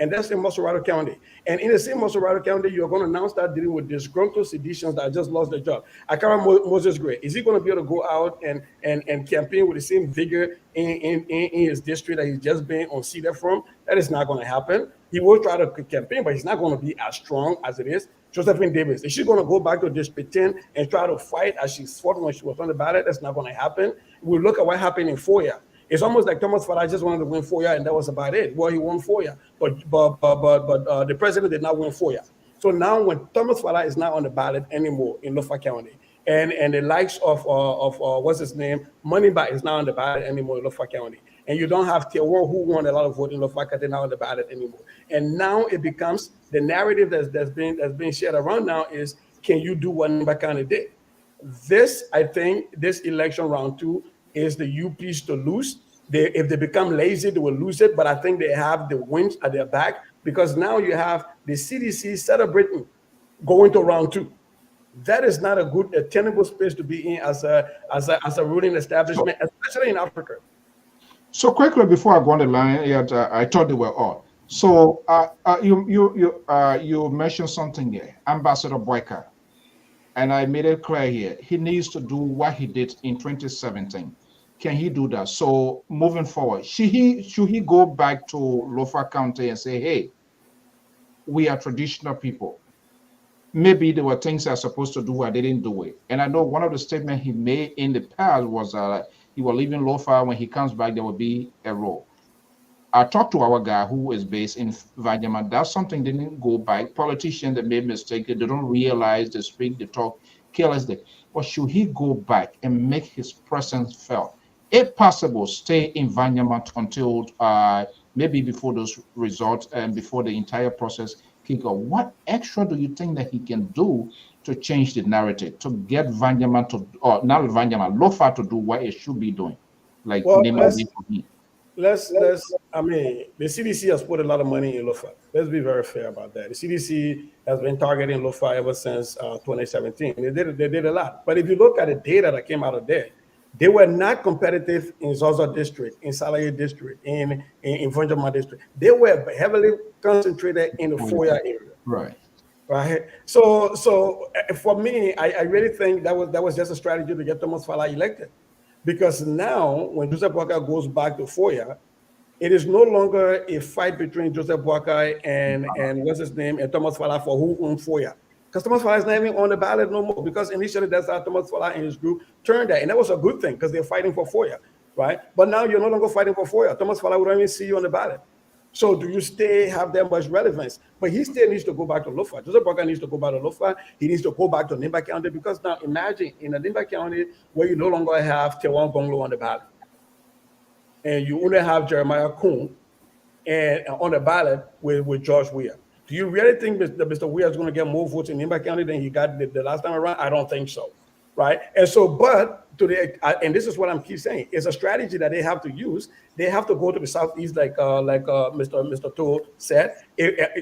And that's in Mosurado County. And in the same Mosurado County, you're going to now start dealing with disgruntled seditions that just lost their job. I can't remember Moses Gray. Is he going to be able to go out and campaign with the same vigor in his district that he's just been on seated from? That is not going to happen. He will try to campaign, but he's not going to be as strong as it is. Josephine Davis, is she going to go back to District 10 and try to fight as she fought when she was on the ballot? That's not going to happen. We look at what happened in Foya. It's almost like Thomas Farah just wanted to win Foya, and that was about it. Well, he won Foya, but the president did not win Foya. So now, when Thomas Farah is not on the ballot anymore in Lofa County, and the likes of what's his name, Moneyback is not on the ballot anymore in Lofa County, and you don't have Tier 1 who won a lot of votes in Lofa County now on the ballot anymore, and now it becomes the narrative that's being shared around now is, can you do what Moneyback County did? This, I think, this election round 2 is the UPs to lose. If they become lazy, they will lose it. But I think they have the winds at their back because now you have the CDC celebrating going to round 2. That is not a tenable space to be in as a ruling establishment, especially in Africa. So quickly before I go on the line, I thought they were all. So you mentioned something here, Ambassador Boakai, and I made it clear here. He needs to do what he did in 2017. Can he do that? So moving forward, should he go back to Lofa County and say, hey, we are traditional people. Maybe there were things I was supposed to do, I didn't do it. And I know one of the statements he made in the past was he was leaving Lofa. When he comes back, there will be a role. I talked to our guy who is based in Vanyama. That's something they didn't go back. Politicians that made mistakes, they don't realize, they speak, they talk carelessly. But should he go back and make his presence felt? If possible, stay in Vanyama until maybe before those results and before the entire process kick off. What extra do you think that he can do to change the narrative, to get Vanyama to, or not Vanyama, Lofa to do what it should be doing? Like, Well, name a day for me. let's I mean, the CDC has put a lot of money in LOFA. Let's be very fair about that. The CDC has been targeting LOFA ever since 2017. They did a lot. But if you look at the data that came out of there, they were not competitive in Zaza district, in Salaye district, in Vonjama district. They were heavily concentrated in the Foya area. Right. Right. So for me, I really think that was just a strategy to get Thomas Fala elected. Because now, when Joseph Boakai goes back to Foya, it is no longer a fight between Joseph Boakai and what's his name and Thomas Fala for who owns Foya. Because Thomas Fala is not even on the ballot no more. Because initially, that's how Thomas Fala and his group turned that, and that was a good thing because they're fighting for Foya, right? But now you're no longer fighting for Foya. Thomas Fala would not even see you on the ballot. So do you have that much relevance? But he still needs to go back to Lofa. Joseph Boakai needs to go back to Lofa. He needs to go back to Nimba County because now imagine in a Nimba County where you no longer have Tewan Bonglo on the ballot. And you only have Jeremiah Kuhn and on the ballot with George Weah. Do you really think that Mr. Weah is going to get more votes in Nimba County than he got the last time around? I don't think so. Right. And so, but and this is what I'm keep saying, it's a strategy that they have to use. They have to go to the southeast, like Mr. Toole said.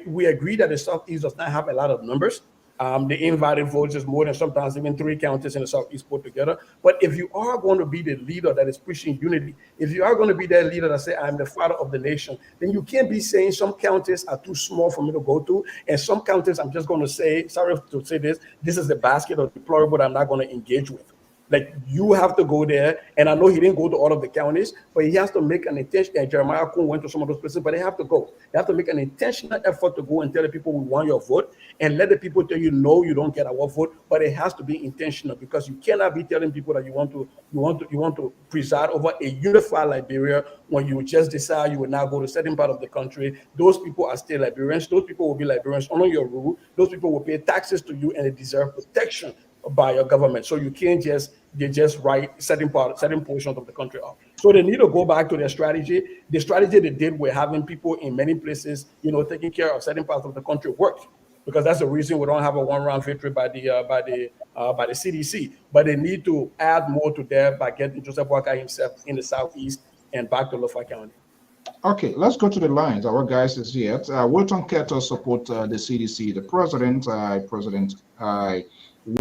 We agree that the southeast does not have a lot of numbers. The invited votes is more than sometimes even 3 counties in the southeast put together. But if you are going to be the leader that is pushing unity, if you are going to be that leader that say I'm the father of the nation, then you can't be saying some counties are too small for me to go to, and some counties I'm just going to say, sorry to say this is the basket of deplorable that I'm not going to engage with. Like, you have to go there, and I know he didn't go to all of the counties, but he has to make an intention. And Jeremiah Kuhn went to some of those places, but they have to go. They have to make an intentional effort to go and tell the people we want your vote, and let the people tell you no, you don't get our vote. But it has to be intentional because you cannot be telling people that you want to preside over a unified Liberia when you just decide you will now go to a certain part of the country. Those people are still Liberians. Those people will be Liberians under your rule. Those people will pay taxes to you, and they deserve protection by your government. So you can't just write certain portions of the country off. So they need to go back to their strategy. The strategy they did with having people in many places, taking care of certain parts of the country worked, because that's the reason we don't have a one-round victory by the CDC. But they need to add more to that by getting Joseph Boakai himself in the southeast and back to Lofa County. Okay, let's go to the lines. Our guys is here. Wilton Keto support the CDC. The president,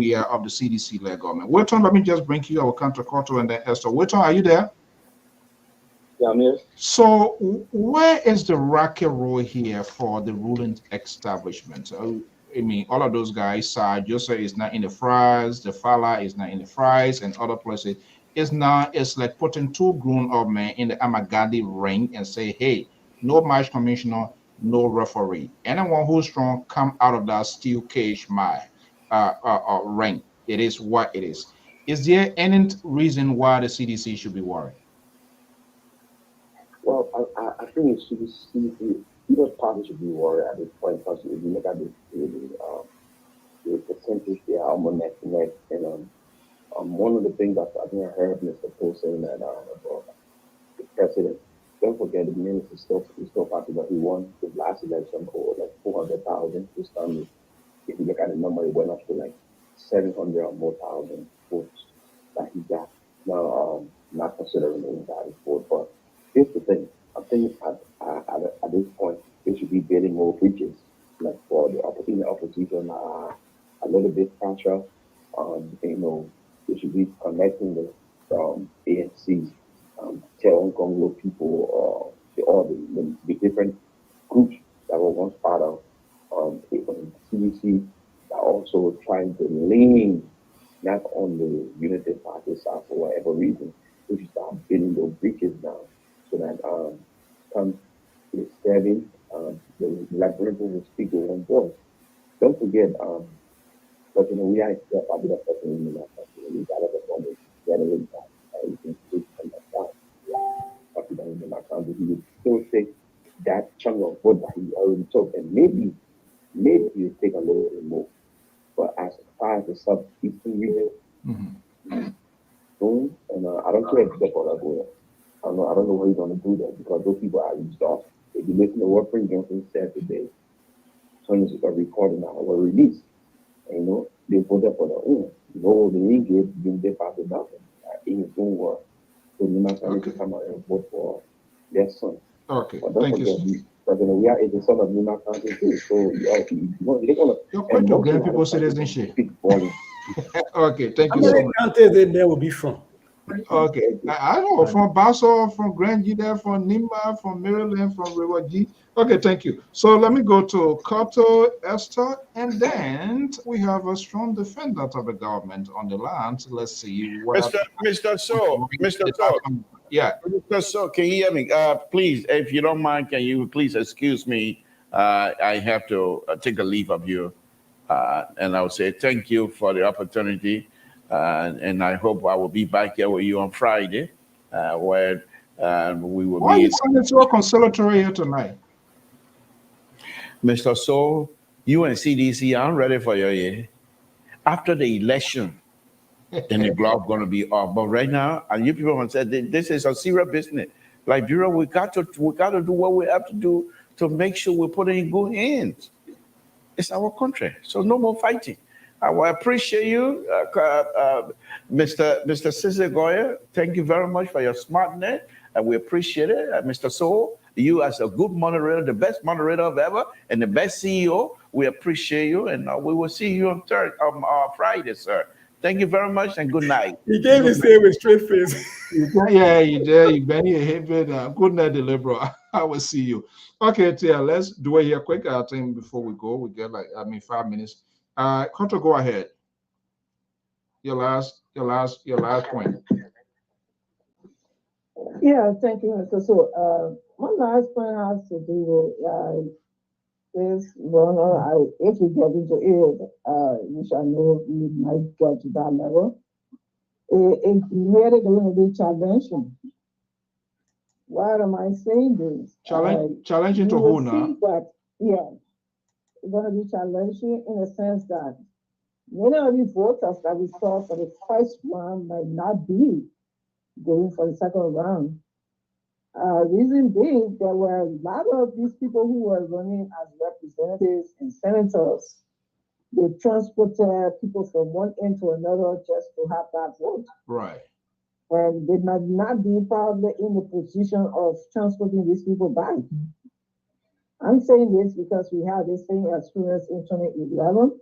we are of the CDC-led government. Wilton, let me just bring you our counterculture and then Esther. Wilton, are you there? Yeah, I'm here. So where is the racket role here for the ruling establishment? I mean, all of those guys, Joseph is not in the fries, the Fala is not in the fries, and other places. It's like putting 2 grown-up men in the Amagadi ring and say, hey, no match commissioner, no referee. Anyone who's strong, come out of that steel cage ring. It is what it is. Is there any reason why the CDC should be worried? Well, I think it should be, either party should be worried at this point, because if you look at the percentage they are almost neck to neck. And one of the things that I think I heard Mr. Poe saying that about the president, don't forget the minister is still popular. He won the last election for like 400,000 this time. If you look at the number, it went up to like 700 or more thousand votes that he got. Now, not considering the invalid vote, but here's the thing. I think at this point, they should be building more bridges, like for the opposition, a little bit pressure. They should be connecting the ANC, tell Congo people, all the different groups that were once part of CDC, are also trying to lean not on the Unity Party side for whatever reason, we should start building those bridges now, so that come to serving, the Liberians will speak their own voice. Don't forget, but we are still a popular person in the country. We got to perform generate that. You can speak from that side. Popular in the country, he would still take that chunk of vote that he already took, and maybe you take a little bit more. But as far as the southeastern region, boom, and I don't care if people are going. I don't know what he's going to do there, because those people are reached off. If you listen to what Prince Johnson said today, Sonny's a recording now, were released. And, they voted for their own. They didn't give they passed it down. In his own word. So you might need to come out and vote for their son. Okay, but don't thank forget, you. President Weah is the son of Nima County too. So they're gonna. You're quite to gain people's citizenship. Okay, thank you How so many much. counties there will be from? Okay, I know from Basso, from Grand G, there, from Nima, from Maryland, from River G. Okay, thank you. So let me go to Kato, Esther, and then we have a strong defendant of the government on the land. Let's see what. Mr. So, yeah, Mr. So, can you hear me? Please, if you don't mind, can you please excuse me? I have to take a leave of you, and I will say thank you for the opportunity. And I hope I will be back here with you on Friday, where we will why are be. you sending to a conciliatory here tonight? Mr. So, you and CDC aren't ready for your year. After the election, then the glove going to be off. But right now, and you people have said this is a serious business. Liberia, we got to do what we have to do to make sure we put it in good hands. It's our country, so no more fighting. I will appreciate you, Mr. Cesar Goya. Thank you very much for your smartness, and we appreciate it. Mr. Soul, you as a good moderator, the best moderator of ever, and the best CEO. We appreciate you, and we will see you on Friday, sir. Thank you very much, and good night. He gave me say with straight face. Yeah, you did. You been here, good night, the liberal. I will see you. Okay, Tia, let's do it here quick. I think before we go, we get 5 minutes. Contra, go ahead. Your last point. Yeah, thank you, Mr. So, my last point has to do with this. Well, if we get into it, which I know we might get to that level. It's really going to be challenging. Why am I saying this? Challenging to who now? But yeah, it's going to be challenging in the sense that many of these voters that we saw for the first round might not be going for the second round. Reason being, there were a lot of these people who were running as representatives and senators. They transported people from one end to another just to have that vote. Right. And they might not be probably in the position of transporting these people back. I'm saying this because we had the same experience in 2011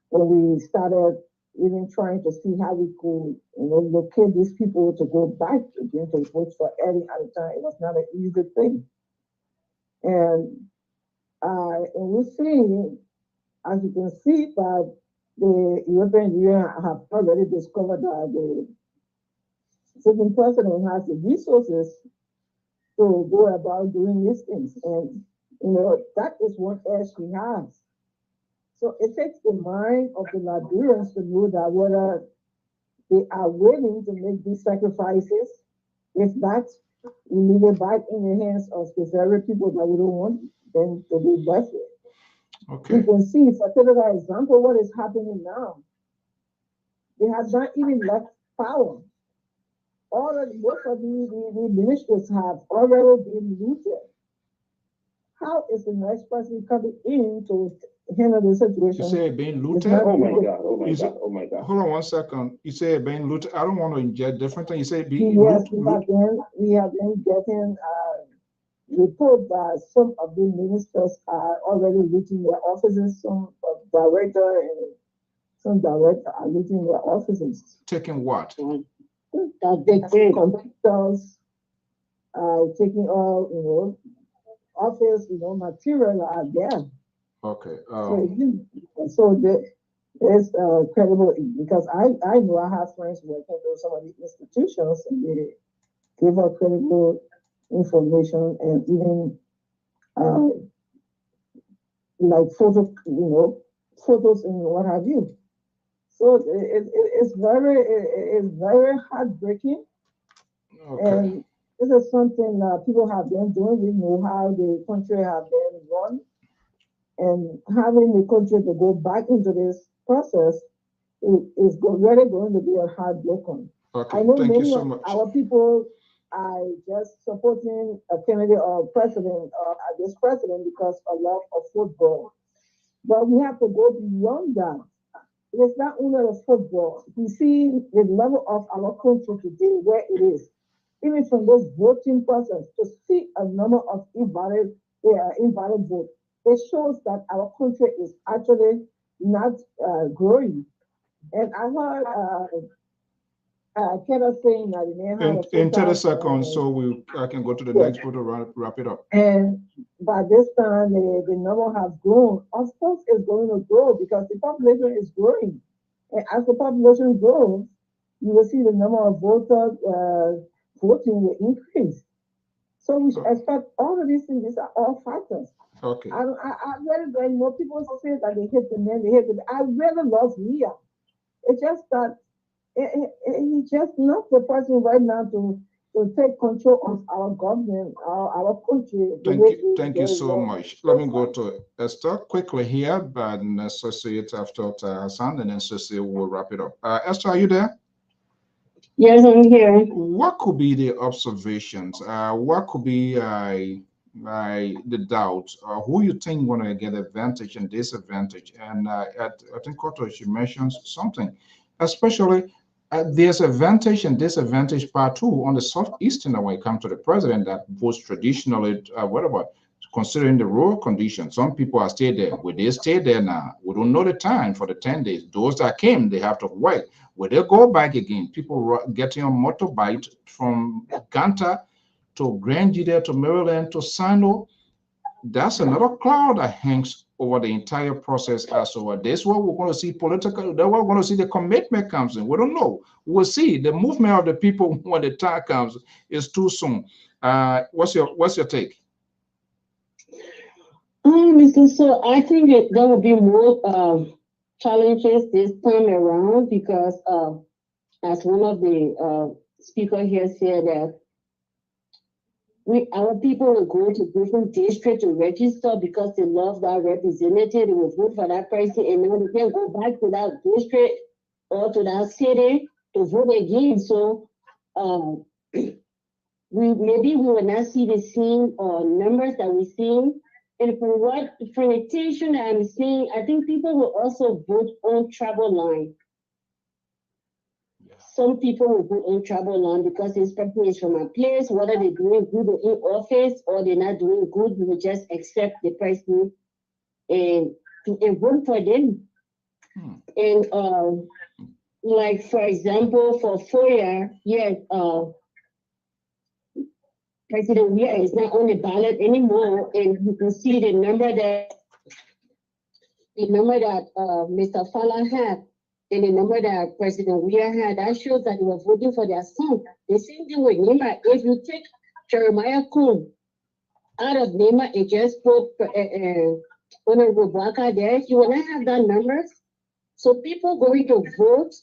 when we started even trying to see how we could, locate these people to go back again to vote for Eddie at the time. It was not an easy thing. And we're seeing, as you can see, that the European Union have already discovered that the sitting president has the resources to go about doing these things. And, that is what edge he has. So it takes the mind of the Liberians to know that whether they are willing to make these sacrifices, if not, we leave it back in the hands of the very people that we don't want them to be blessed with. Okay. You can see, for typical example, what is happening now. They have not even left power. Most of the ministers have already been looted. How is the next person coming in to handle the situation? You say being looted? Oh my God, oh my God, oh my God. Hold on 1 second. You say being looted. I don't want to inject different things. You say being yes, we have been getting report that some of the ministers are already looting their offices, some director and some director are looting their offices. Taking what? That they take computers, taking all, office, material are there. Okay. So It's credible because I know I have friends working for some of these institutions and they give out credible information and even uh, like photos and what have you. So it's very heartbreaking, Okay. and this is something that people have been doing. We know how the country have been run, and having the country to go back into this process really going to be a hard broken. Okay. I know Thank you many so of much. our people are just supporting a candidate or president or this president because of love of football. But we have to go beyond that. It's not only the football. We see the level of our country today, where it is. Even from this voting process, to see a number of invalid votes, it shows that our country is actually not growing. And I heard Kenneth saying that they had a In 30 full-time, seconds, so I can go to the yeah. next photo, wrap it up. And by this time, the number has grown. Of course, it's going to grow because the population is growing. And as the population grows, you will see the number of voters voting will increase. So we should expect all of these things. These are all factors. Okay. I really don't know. People say that they hate the man, they hate the man. I really love Leah. It's just that he's just not the person right now to take control of our government, our country. Thank you so much. Let me go to Esther quickly here, but associate after Hassan, and then Cecile will wrap it up. Esther, are you there? Yes, I'm here. What could be the observations? What could be the doubt? Who you think going to get advantage and disadvantage? And I think Koto, she mentions something, especially there's advantage and disadvantage part two on the southeastern when it comes to the president that votes traditionally, whatever, considering the rural conditions. Some people are stay there. Will they stay there now? We don't know the time for the 10 days. Those that came, they have to wait. Will they go back again? People getting on motorbike from Ganta to Grand Judea to Maryland to Sino. That's another cloud that hangs over the entire process as well. This is what we're going to see political. That's what we're going to see the commitment comes in. We don't know. We'll see the movement of the people when the time comes is too soon. What's your take? So I think there will be more challenges this time around because, as one of the speaker here said, that our people will go to different districts to register because they love that representative. They will vote for that person, and now they can go back to that district or to that city to vote again. So, we will not see the same numbers that we're seeing. And from the station that I'm seeing, I think people will also vote on travel line. Some people will vote on travel line because this person is from a place, whether they're doing good in office or they're not doing good, we will just accept the person and vote for them. And like for example, for FOIA, President Weir is not on the ballot anymore, and you can see the number that Mr. Fala had, and the number that President Weir had. That shows that they were voting for their son. The same thing with Nema. If you take Jeremiah Kuhn out of Nema and just put Honorable Baka there, you will not have that numbers. So people going to vote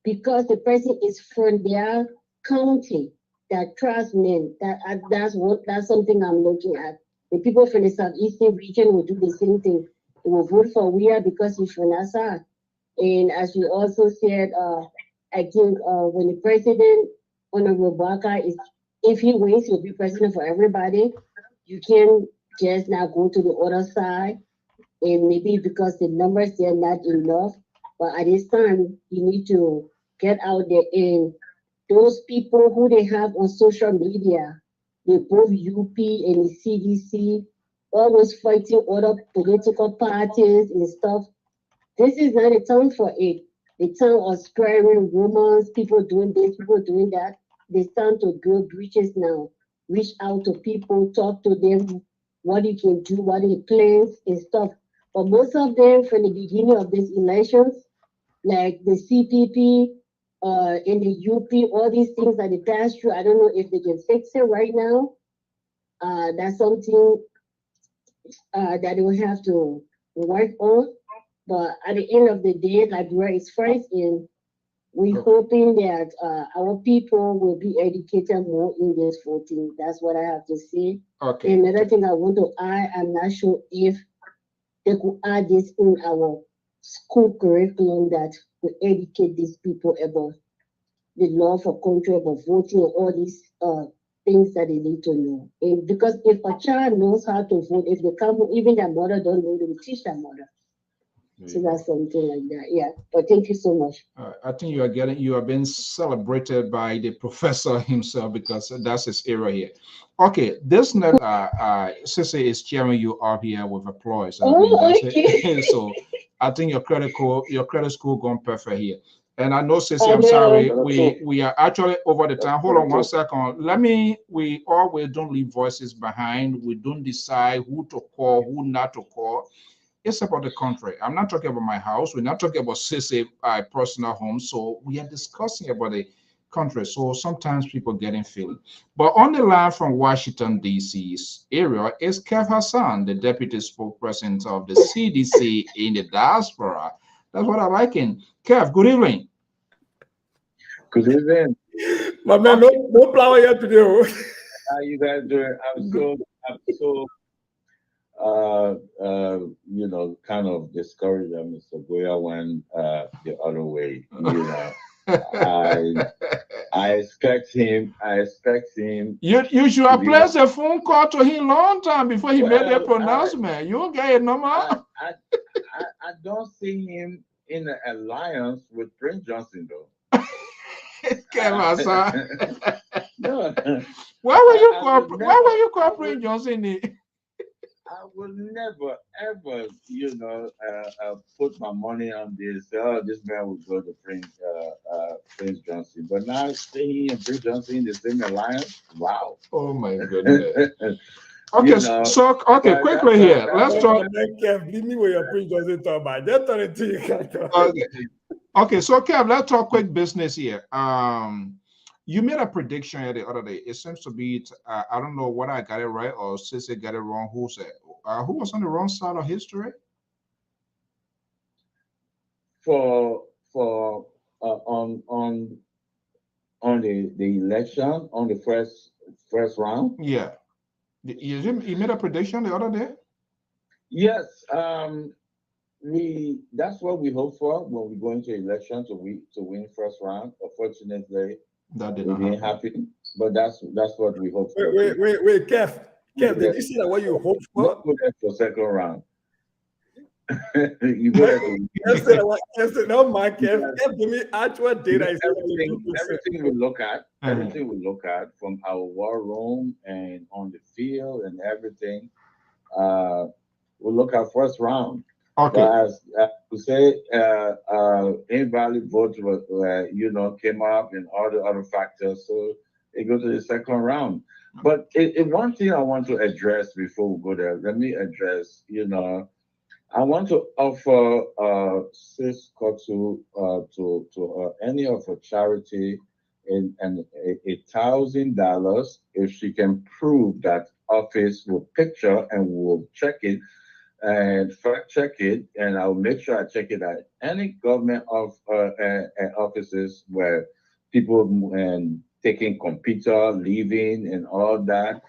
because the person is from their county. That trust me, that's something I'm looking at. The people from the southeastern region will do the same thing. They will vote for Weir because he's from Nassau. And as you also said, I think when the president, Honorable Baka, if he wins, he'll be president for everybody. You can just now go to the other side, and maybe because the numbers they're not enough. But at this time, you need to get out there and those people who they have on social media, they both UP and the CDC, always fighting other political parties and stuff. This is not a time for it. The time of spreading rumors, people doing this, people doing that. It's time to build bridges now. Reach out to people, talk to them, what you can do, what are the plans and stuff. But most of them, from the beginning of these elections, like the CPP, in the UP, all these things that they pass through. I don't know if they can fix it right now. That's something that they will have to work on. But at the end of the day, Liberia is first, and we're hoping that our people will be educated more in this voting. That's what I have to say. Okay. Another thing I want to add, I'm not sure if they could add this in our school curriculum that will educate these people about the law for country, about voting, and all these things that they need to know. And because if a child knows how to vote, if they come, even their mother don't know, they will teach their mother. So that's something like that. Yeah. But thank you so much. I think you are being celebrated by the professor himself because that's his area here. Okay, this net Sissy is cheering you up here with applause. Okay. So I think your credit score gone perfect here. And I know, Sissy, I'm sorry, we are actually over the time. Hold on one second. We always don't leave voices behind. We don't decide who to call, who not to call. It's about the country. I'm not talking about my house. We're not talking about Sissy personal home. So we are discussing about the country. So sometimes people get in feeling. But on the line from Washington, D.C.'s area is Kev Hassan, the deputy spokesperson of the CDC in the diaspora. That's what I like in. Kev, good evening. Good evening. My man, no flower here today. How you guys doing? I'm so kind of discouraged that Mr. Goya went the other way. I expect him. You should have placed a phone call to him long time before he made a pronouncement. You get a number. I don't see him in an alliance with Prince Johnson though. No. Why were you call Prince Johnson? I will never ever, put my money on this. Oh, this man will go to Prince Johnson. But now seeing and Prince Johnson in the same alliance, wow. Oh my goodness. Okay, quickly here. Let's talk. Leave me with your Prince Johnson talk about. That's not a thing you can talk. Okay, so Kev, let's talk quick business here. You made a prediction here the other day. It seems to be, I don't know whether I got it right or Sissy got it wrong. Who said? Who was on the wrong side of history? On the election on the first round. Yeah, you made a prediction the other day. Yes, that's what we hope for when we go into election to win first round. Unfortunately, that didn't happen. But that's what we hope for. Wait, Kev, did you see that what you hope for? Not go there for second round. You go there to no, my Kev, give me actual data. Everything we look at, from our war room and on the field and everything. We'll look at first round. Okay. But as to say, invalid votes came up and all the other factors, so it goes to the second round. But one thing I want to address before we go there, let me address, I want to offer Sis Kotu to any of her charity and $1,000 if she can prove that office will picture and will check it and fact check it, and I'll make sure I check it at any government offices where people taking computer, leaving, and all that.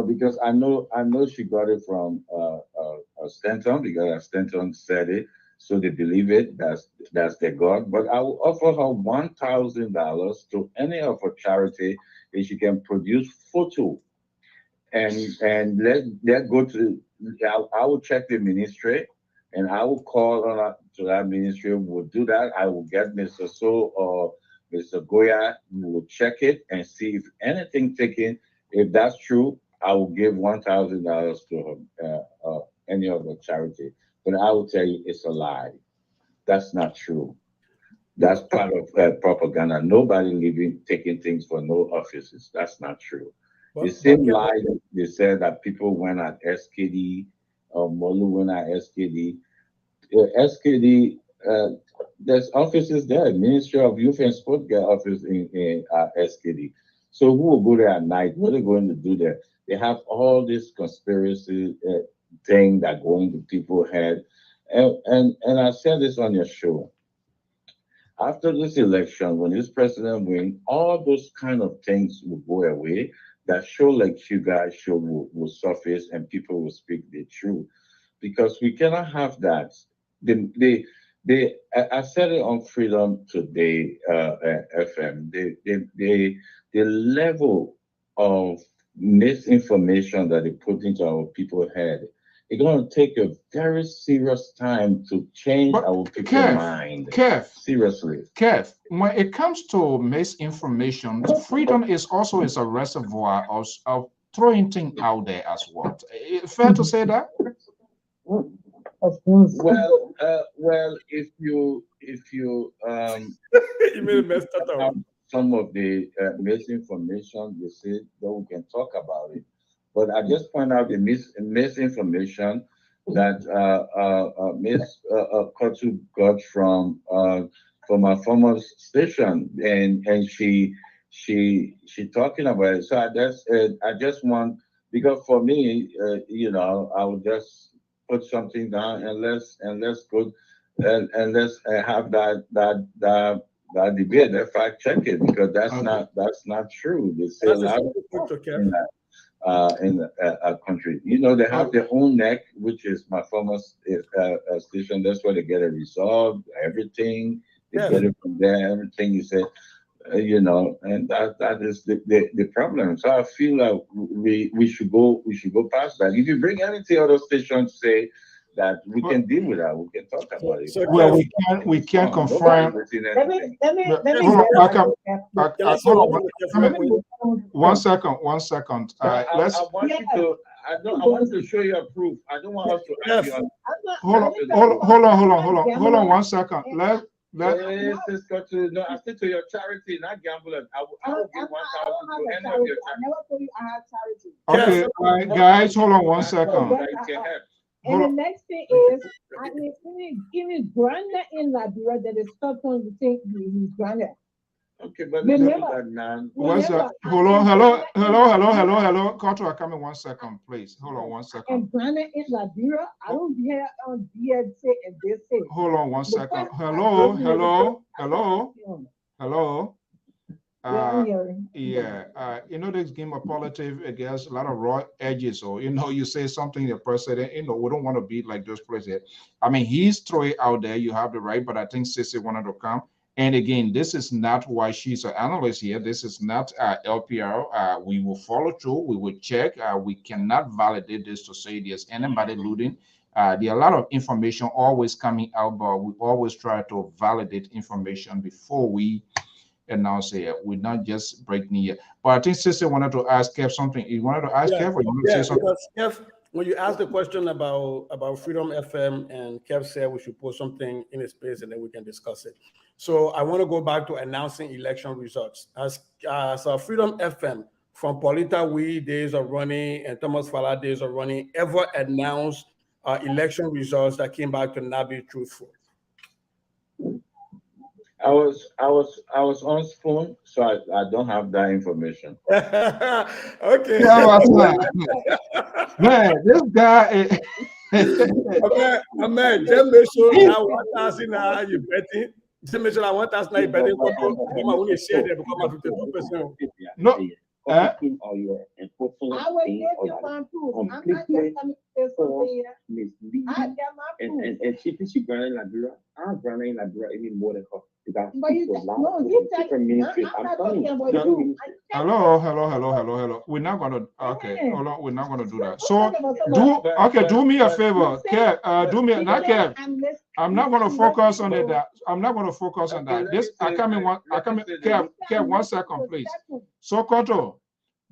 Because I know she got it from Stanton, because Stanton said it, so they believe it. That's their God. But I will offer her $1,000 to any of her charity if she can produce photo, and let go to. I will check the ministry, and I will call on to that ministry. We'll do that. I will get Mr. So or Mr. Goya. We will check it and see if anything taken. If that's true, I will give $1,000 to any of the charity. But I will tell you, it's a lie. That's not true. That's part of propaganda. Nobody taking things for no offices. That's not true. The same lie that they said that people went at SKD, or Molu went at SKD. SKD, There's offices there, Ministry of Youth and Sport get office in SKD. So who will go there at night? What are they going to do there? They have all this conspiracy thing that go into people's head. And I said this on your show. After this election, when this president win, all those kind of things will go away. That show like you guys show will surface and people will speak the truth. Because we cannot have that. I said it on Freedom Today FM. The level of misinformation that they put into our people's head, it's going to take a very serious time to change our people's mind. Seriously. Kev, when it comes to misinformation, Freedom is also is a reservoir of throwing things out there as well. Fair to say that? Well, if you You may have messed that up. some of the misinformation you say, then we can talk about it. But I just point out the misinformation that Miss Kotu got from a former station, and she talking about it. So I just want, because for me, I would just put something down and let's go and let's have that debate, that fact check it, because that's not true. They say a lot in a country. They have their own neck, which is my former station. That's where they get it resolved. Everything they get it from there. Everything you say. And that is the problem. So I feel like we should go past that. If you bring anything other stations say that, we can deal with that. We can talk about it. Well, we can't confirm. One second. I want to show you a proof. I don't want us to argue on. Hold on 1 second. I stick to your charity, not gamblers. I will give 1,000 to end of your charity. Okay, guys, hold on 1 second. And the next thing is, I mean, even Granda in Liberia that is stuck on the thing he's Granda. Okay, but remember, hello. Carter, come in 1 second, please. Hold on 1 second. And Granda in Liberia, I don't hear on DNC and this thing. Hold on 1 second. Hello. This game of politics against a lot of raw edges. So, you say something, the president, we don't want to be like this president. I mean, he's throwing out there, you have the right, but I think Sissy wanted to come. And again, this is not why she's an analyst here. This is not LPR. We will follow through. We will check. We cannot validate this to say there's anybody looting. There are a lot of information always coming out, but we always try to validate information before we announce it. We're not just breaking it. But I think Sister wanted to ask Kev something. You wanted to ask Kev, or you wanted to say something? Kev, when you asked the question about Freedom FM, and Kev said we should put something in its place and then we can discuss it. So I want to go back to announcing election results. As Freedom FM, from Paulita Wee days of running and Thomas Fala days of running, ever announced election results that came back to not be truthful? I was on spoon, so I don't have that information. Okay. Man, this guy. Man, just make sure now 1,000 you betting. Just make sure 1,000 you betting. Come share there because I'm 52%. No. I will get you one proof. I'm not just coming to say something here. I got my proof. And she Ghana in Liberia. I'm Ghana in Liberia even more than her. But you different ministry. I'm not talking about you. Hello. We're not gonna. Okay, hold on. We're not gonna do that. So do me a favor, Kev. Do me not Kev. I'm not gonna focus on it. I'm not gonna focus on that. This I come in. Kev, 1 second, please. So Koto,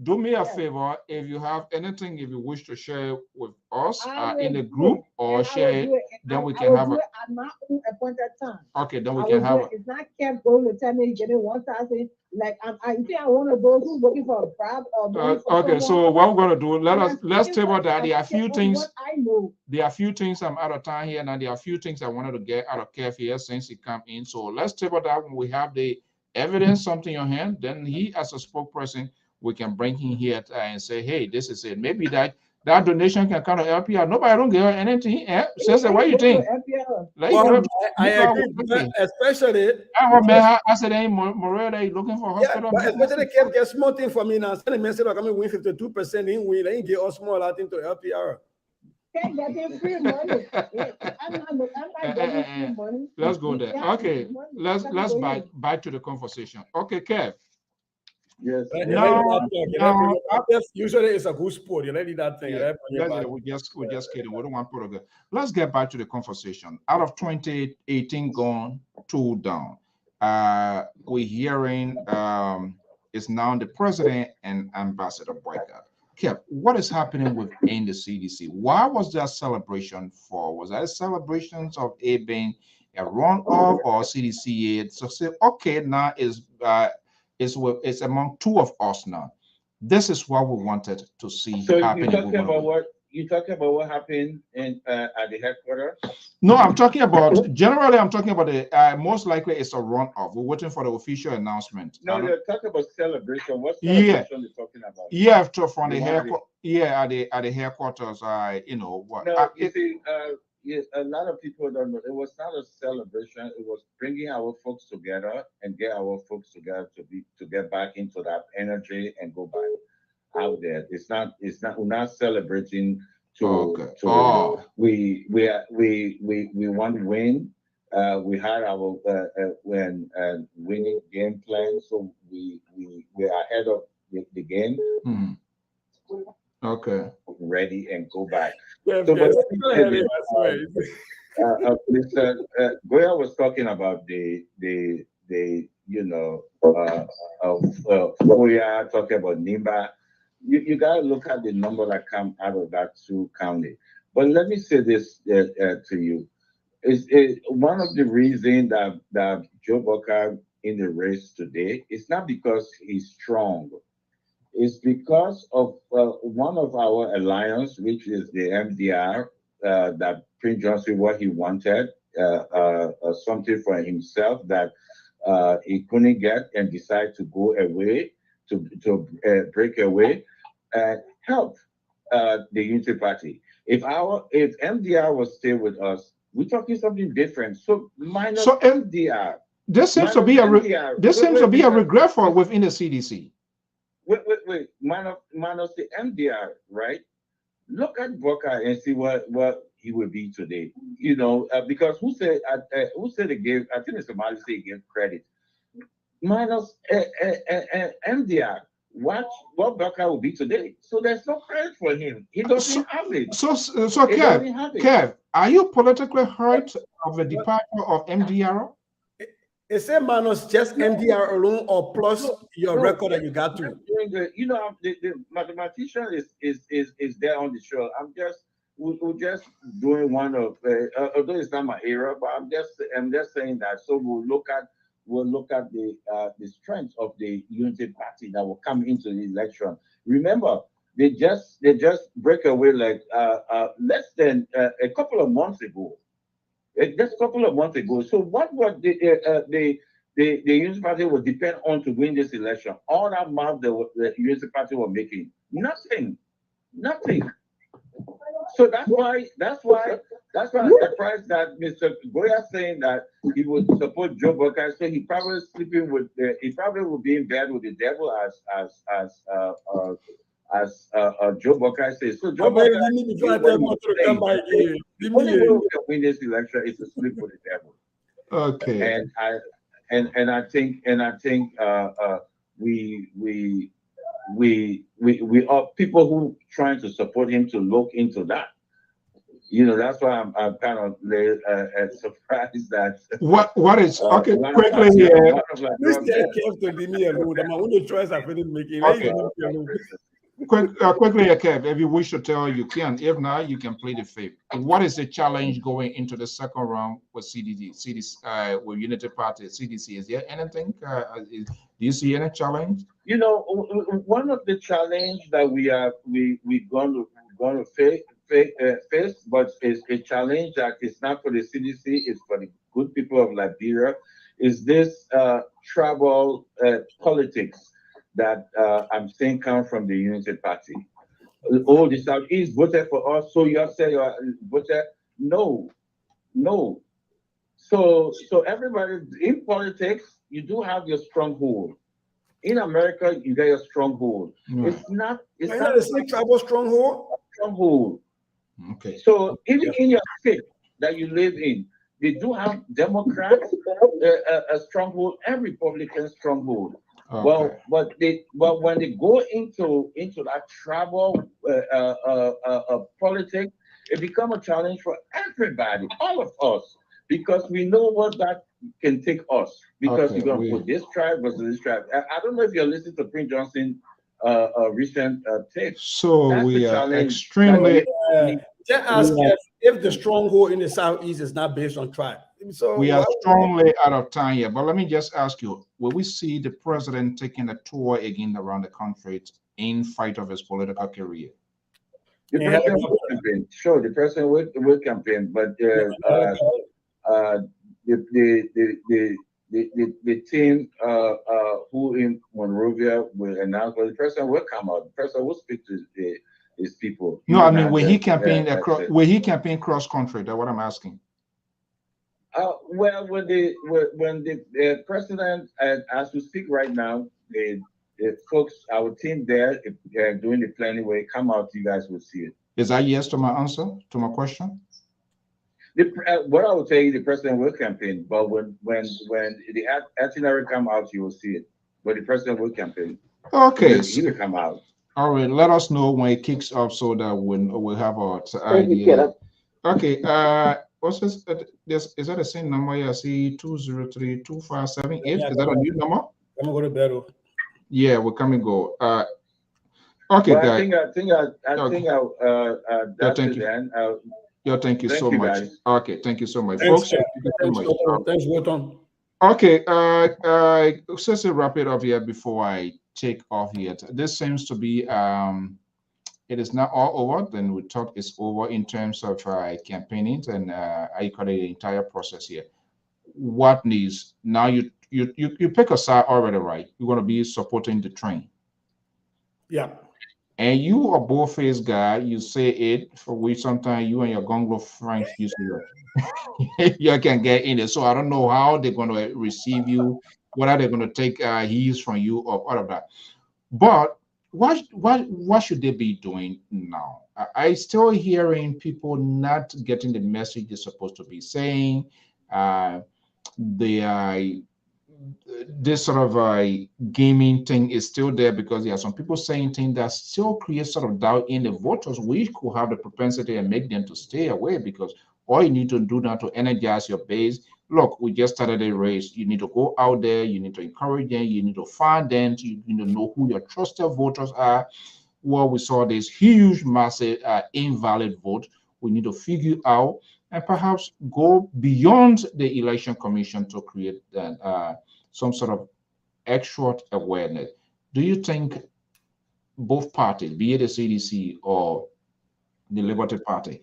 do me a Yes. favor. If you have anything, if you wish to share with us I will in the do group it, or and I will share it, do it. then we I can will have do a. it at my own appointed time. Okay, then I we will can do have it. It's not kept going to tell me you're getting 1,000. Like I think I'm one of those who's looking for a bribe or money from okay, so someone. what we're gonna do, And I'm let's speaking table what that. I'm There are a few speaking on things. what I know. There are a few things I'm out of time here, and there are a few things I wanted to get out of Kev here since he come in. So let's table that when we have the evidence, something in your hand. Then he, as a spokesperson, we can bring him here and say, hey, this is it. Maybe that donation can kind of help you out. Nobody don't give her anything. Sister, what do you think? Like, Well, I agree, but especially. I said, hey, Morel, you looking for a hospital? Yeah, but especially Kev get small thing for me now. Send a message like I'm win 52% in win. They get us small out into LPR. Can't get free money. I'm not getting free money. Let's go there. Okay, let's back to the conversation. Okay, Kev. Yes. Usually it's a good sport. You let that thing. Yeah, we just kidding. We don't want to put a good. Let's get back to the conversation. Out of 2018 gone, 2 down. We're hearing it's now the president and ambassador boycott. Kev, what is happening within the CDC? Why was there a celebration for? Was that a celebration of it being a runoff or CDC? So say, okay, now it's among 2 of us now. This is what we wanted to see happen. You talking about what happened in at the headquarters? No, I'm talking about generally. I'm talking about the most likely it's a runoff. We're waiting for the official announcement. No, you're talking about celebration. What celebration you're talking about? Yeah, from the headquarters. Yeah, at the headquarters. You know what? No, you see, a lot of people don't know. It was not a celebration. It was bringing our folks together and get our folks together to get back into that energy and go back out there. It's not. We're not celebrating we want to win. We had our winning game plan, so we're ahead of the game. Okay. Ready and go back. Yeah, so, but Mr. Goya was talking about the Goya talking about Nimba. You got to look at the number that come out of that 2 county. But let me say this to you: is one of the reasons that Joe Booker in the race today is not because he's strong. It's because of one of our alliance, which is the MDR, that Prince Johnson what he wanted, something for himself that he couldn't get, and decided to go away to break away and help the Unity Party. If MDR was still with us, we're talking something different. So minus MDR. This seems to be a regret for within the CDC. Wait. Minus the MDR, right? Look at Booker and see what he will be today. You know, because who said they gave? I think Mr. Mali said he gave credit. Minus MDR, what Booker will be today. So there's no credit for him. He doesn't have it. So Kev, are you politically hurt of the departure of MDR? Is it minus just MDR alone or plus your record that you got to? The mathematician is there on the show. We're just doing one of although it's not my era, but I'm just saying that. So we'll look at the strength of the Unity Party that will come into the election. Remember, they just break away like less than a couple of months ago. Just a couple of months ago. So what the Unity Party will depend on to win this election? All that amount the Unity Party were making, nothing. So that's why I'm surprised that Mr. Goya saying that he would support Joe Booker. So he probably he probably will be in bed with the devil as Joe Booker says. So Joe Booker, the only way we can win this election is to sleep with the devil. Okay. And I think we are people who trying to support him to look into that. That's why I'm kind of surprised that what is okay one of quickly my- here. one of my Please drug tell dealers- Kev to leave me alone. I'm only choice I didn't make it. Okay. Leave me alone. Quickly, Kev, if you wish to tell, you can. If not, you can plead the fifth. What is the challenge going into the second round with CDC, with Unity Party, CDC? Is there anything? Do you see any challenge? One of the challenge that we going to face, but it's a challenge that is not for the CDC, it's for the good people of Liberia, is this tribal politics that I'm seeing come from the Unity Party. Oh, the Southeast voted for us, so you say you voted. No. So everybody in politics, you do have your stronghold. In America, you get your stronghold. It's not the same tribal stronghold. Okay. So even in your state that you live in, they do have Democrats a stronghold and Republican stronghold. Okay. But when they go into that tribal politics, it becomes a challenge for everybody, all of us, because we know what that can take us. Because you're going to put this tribe versus this tribe. I don't know if you're listening to Prince Johnson recent tape. So That's we the are challenge. extremely. Just ask if the stronghold in the Southeast is not based on tribe. So We are strongly out of time here, but let me just ask you: will we see the president taking a tour again around the country in fight of his political career? The president will campaign. Sure, the president will campaign, but the team who in Monrovia will announce, but the president will come out. The president will speak to his people. No, I mean, will he campaign across? Will he campaign cross country? That's what I'm asking. Well, when the president, as we speak right now, the folks, our team there, if they're doing the planning, when it come out, you guys will see it. Is that yes to my answer to my question? What I would tell you, the president will campaign, but when the itinerary come out, you will see it. But the president will campaign. Okay. He will come out. All right. Let us know when it kicks off so that we'll have our idea. Okay. What's this? Is that the same number? I see 203-2578. Is that a new number? I'm gonna go to bed. Yeah, we'll come and go. Okay, well, guys. That's thank you. Then. Thank you so much. Guys. Okay, thank you so much, Thanks, folks. Thanks, Wilton. Okay, just to wrap it up here before I take off here. This seems to be it is not all over. Then we talk it's over in terms of campaigning and I call it the entire process here. What needs now? You pick a side already, right? You're going to be supporting the train. Yeah. And you a bold-faced guy. You say it for which sometimes you and your Gonglo friends use it. You can get in it. So I don't know how they're going to receive you. Whether they're going to take heeds from you or all of that. But what should they be doing now? I still hearing people not getting the message they're supposed to be saying. This sort of gaming thing is still there because there are some people saying things that still create sort of doubt in the voters, which could have the propensity and make them to stay away, because all you need to do now to energize your base. Look, we just started a race. You need to go out there. You need to encourage them. You need to find them. You need to know who your trusted voters are. Well, we saw this huge, massive invalid vote. We need to figure out and perhaps go beyond the election commission to create some sort of extra awareness. Do you think both parties, be it the CDC or the Liberty Party,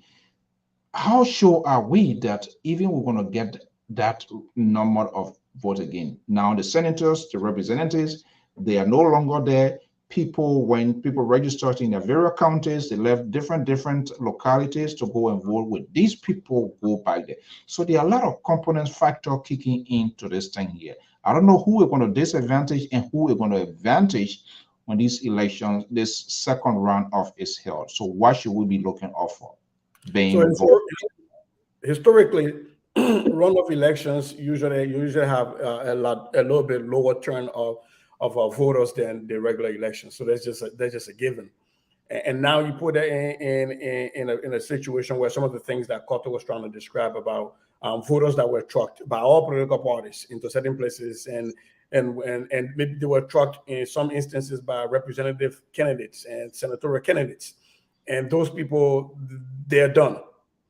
how sure are we that even we're going to get that number of votes again? Now, the senators, the representatives, they are no longer there. When people registered in their various counties, they left different localities to go and vote with. These people go by there. So there are a lot of components factor kicking into this thing here. I don't know who we're going to disadvantage and who we're going to advantage when these elections, this second round of is held. So what should we be looking out for? Historically, runoff elections usually have a little bit lower turn of voters than the regular elections. So that's just a given. And now you put it in a situation where some of the things that Cotto was trying to describe about voters that were trucked by all political parties into certain places, and maybe they were trucked in some instances by representative candidates and senatorial candidates, and those people, they're done,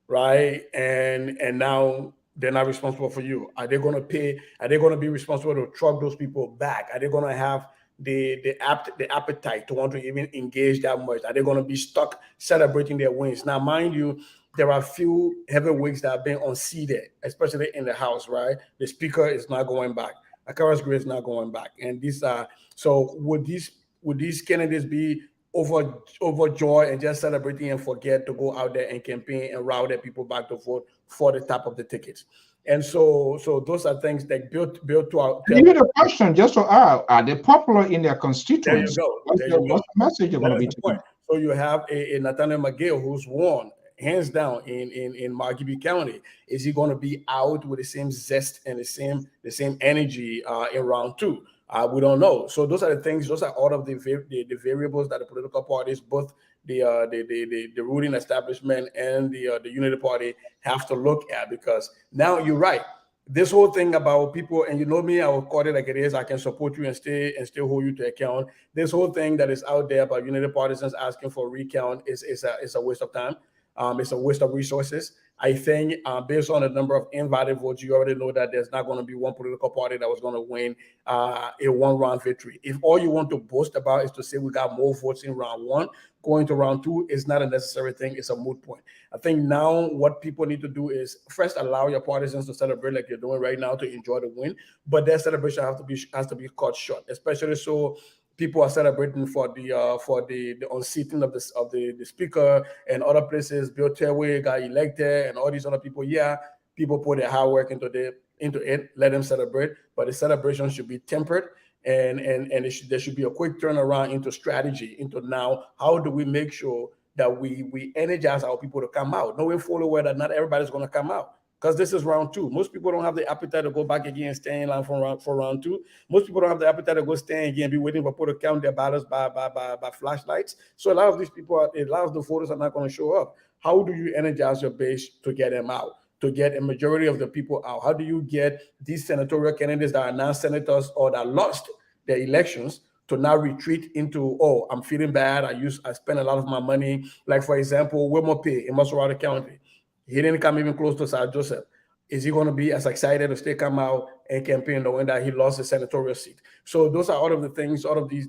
right? And now they're not responsible for you. Are they going to pay? Are they going to be responsible to truck those people back? Are they going to have the appetite to want to even engage that much? Are they going to be stuck celebrating their wins? Now, mind you, there are a few heavyweights that have been unseated, especially in the House, right? The Speaker is not going back. Akaras Gray is not going back. And these are, so would these candidates be overjoyed and just celebrating and forget to go out there and campaign and route their people back to vote for the top of the tickets? And so those are things that built to our. You need a question just to are they popular in their constituents? There you go. What's the message you're going to be taking? So you have a Nathaniel McGill who's won hands down in Margibi County. Is he going to be out with the same zest and the same energy in round two? We don't know. So those are the things. Those are all of the variables that the political parties, both the ruling establishment and the Unity Party, have to look at. Because now you're right. This whole thing about people, and you know me, I will call it like it is. I can support you and still hold you to account. This whole thing that is out there about Unity partisans asking for recount is a waste of time. It's a waste of resources. I think based on the number of invalid votes, you already know that there's not going to be one political party that was going to win a one-round victory. If all you want to boast about is to say we got more votes in round one, going to round two is not a necessary thing. It's a moot point. I think now what people need to do is first allow your partisans to celebrate like you're doing right now to enjoy the win, but their celebration has to be cut short, especially so. People are celebrating for the unseating of the speaker and other places. Bill Terway got elected and all these other people. Yeah, people put their hard work into it. Let them celebrate, but the celebration should be tempered and there should be a quick turnaround into strategy. Into now, how do we make sure that we energize our people to come out, knowing fully well that not everybody's going to come out. Because this is round two. Most people don't have the appetite to go back again and stay in line for round two. Most people don't have the appetite to go stay again and be waiting for people to count their ballots by flashlights. So a lot of these people, a lot of the voters are not going to show up. How do you energize your base to get them out, to get a majority of the people out? How do you get these senatorial candidates that are now senators or that lost their elections to now retreat into, oh, I'm feeling bad. I spent a lot of my money. Like, for example, Wilmer Pay in Masorata County. He didn't come even close to South Joseph. Is he going to be as excited to still come out and campaign knowing that he lost the senatorial seat? So those are all of the things, all of these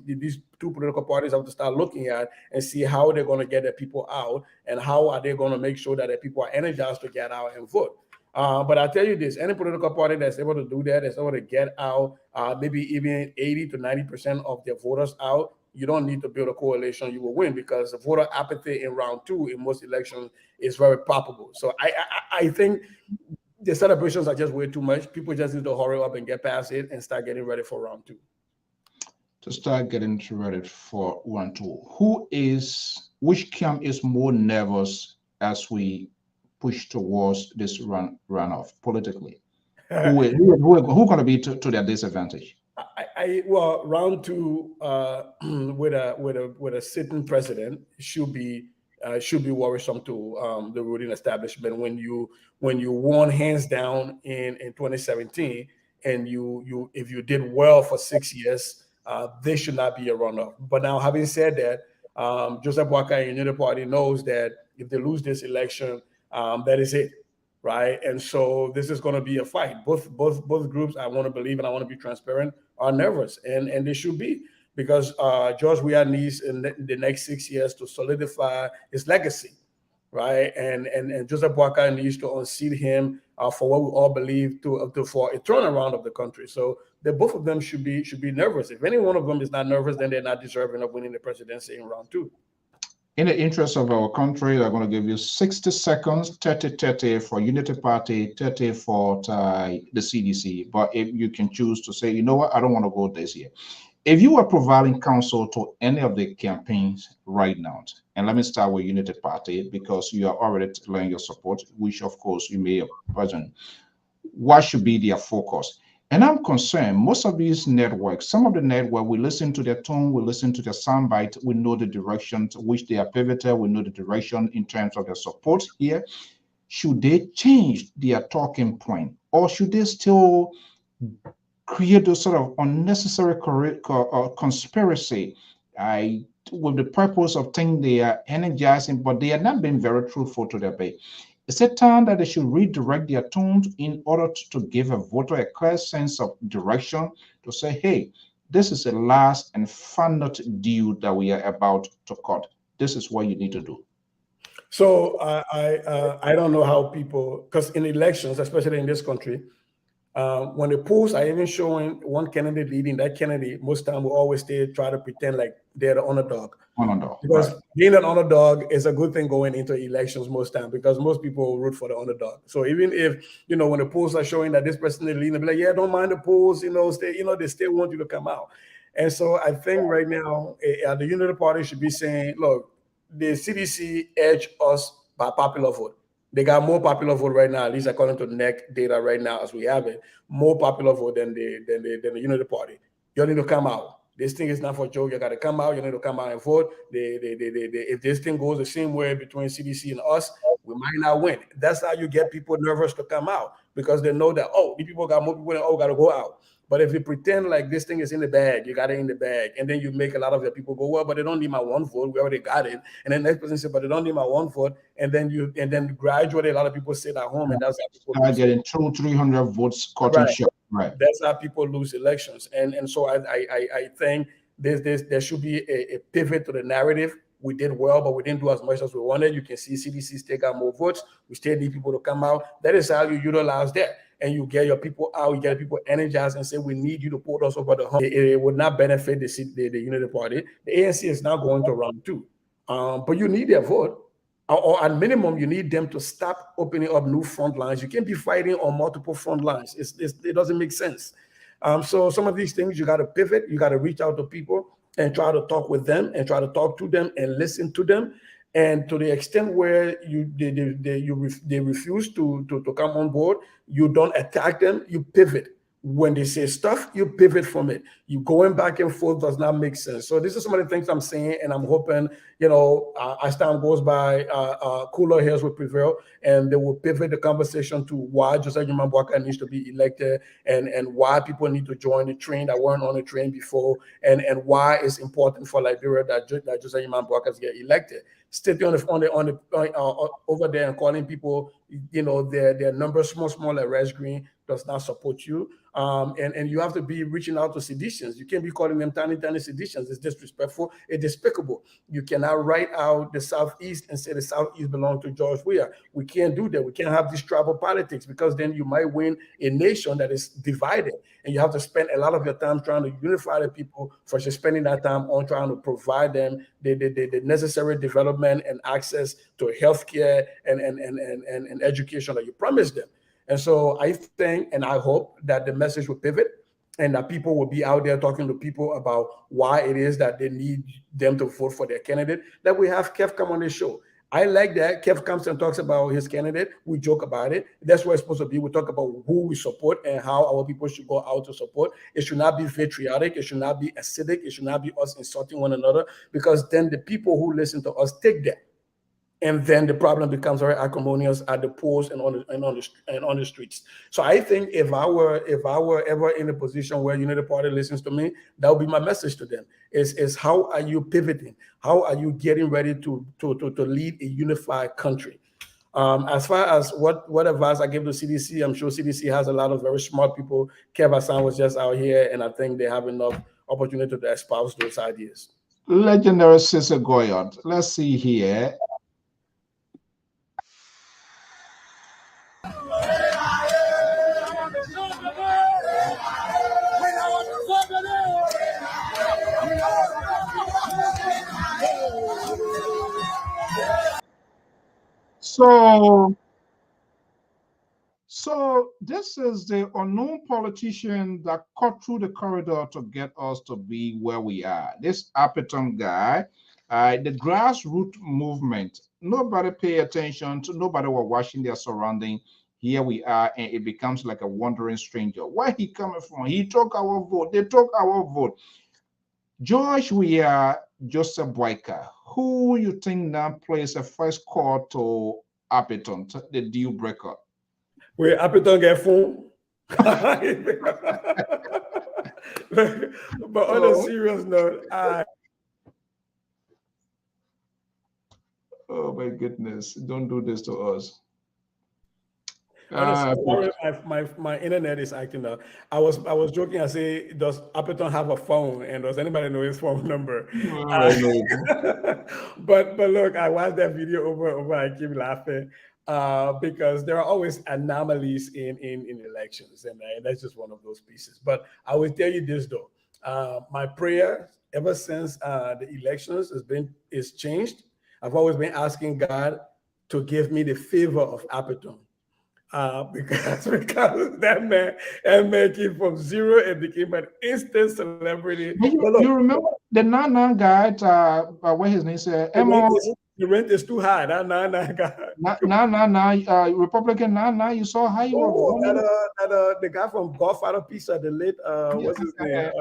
two political parties have to start looking at and see how they're going to get their people out and how are they going to make sure that their people are energized to get out and vote. But I'll tell you this, any political party that's able to do that, that's able to get out maybe even 80 to 90% of their voters out, you don't need to build a coalition, you will win, because the voter apathy in round two in most elections is very palpable. So I think the celebrations are just way too much. People just need to hurry up and get past it and start getting ready for round two. To start getting ready for round two, which camp is more nervous as we push towards this runoff politically? Who going to be to their disadvantage? Well, round two with a sitting president should be worrisome to the ruling establishment. When you won hands down in 2017, and if you did well for 6 years, this should not be a runoff. But now, having said that, Joseph Boakai and Unity Party knows that if they lose this election, that is it. Right, and so this is going to be a fight. Both groups, I want to believe and I want to be transparent, are nervous, and they should be, because George Weah needs in the next 6 years to solidify his legacy, right? And Joseph Boakai needs to unseat him for what we all believe for a turnaround of the country. So both of them should be nervous. If any one of them is not nervous, then they're not deserving of winning the presidency in round two. In the interest of our country, I'm going to give you 60 seconds, 30 for Unity Party, 30 for the CDC. But if you can choose to say, you know what, I don't want to go this year. If you were providing counsel to any of the campaigns right now, and let me start with Unity Party, because you are already telling your support, which of course you may have present, what should be their focus? And I'm concerned, most of these networks, some of the network, we listen to their tone, we listen to their soundbite, we know the direction to which they are pivoted, we know the direction in terms of their support here. Should they change their talking point, or should they still create those sort of unnecessary conspiracy with the purpose of thinking they are energizing, but they are not being very truthful to their base? Is it time that they should redirect their tones in order to give a voter a clear sense of direction to say, hey, this is the last and final deal that we are about to cut. This is what you need to do. So I don't know how people, because in elections, especially in this country, when the polls are even showing one candidate leading, that candidate most time will always try to pretend like they're the underdog. Because right. Being an underdog is a good thing going into elections most time, because most people root for the underdog. So even if, when the polls are showing that this person is leading, they'll be like, yeah, don't mind the polls, they still want you to come out. And so I think right now, the Unity Party should be saying, look, the CDC edge us by popular vote. They got more popular vote right now, at least according to NEC data right now as we have it, more popular vote than the Unity Party. You need to come out. This thing is not for joke. You got to come out. You need to come out and vote. If this thing goes the same way between CDC and us, we might not win. That's how you get people nervous to come out, because they know that, oh, the people got more people, got to go out. But if you pretend like this thing is in the bag, you got it in the bag, and then you make a lot of the people go, well, but they don't need my one vote. We already got it. And then the next person said, but they don't need my one vote. And then gradually a lot of people sit at home, and that's how people start getting 200-300 votes cutting right. short. Right. That's how people lose elections. And so I think there should be a pivot to the narrative. We did well, but we didn't do as much as we wanted. You can see CDC still got more votes. We still need people to come out. That is how you utilize that. And you get your people out, you get people energized and say, we need you to put us over the hump. It would not benefit the Unity Party. The ANC is now going to round two. But you need their vote. Or at minimum, you need them to stop opening up new front lines. You can't be fighting on multiple front lines. It doesn't make sense. So some of these things, you got to pivot. You got to reach out to people and try to talk with them and try to talk to them and listen to them. And to the extent where they refuse to come on board, you don't attack them, you pivot. When they say stuff, you pivot from it. You going back and forth does not make sense. So this is some of the things I'm saying, and I'm hoping, as time goes by, cooler heads will prevail, and they will pivot the conversation to why Josiah Imambwaka needs to be elected, and why people need to join the train that weren't on the train before, and why it's important for Liberia that Josiah Imambwaka get elected. Sitting over there and calling people, their numbers small at Res Green does not support you. And you have to be reaching out to seditions. You can't be calling them tiny seditions. It's disrespectful. It's despicable. You cannot write out the Southeast and say the Southeast belongs to George Weah. We can't do that. We can't have this tribal politics, because then you might win a nation that is divided. And you have to spend a lot of your time trying to unify the people versus spending that time on trying to provide them the necessary development and access to healthcare and education that you promised them. And so I think and I hope that the message will pivot, and that people will be out there talking to people about why it is that they need them to vote for their candidate. That we have Kev come on this show. I like that. Kev comes and talks about his candidate. We joke about it. That's what it's supposed to be. We talk about who we support and how our people should go out to support. It should not be patriotic. It should not be acidic. It should not be us insulting one another, because then the people who listen to us take that. And then the problem becomes very acrimonious at the polls and on the streets. So I think if I were ever in a position where Unity Party listens to me, that would be my message to them: is how are you pivoting? How are you getting ready to lead a unified country? As far as what advice I give to CDC, I'm sure CDC has a lot of very smart people. Kev Hassan was just out here, and I think they have enough opportunity to espouse those ideas. Legendary Sister Goyard. Let's see here. So this is the unknown politician that cut through the corridor to get us to be where we are. This Appeton guy, the grassroots movement. Nobody pay attention to. Nobody was watching their surrounding. here we are, and it becomes like a wandering stranger. Where he coming from? He took our vote. They took our vote. George, we are Joseph Boyka. Who you think now plays a first call to Appleton, the deal breaker? Where Appleton get phone. But on a serious note, oh my goodness, don't do this to us. My internet is acting up. I was joking. I say, does Appleton have a phone, and does anybody know his phone number? But look, I watched that video over and over. I keep laughing because there are always anomalies in elections, and that's just one of those pieces. But I will tell you this though, my prayer ever since the elections is changed. I've always been asking God to give me the favor of Appleton. Because that man came from zero and became an instant celebrity. You remember the Nana guy? What his name said? The rent is too high. That Nana guy. Republican Nana. You saw how he was. The guy from Godfather Pizza, the late what's his name?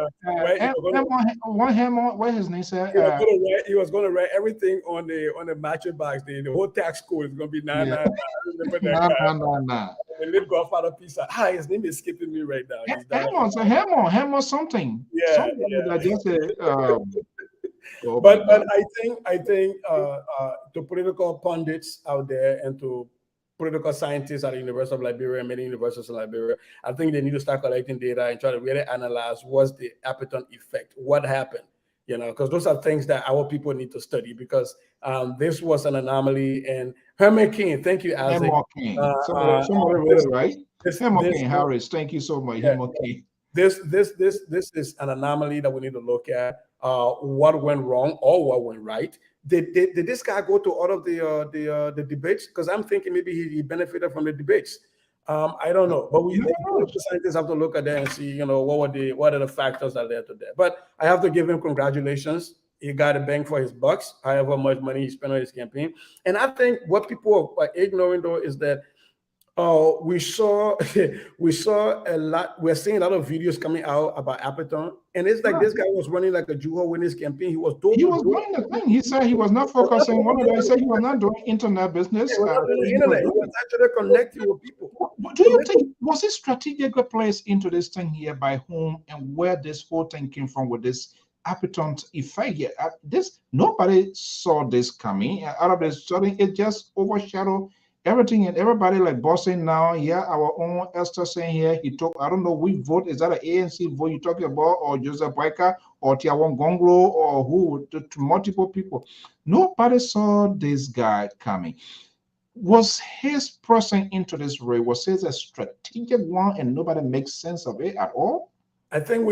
What his name said? He was going to write everything on the mattress box. The whole tax code is going to be Nana. Remember that guy? The late Godfather Pizza. His name is skipping me right now. Hammer something. Yeah. But I think to political pundits out there and to political scientists at the University of Liberia and many universities in Liberia, I think they need to start collecting data and try to really analyze what's the Appleton effect, what happened, because those are things that our people need to study, because this was an anomaly. And Herman King, thank you, Isaac. Herman King. Somebody read it right. Herman King Harris, thank you so much. Herman King. This is an anomaly that we need to look at. What went wrong or what went right? Did this guy go to all of the debates? Because I'm thinking maybe he benefited from the debates. I don't know, but the scientists have to look at that and see, what are the factors that led to that. But I have to give him congratulations. He got a bang for his bucks, however much money he spent on his campaign. And I think what people are ignoring though is that we saw a lot. We're seeing a lot of videos coming out about Appleton, and it's like this guy was running like a Jew in his campaign. He was doing the thing. He said he was not focusing. One of them said he was not doing internet business. He was actually connecting with people. Do you think was it strategically placed into this thing here by whom and where this whole thing came from with this Appleton effect here? Nobody saw this coming. Out of the sudden, it just overshadowed everything, and everybody like bossing now. Yeah, our own Esther saying here he took, I don't know which vote, is that an ANC vote you're talking about, or Joseph Boyka, or Tiawan Gonglo, or who, to multiple people. Nobody saw this guy coming. Was his person into this race, was his a strategic one and nobody makes sense of it at all? I think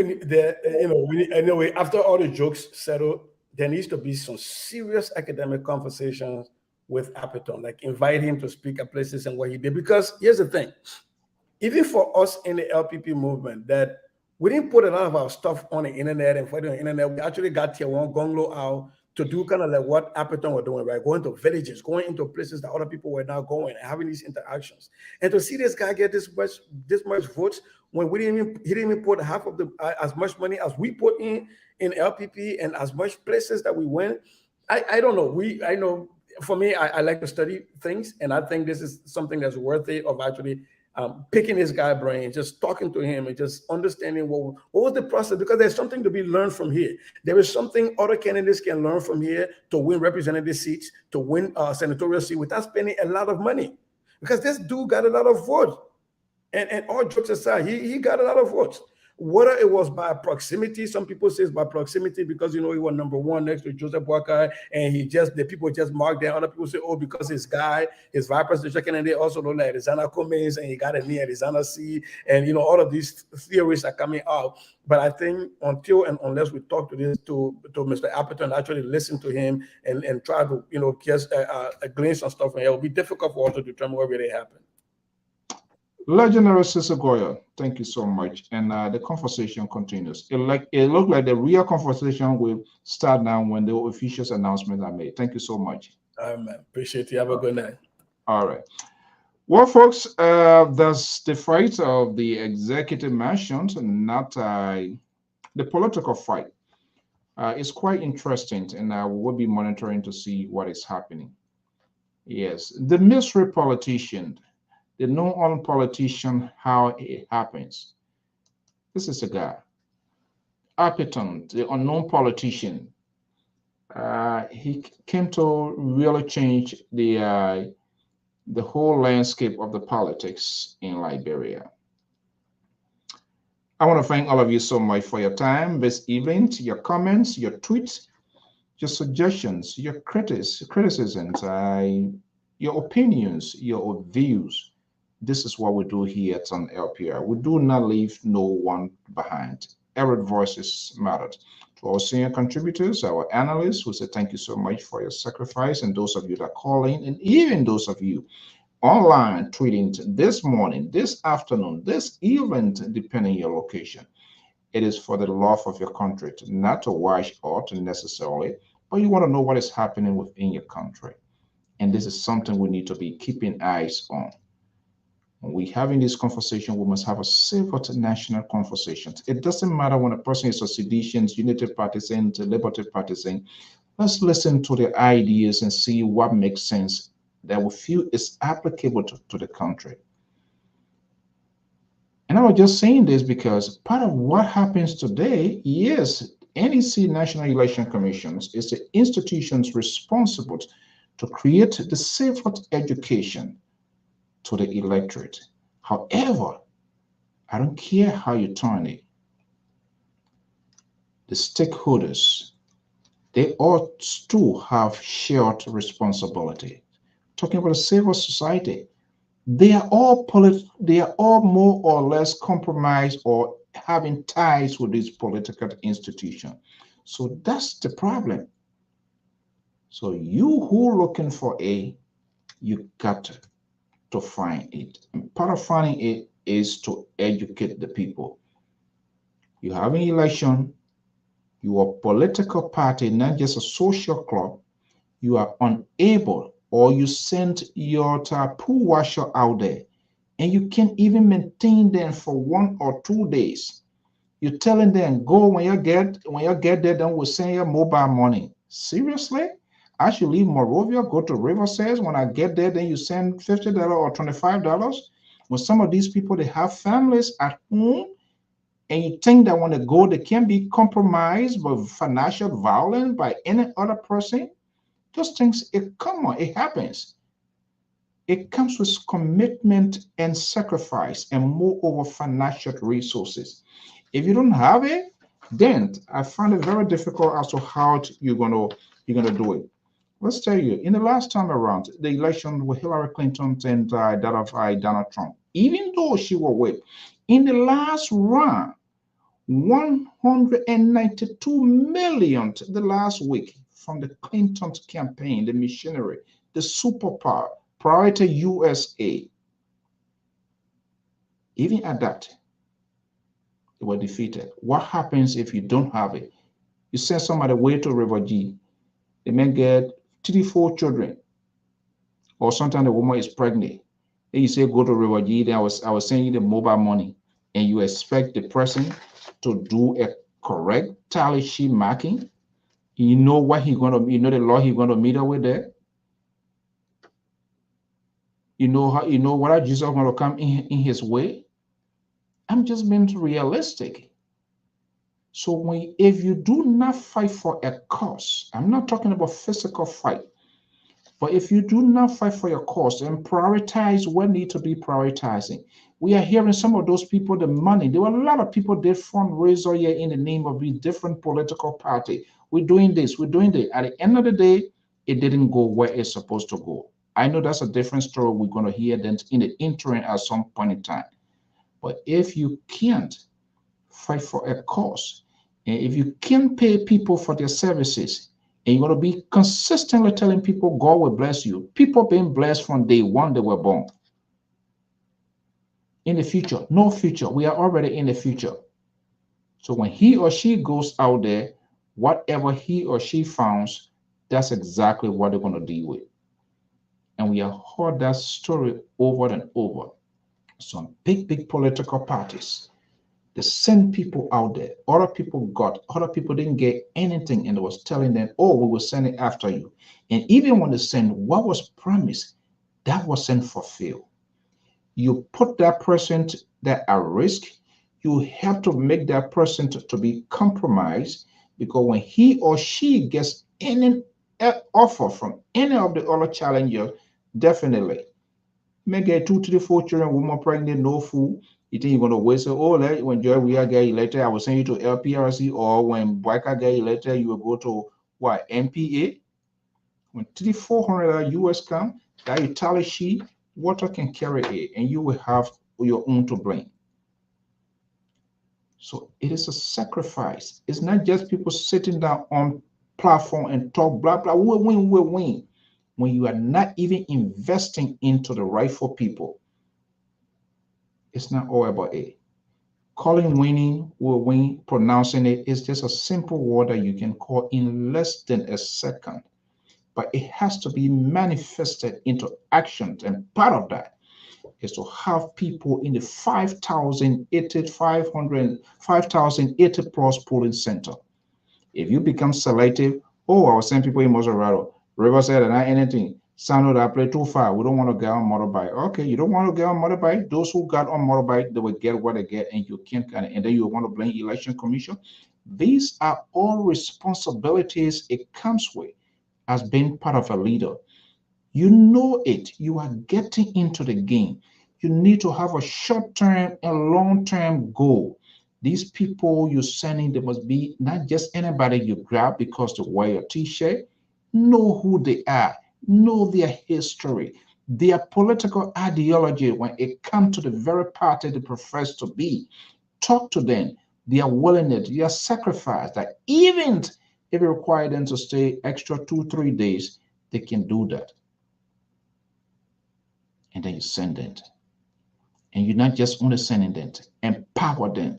anyway, after all the jokes settled, there needs to be some serious academic conversations with Appleton, like invite him to speak at places and what he did. Because here's the thing, even for us in the LPP movement, that we didn't put a lot of our stuff on the internet and for the internet. We actually got Tiawan Gonglo out to do kind of like what Appleton were doing, right? Going to villages, going into places that other people were not going, and having these interactions. And to see this guy get this much votes when he didn't even put half of as much money as we put in LPP and as much places that we went. I don't know. I know. For me, I like to study things, and I think this is something that's worthy of actually picking this guy's brain, just talking to him and just understanding what was the process, because there's something to be learned from here. There is something other candidates can learn from here to win representative seats, to win senatorial seat without spending a lot of money, because this dude got a lot of votes. And all jokes aside, he got a lot of votes. Whether it was by proximity, some people say it's by proximity because he was number one next to Joseph Boyka, and the people just marked there. Other people say, oh, because his guis vice presidential candidate also know like Arizona Cummings, and he got a near Arizona C, and all of these theories are coming out. But I think until and unless we talk to Mr. Appleton, actually listen to him and try to get a glimpse on stuff, and it will be difficult for us to determine what really happened. Legendary Sister Goya, thank you so much. And the conversation continues. It looked like the real conversation will start now when the official announcements are made. Thank you so much. All right, man. Appreciate you. Have a good night. All right. Well, folks, that's the fight of the executive mansion, not the political fight. It's quite interesting, and we'll be monitoring to see what is happening. Yes, the mystery politician, the known politician, how it happens. This is a guy, Appeton, the unknown politician. He came to really change the whole landscape of the politics in Liberia. I want to thank all of you so much for your time this evening, your comments, your tweets, your suggestions, your criticisms, your opinions, your views. This is what we do here at on LPR. We do not leave no one behind. Every voice is mattered. To our senior contributors, our analysts, we say thank you so much for your sacrifice, and those of you that call in, and even those of you online tweeting this morning, this afternoon, this evening, depending on your location. It is for the love of your country, not to wash out necessarily, but you want to know what is happening within your country. And this is something we need to be keeping eyes on. When we having this conversation, we must have a civil national conversation. It doesn't matter when a person is a sedition, unity partisan, liberty partisan. Let's listen to their ideas and see what makes sense that we feel is applicable to the country. And I was just saying this because part of what happens today, yes, NEC National Election Commissions is the institutions responsible to create the safer education to the electorate. However, I don't care how you turn it. The stakeholders, they ought to have shared responsibility. Talking about a civil society, they are all more or less compromised or having ties with this political institution. So that's the problem. So you who looking for you got to find it. And part of finding it is to educate the people. You have an election, you are a political party, not just a social club. You are unable, or you send your pool washer out there and you can't even maintain them for 1 or 2 days. You're telling them go when you get there, then we'll send you mobile money. Seriously? I should leave Morovia, go to Riverside. When I get there, then you send $50 or $25. When some of these people, they have families at home, and you think that when they go, they can be compromised by financial violence by any other person. Those things, it happens. It comes with commitment and sacrifice, and moreover, financial resources. If you don't have it, then I find it very difficult as to how you're gonna do it. Let's tell you, in the last time around, the election with Hillary Clinton and that of Donald Trump, even though she was whipped, in the last round, 192 million the last week from the Clinton campaign, the missionary, the superpower, Priority USA. Even at that, they were defeated. What happens if you don't have it? You send somebody away to refugee, they may get 3, 4 children, or sometimes the woman is pregnant. Then you say go to refugee, then I was sending you the mobile money, and you expect the person to do a correct tally sheet marking. You know what the law he's gonna meet up with there. You know what Jesus is gonna come in his way. I'm just being realistic. So if you do not fight for a cause, I'm not talking about physical fight, but if you do not fight for your cause and prioritize what need to be prioritizing, we are hearing some of those people, the money. There were a lot of people did fundraiser here in the name of the different political party. We're doing this, we're doing that. At the end of the day, it didn't go where it's supposed to go. I know that's a different story we're going to hear then in the interim at some point in time. But if you can't fight for a cause, and if you can't pay people for their services, and you're going to be consistently telling people God will bless you, people being blessed from day one they were born. In the future, no future. We are already in the future. So when he or she goes out there, whatever he or she finds, that's exactly what they're going to deal with. And we have heard that story over and over. Some big political parties, they send people out there. Other people didn't get anything, and they was telling them, oh, we will send it after you. And even when they send what was promised, that wasn't fulfilled. You put that person that at risk. You have to make that person to be compromised, because when he or she gets any offer from any of the other challengers, definitely may get 2, 3, 4 children, woman pregnant, no food. You think you're gonna wait? So, oh, when Joy we get elected, I will send you to Lpr-Tv, or when Boyka get elected, you will go to what, MPA? When 300-400 US come, that you tally sheet, water can carry it, and you will have your own to blame. So it is a sacrifice. It's not just people sitting down on platform and talk blah blah. We win, we win. When you are not even investing into the rightful people, it's not all about it. Calling winning will win, pronouncing it is just a simple word that you can call in less than a second. But it has to be manifested into actions. And part of that is to have people in the 5,080 plus polling center. If you become selective, oh, I will send people in Maserati, Riverside, and not anything. Sound that play too far. We don't want to get on motorbike. Okay, you don't want to get on motorbike. Those who got on motorbike, they will get what they get, and you can't and then you want to blame election commission. These are all responsibilities it comes with as being part of a leader. You know it. You are getting into the game. You need to have a short-term and long-term goal. These people you're sending, they must be not just anybody you grab because they wear a t-shirt. Know who they are. Know their history, their political ideology when it comes to the very party they profess to be. Talk to them, their willingness, their sacrifice, that even if it requires them to stay extra 2, 3 days, they can do that. And then you send them. And you're not just only sending them, empower them.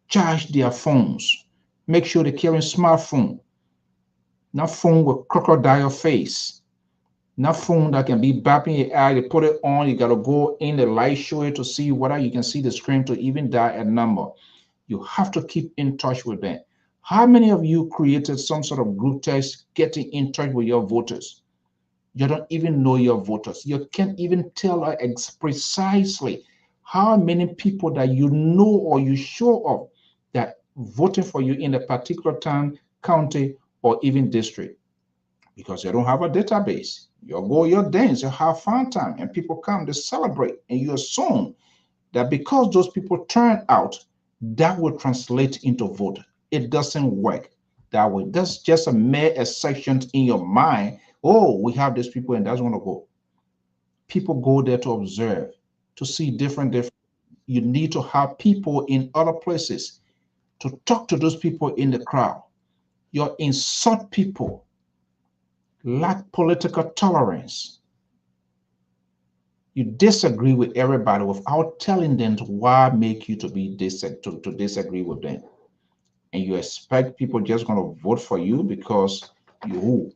Charge their phones. Make sure they're carrying smartphone. Not phone with crocodile face. Not phone that can be bapping your eye. You put it on, you gotta go in the light show it to see whether you can see the screen to even dial a number. You have to keep in touch with them. How many of you created some sort of group text getting in touch with your voters? You don't even know your voters. You can't even tell precisely how many people that you know or you sure of that voting for you in a particular town, county, or even district, because you don't have a database. You go your dance, you have fun time, and people come to celebrate, and you assume that because those people turn out, that will translate into vote. It doesn't work that way. That's just a mere exception in your mind. Oh, we have these people and that's want to go. People go there to observe, to see different. You need to have people in other places to talk to those people in the crowd. You insult people, lack political tolerance. You disagree with everybody without telling them why make you to disagree with them. And you expect people just going to vote for you because you.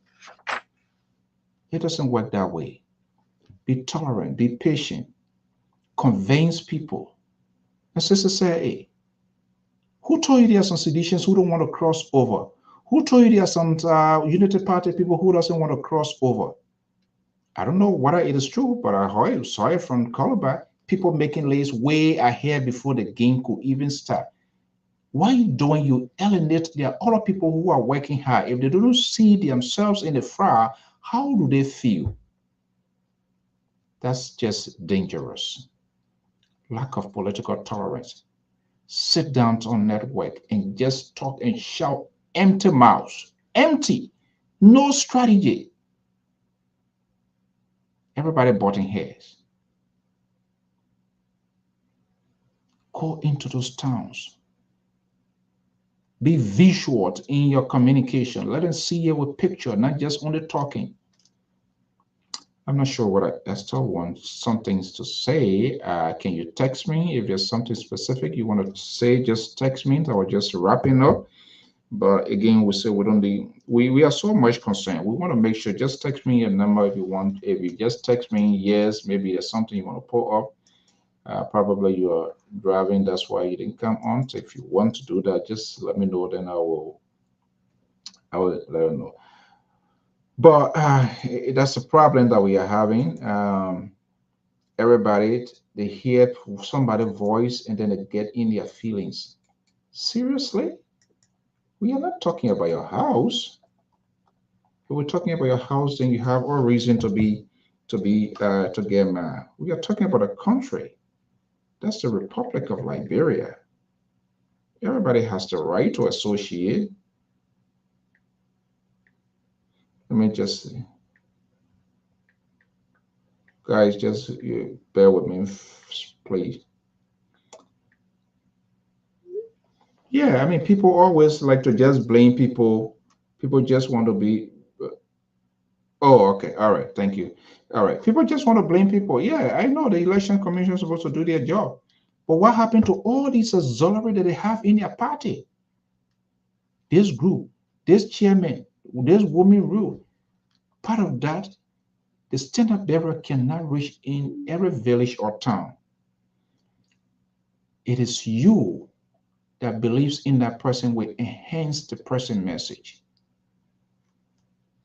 It doesn't work that way. Be tolerant, be patient, convince people. And sister say, hey, who told you there are some seditions who don't want to cross over? Who told you there are some Unity Party people who doesn't want to cross over? I don't know whether it is true, but I saw it from Calabar. People making lays way ahead before the game could even start. Why are you doing? You alienate. There are other people who are working hard. If they don't see themselves in the fire, how do they feel? That's just dangerous. Lack of political tolerance. Sit down on network and just talk and shout empty mouths. Empty. No strategy. Everybody butting heads. Go into those towns. Be visual in your communication. Let them see you with picture, not just only talking. I'm not sure what I still want some things to say. Can you text me if there's something specific you want to say? Just text me. I will just wrapping up. But again, we say we don't need, we are so much concerned. We want to make sure, just text me a number if you want. If you just text me, yes, maybe there's something you want to pull up. Probably you are driving, that's why you didn't come on. So if you want to do that, just let me know, then I will let you know. But that's a problem that we are having. Everybody, they hear somebody's voice and then they get in their feelings. Seriously? We are not talking about your house. If we're talking about your house, then you have all reason to get mad. We are talking about a country. That's the Republic of Liberia. Everybody has the right to associate. Let me just, guys, just bear with me, please. Yeah, I mean, people always like to just blame people. People just want to be. Oh, okay. All right. Thank you. All right. People just want to blame people. Yeah, I know the election commission is supposed to do their job. But what happened to all these auxiliary that they have in their party? This group, this chairman, this woman rule. Part of that, the standard bearer cannot reach in every village or town. It is you that believes in that person will enhance the person message.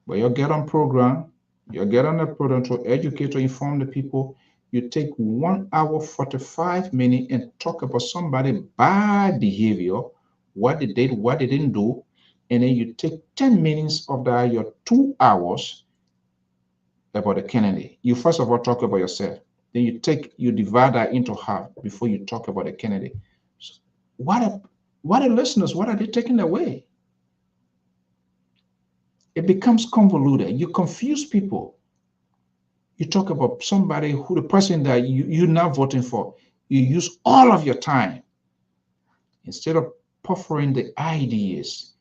But you get on program, you get on a program to educate or inform the people. You take 1 hour 45 minutes and talk about somebody bad behavior, what they did, what they didn't do, and then you take 10 minutes of that, your 2 hours about the candidate. You first of all talk about yourself. Then you divide that into half before you talk about the candidate. So what are listeners? What are they taking away? It becomes convoluted. You confuse people. You talk about somebody who, the person that you're now voting for, you use all of your time instead of offering the ideas,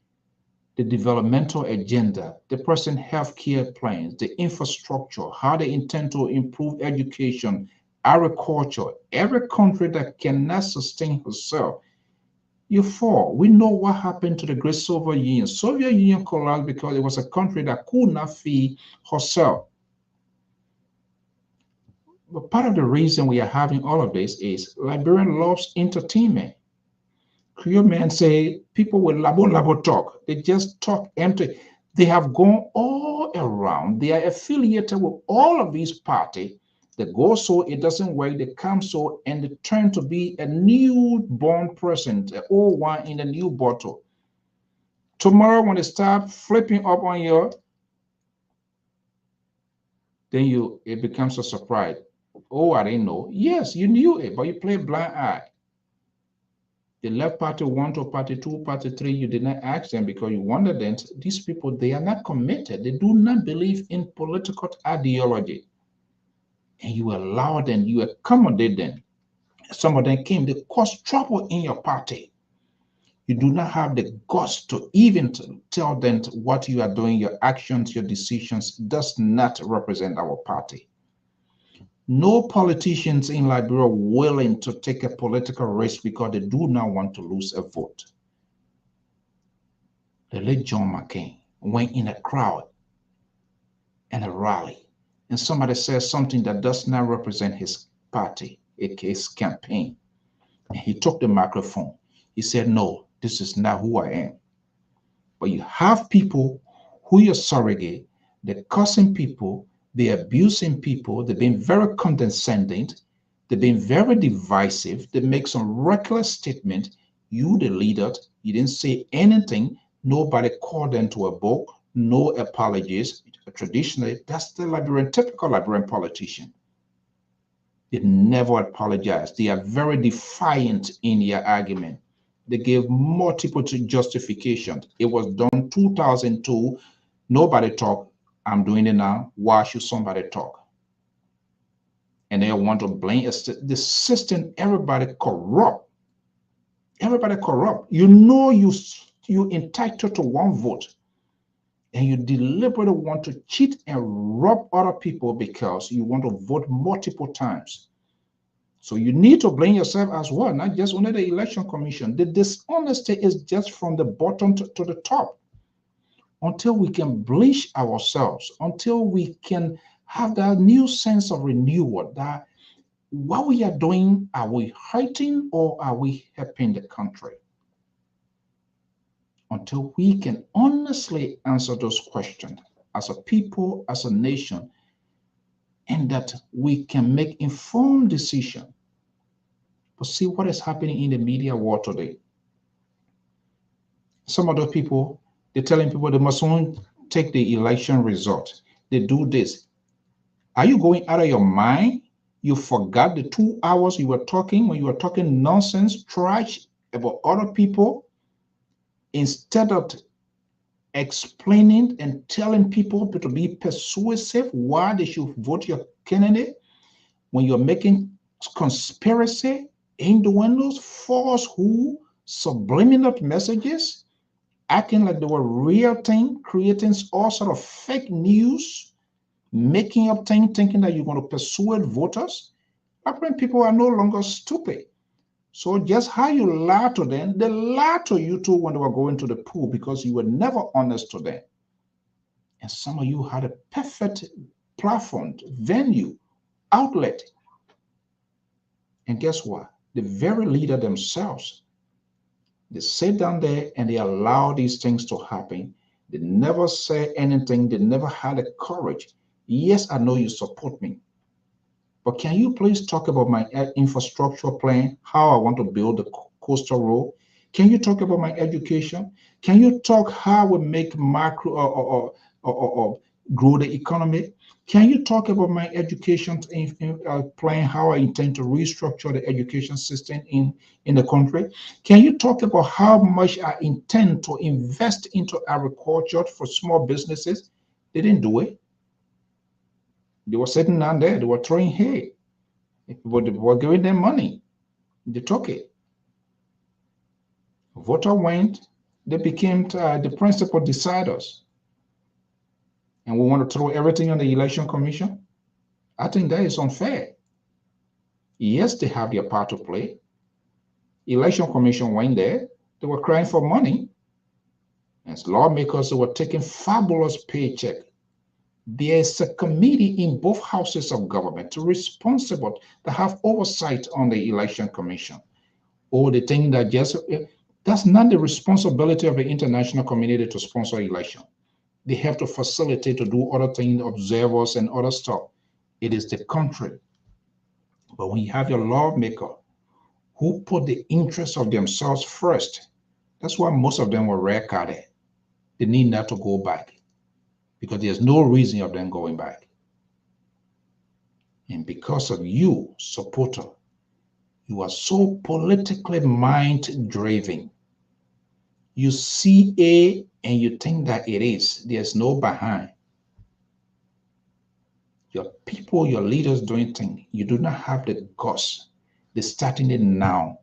the developmental agenda, the person healthcare plans, the infrastructure, how they intend to improve education, agriculture, every country that cannot sustain herself. You fall. We know what happened to the great Soviet Union. Soviet Union collapsed because it was a country that could not feed herself. But part of the reason we are having all of this is Liberian loves entertainment. Creole men say people will labo talk. They just talk empty. They have gone all around. They are affiliated with all of these parties. They go so it doesn't work. They come so and they turn to be a newborn person, an old wine in a new bottle. Tomorrow when they start flipping up on you, then it becomes a surprise. Oh, I didn't know. Yes, you knew it, but you play blind eye. The left party one to party two, party three, you did not ask them because you wanted them. These people, they are not committed. They do not believe in political ideology. And you allow them, you accommodate them. Some of them came, they caused trouble in your party. You do not have the guts to even tell them what you are doing, your actions, your decisions does not represent our party. No politicians in Liberia are willing to take a political risk because they do not want to lose a vote. The late John McCain went in a crowd and a rally, and somebody says something that does not represent his party, his campaign. And he took the microphone. He said, "No, this is not who I am." But you have people who are surrogate, they're cursing people, they're abusing people, they've been very condescending, they've been very divisive, they make some reckless statement. You, the leader, you didn't say anything, nobody called them to a book, no apologies. Traditionally, that's the typical Liberian politician. They never apologize. They are very defiant in their argument. They gave multiple justifications. It was done 2002. Nobody talked. I'm doing it now. Why should somebody talk? And they want to blame the system. Everybody corrupt. Everybody corrupt. You know you entitled to one vote, and you deliberately want to cheat and rob other people because you want to vote multiple times. So you need to blame yourself as well, not just only the election commission. The dishonesty is just from the bottom to the top. Until we can bleach ourselves, until we can have that new sense of renewal, that what we are doing, are we hurting or are we helping the country? Until we can honestly answer those questions as a people, as a nation, and that we can make informed decisions. But see what is happening in the media world today. Some other people, they're telling people they must only take the election result. They do this. Are you going out of your mind? You forgot the 2 hours you were talking when you were talking nonsense, trash about other people, instead of explaining and telling people to be persuasive why they should vote your candidate. When you're making conspiracy, innuendos, falsehood, subliminal messages, acting like they were real thing, creating all sort of fake news, making up things, thinking that you're going to persuade voters. Apparently, people are no longer stupid. So just how you lie to them, they lie to you too when they were going to the pool, because you were never honest to them. And some of you had a perfect platform, venue, outlet. And guess what? The very leader themselves, they sit down there and they allow these things to happen. They never say anything. They never had the courage. Yes, I know you support me, but can you please talk about my infrastructure plan, how I want to build the coastal road? Can you talk about my education? Can you talk how we make macro or grow the economy? Can you talk about my education plan, how I intend to restructure the education system in the country? Can you talk about how much I intend to invest into agriculture for small businesses? They didn't do it. They were sitting down there, they were throwing hay. People were giving them money. They took it. Voter went, they became the principal deciders. And we want to throw everything on the election commission? I think that is unfair. Yes, they have their part to play. Election commission went there, they were crying for money. As lawmakers, they were taking fabulous paycheck. There's a committee in both houses of government responsible to have oversight on the election commission. Or they think that just that's not the responsibility of the international community to sponsor election. They have to facilitate, to do other things, observers and other stuff. It is the country. But when you have your lawmaker who put the interests of themselves first, that's why most of them were red-carded. They need not to go back, because there's no reason of them going back. And because of you, supporter, you are so politically mind-driven. You see A and you think that it is. There's no behind. Your people, your leaders doing things, you do not have the guts. They're starting it now,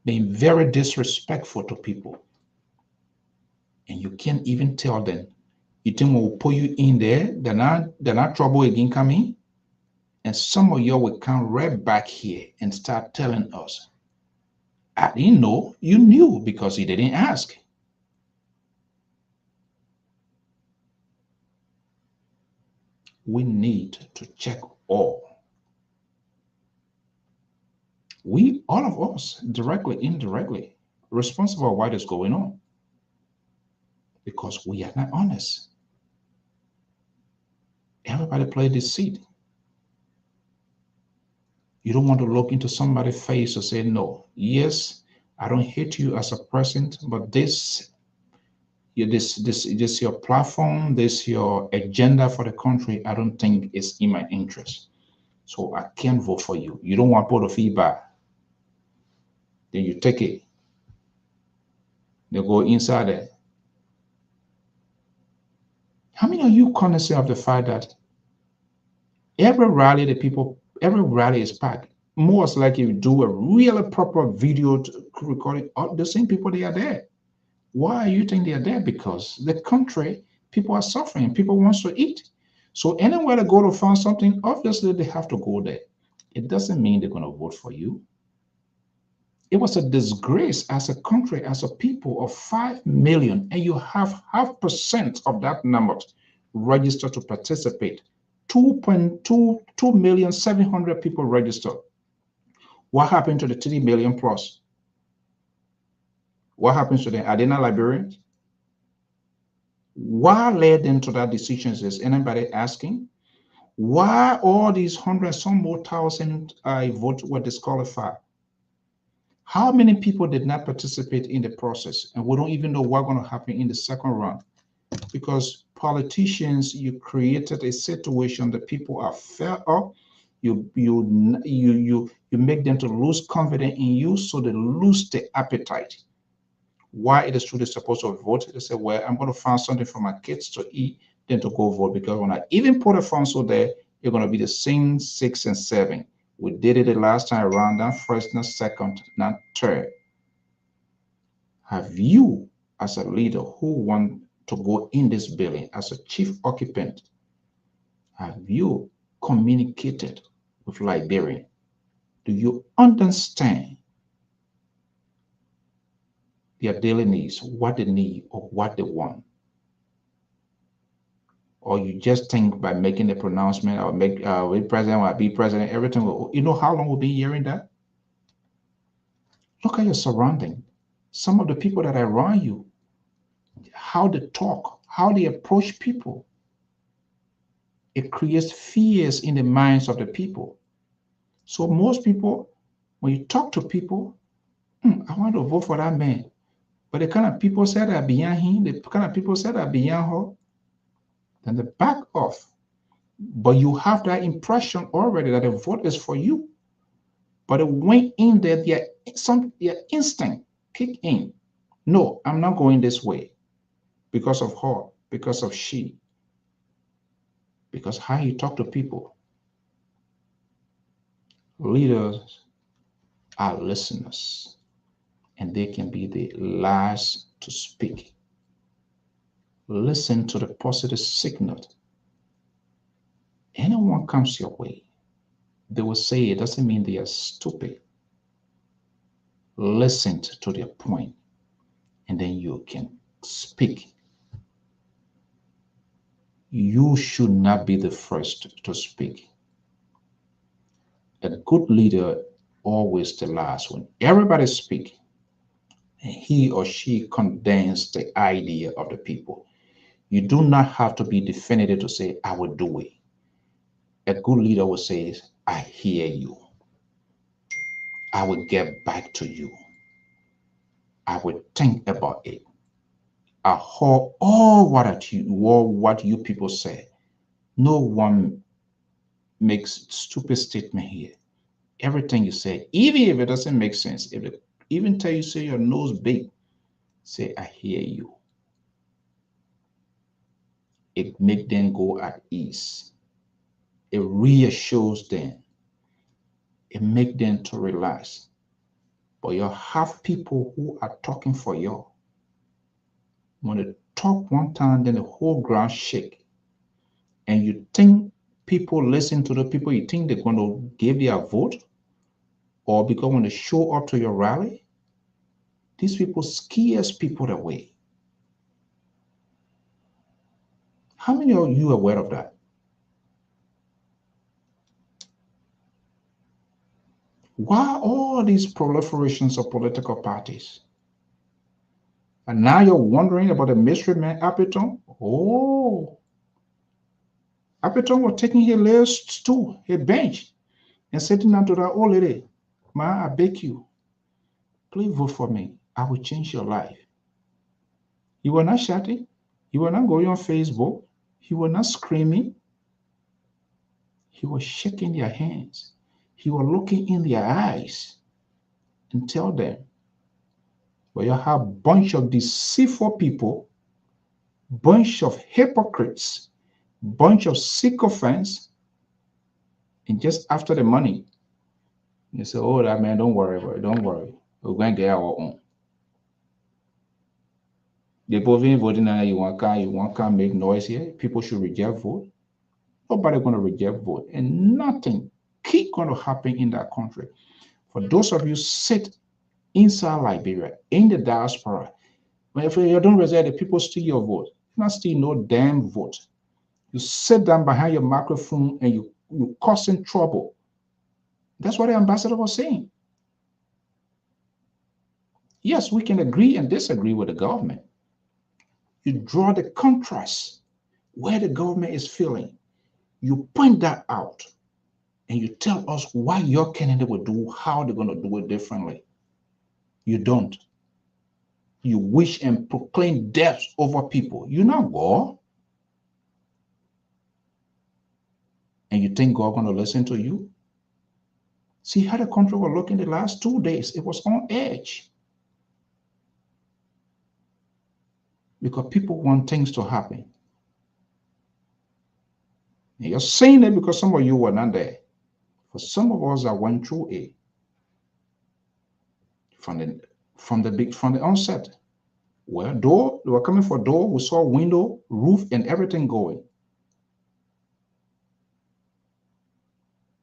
being very disrespectful to people. And you can't even tell them. You think we'll put you in there, they're not trouble again coming. And some of you will come right back here and start telling us, I didn't know. You knew because you didn't ask. We need to check all. We, all of us, directly, indirectly, responsible for what is going on, because we are not honest. Everybody play deceit. You don't want to look into somebody's face and say, no, yes, I don't hate you as a person, but this your platform, this your agenda for the country, I don't think is in my interest. So I can't vote for you. You don't want to put a feedback. Then you take it. They go inside there. How many of you cognizant of the fact that every rally is packed? Most likely you do a really proper video recording, all the same people, they are there. Why you think they are there? Because the country, people are suffering, people want to eat. So anywhere they go to find something, obviously they have to go there. it doesn't mean they're going to vote for you. It was a disgrace as a country, as a people of 5 million, and you have 0.5% of that number registered to participate. 2.2 people registered. What happened to the 3 million plus? What happens to them? Are they not Liberians? What led them to that decision? Is anybody asking? Why all these 100 some more thousand votes were disqualified? How many people did not participate in the process? And we don't even know what's going to happen in the second round. Because politicians, you created a situation that people are fed up. You make them to lose confidence in you, so they lose the appetite. Why it is true they're supposed to vote? They say, well, I'm going to find something for my kids to eat, then to go vote. Because when I even put a council there, you're going to be the same 6 and 7. We did it the last time around, not first, not second, not third. Have you, as a leader who want to go in this building as a chief occupant, have you communicated with Liberia? Do you understand their daily needs, what they need or what they want? Or you just think by making a pronouncement, or make be president or be president, everything will, you know how long we'll be hearing that? Look at your surrounding. Some of the people that are around you, how they talk, how they approach people. It creates fears in the minds of the people. So most people, when you talk to people, I want to vote for that man. But the kind of people said that behind him, the kind of people said that behind her, then they back off. But you have that impression already that the vote is for you. But it went in there, their instinct kick in. No, I'm not going this way because of her, because of she, because how you talk to people. Leaders are listeners, and they can be the last to speak. Listen to the positive signal. Anyone comes your way, they will say it doesn't mean they are stupid. Listen to their point, and then you can speak. You should not be the first to speak. A good leader always the last one. Everybody speak. He or she condenses the idea of the people. You do not have to be definitive to say, I will do it. A good leader will say, I hear you. I will get back to you. I will think about it. I heard all what you people say. No one makes stupid statement here. Everything you say, even if it doesn't make sense, if it even tell you say your nose big, say I hear you. It make them go at ease. It reassures them. It make them to relax. But you have people who are talking for you. When they talk one time, then the whole ground shake. And you think people listen to the people, you think they're going to give you a vote? Or because when they show up to your rally, these people scares people away. How many of you are aware of that? Why all these proliferations of political parties? And now you're wondering about the mystery man Appleton? Oh, Appleton was taking his little stool, his bench, and sitting down to that old lady. Ma, I beg you, please vote for me. I will change your life. You were not shouting. You were not going on Facebook. You were not screaming. He was shaking their hands. He was looking in their eyes and tell them, well, you have a bunch of deceitful people, bunch of hypocrites, bunch of sycophants, and just after the money, you say, oh, that man, don't worry about it. Don't worry. We're going to get our own. The both voting now, you want make noise here. People should reject vote. Nobody going to reject vote. And nothing keep going to happen in that country. For those of you sit inside Liberia, in the diaspora, if you don't reside, the people steal your vote. You not steal no damn vote. You sit down behind your microphone and you causing trouble. That's what the ambassador was saying. Yes, we can agree and disagree with the government. You draw the contrast where the government is failing. You point that out and you tell us why your candidate will do, how they're going to do it differently. You don't. You wish and proclaim death over people. You're not God. And you think God going to listen to you? See how the country was looking the last 2 days. It was on edge. Because people want things to happen. And you're saying that because some of you were not there. For some of us that went through it from the onset. Well, door, they were coming for door, we saw window, roof, and everything going.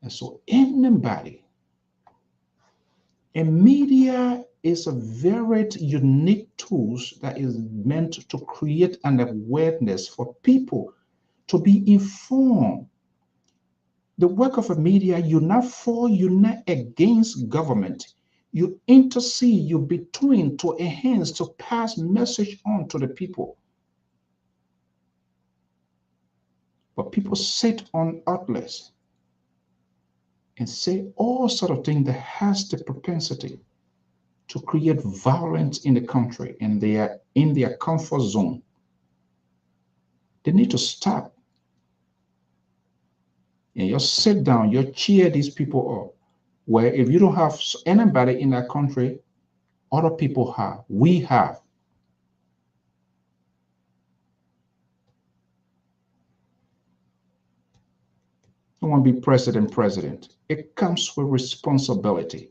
And so anybody, and media is a very unique tool that is meant to create an awareness for people to be informed. The work of a media, you're not for, you're not against government. You intercede, you between to enhance, to pass message on to the people. But people sit on outlets and say all sort of things that has the propensity to create violence in the country, and they are in their comfort zone. They need to stop. And you sit down, you cheer these people up. Where if you don't have anybody in that country, other people have. We have. You want to be president. It comes with responsibility.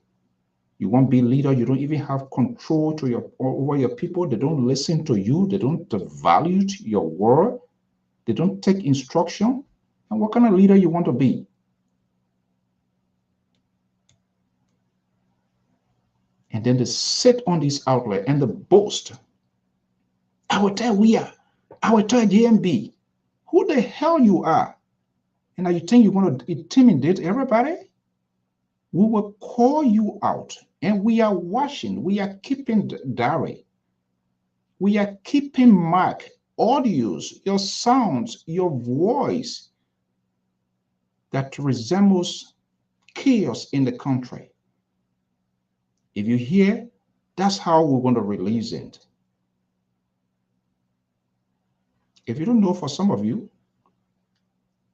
You want to be leader, you don't even have control over your people. They don't listen to you. They don't value your word. They don't take instruction. And what kind of leader you want to be? And then they sit on this outlet and they boast. I will tell I will tell JMB who the hell you are. And now you think you want to intimidate everybody? We will call you out, and we are watching. We are keeping diary. We are keeping mark, audios, your sounds, your voice that resembles chaos in the country. If you hear, that's how we're going to release it. If you don't know, for some of you,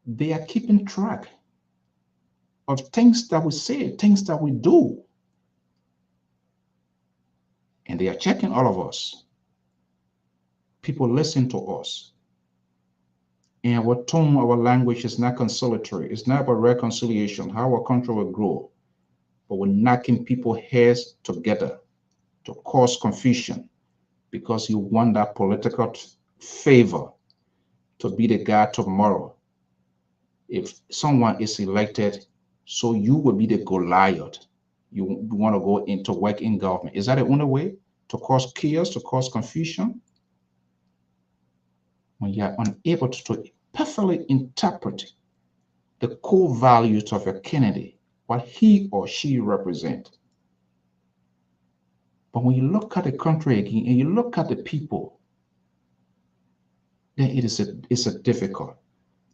they are keeping track of things that we say, things that we do. And they are checking all of us. People listen to us. And our tone, our language is not conciliatory. It's not about reconciliation, how our country will grow. But we're knocking people's heads together to cause confusion because you want that political favor to be the guy tomorrow. If someone is elected, so you will be the Goliath. You want to go into work in government. Is that the only way to cause chaos, to cause confusion? When you are unable to perfectly interpret the core values of your candidate, what he or she represents. But when you look at the country again and you look at the people, then it's a difficult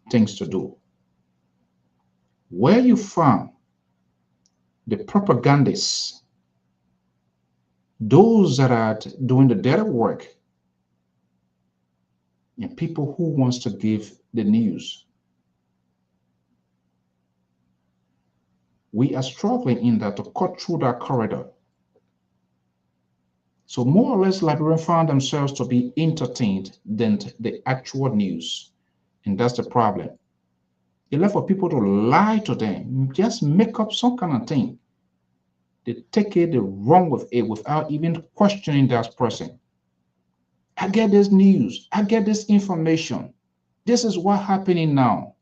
things to do. Where you found the propagandists, those that are doing the dirty work, and people who wants to give the news, we are struggling in that to cut through that corridor. So more or less, Liberians found themselves to be entertained than the actual news. And that's the problem. They left for people to lie to them, just make up some kind of thing. They take it, they run with it without even questioning that person. I get this news. I get this information. This is what's happening now.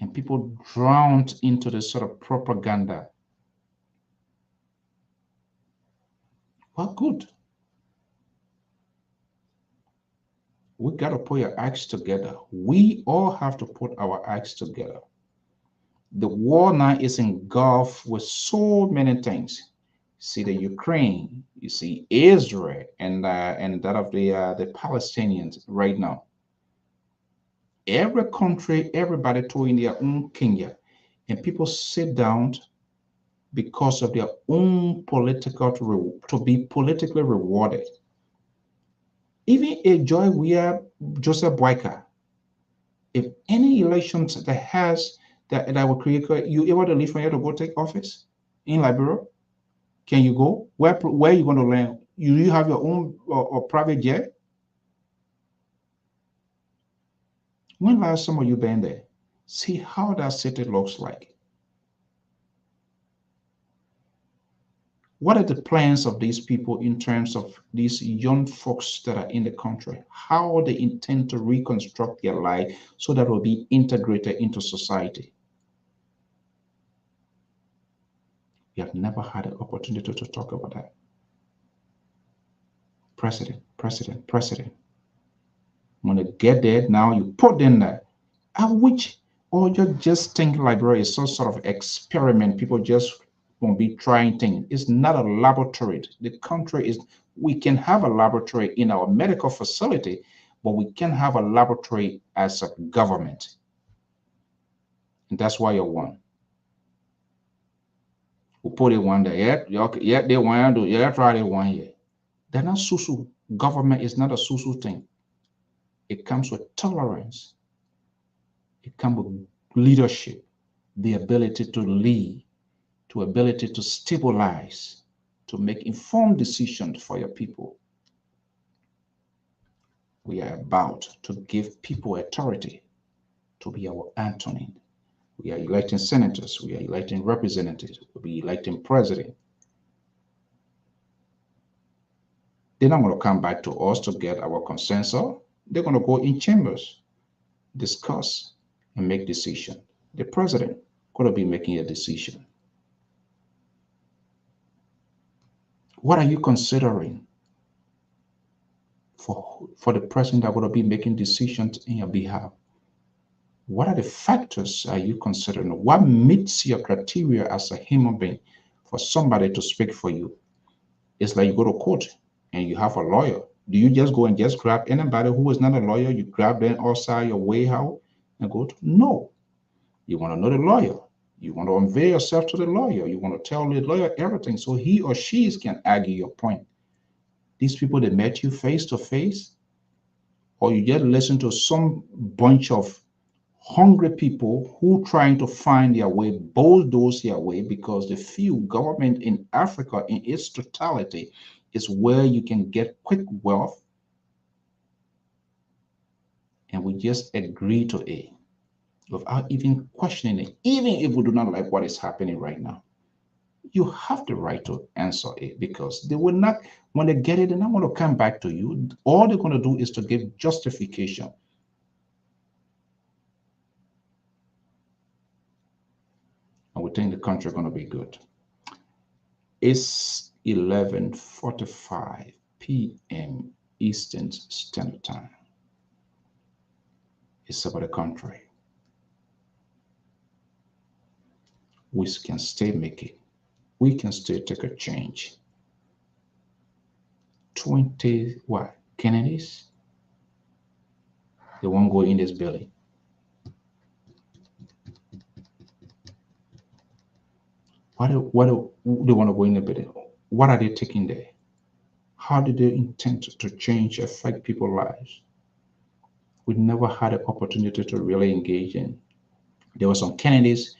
and people drowned into this sort of propaganda. What good? We got to put our acts together. We all have to put our acts together. The war now is engulfed with so many things. You see the Ukraine, you see Israel, and that of the Palestinians right now. Every country, everybody throwing their own Kenya, and people sit down because of their own political to be politically rewarded. Even a Joy Weir, Joseph Boyka, if any elections that has that will create, you able to leave from here to go take office in Liberia? Can you go? Where are you going to land? You have your own or private jet? When last some of you been there? See how that city looks like. What are the plans of these people in terms of these young folks that are in the country? How they intend to reconstruct their life so that it will be integrated into society? We have never had an opportunity to talk about that. President. When they get there, now you put in there. At which, or you just think Liberia is some sort of experiment. People just won't be trying things. It's not a laboratory. The country is, we can have a laboratory in our medical facility, but we can have a laboratory as a government. And that's why you're one. We put it one day. Yeah, they want to do, yeah, try it one year. They're not susu. Government is not a susu thing. It comes with tolerance. It comes with leadership, the ability to lead, to ability to stabilize, to make informed decisions for your people. We are about to give people authority to be our Antonin. We are electing senators. We are electing representatives. We'll be electing president. They're not going to come back to us to get our consensus. They're going to go in chambers, discuss, and make decision. The president going to be making a decision. What are you considering for the president that will be making decisions in your behalf? What are the factors are you considering? What meets your criteria as a human being for somebody to speak for you? It's like you go to court and you have a lawyer. Do you just go and just grab anybody who is not a lawyer? You grab them outside your way out and go to? No. You want to know the lawyer. You want to unveil yourself to the lawyer. You want to tell the lawyer everything so he or she can argue your point. These people that met you face to face, or you just listen to some bunch of hungry people who trying to find their way, bulldoze their way, because they feel government in Africa in its totality is where you can get quick wealth, and we just agree to it without even questioning it, even if we do not like what is happening right now. You have the right to answer it, because they will not, when they get it, they're not going to come back to you. All they're going to do is to give justification. And we think the country is going to be good. It's 11:45 p.m. Eastern Standard Time. It's about the country. We can still make it. We can still take a change. 20 what? Kennedys? They won't go in this building. What do they want to go in the building? What are they taking there? How do they intend to change, affect people's lives? We never had an opportunity to really engage in. There were some candidates,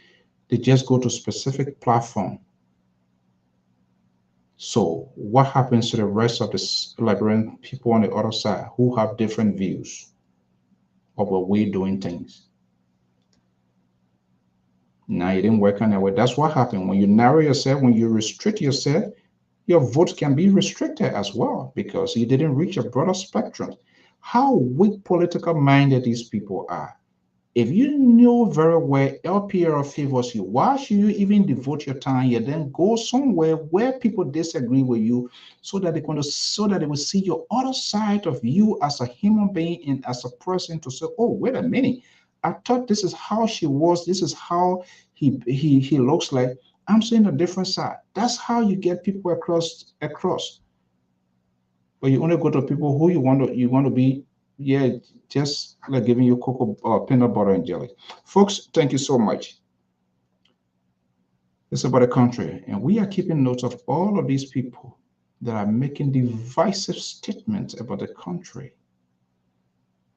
they just go to specific platform. So what happens to the rest of the Liberian people on the other side who have different views of what we're doing things? Now, it didn't work on that way. That's what happened. When you narrow yourself, when you restrict yourself, your votes can be restricted as well, because you didn't reach a broader spectrum. How weak political minded these people are. If you know very well LPR favors you, why should you even devote your time here? Then go somewhere where people disagree with you, so that they will see your other side of you as a human being and as a person, to say, oh, wait a minute. I thought this is how she was. This is how he looks like. I'm seeing a different side. That's how you get people across. But you only go to people who you want to be, yeah, just like giving you cocoa peanut butter and jelly. Folks, thank you so much. It's about the country, and we are keeping notes of all of these people that are making divisive statements about the country.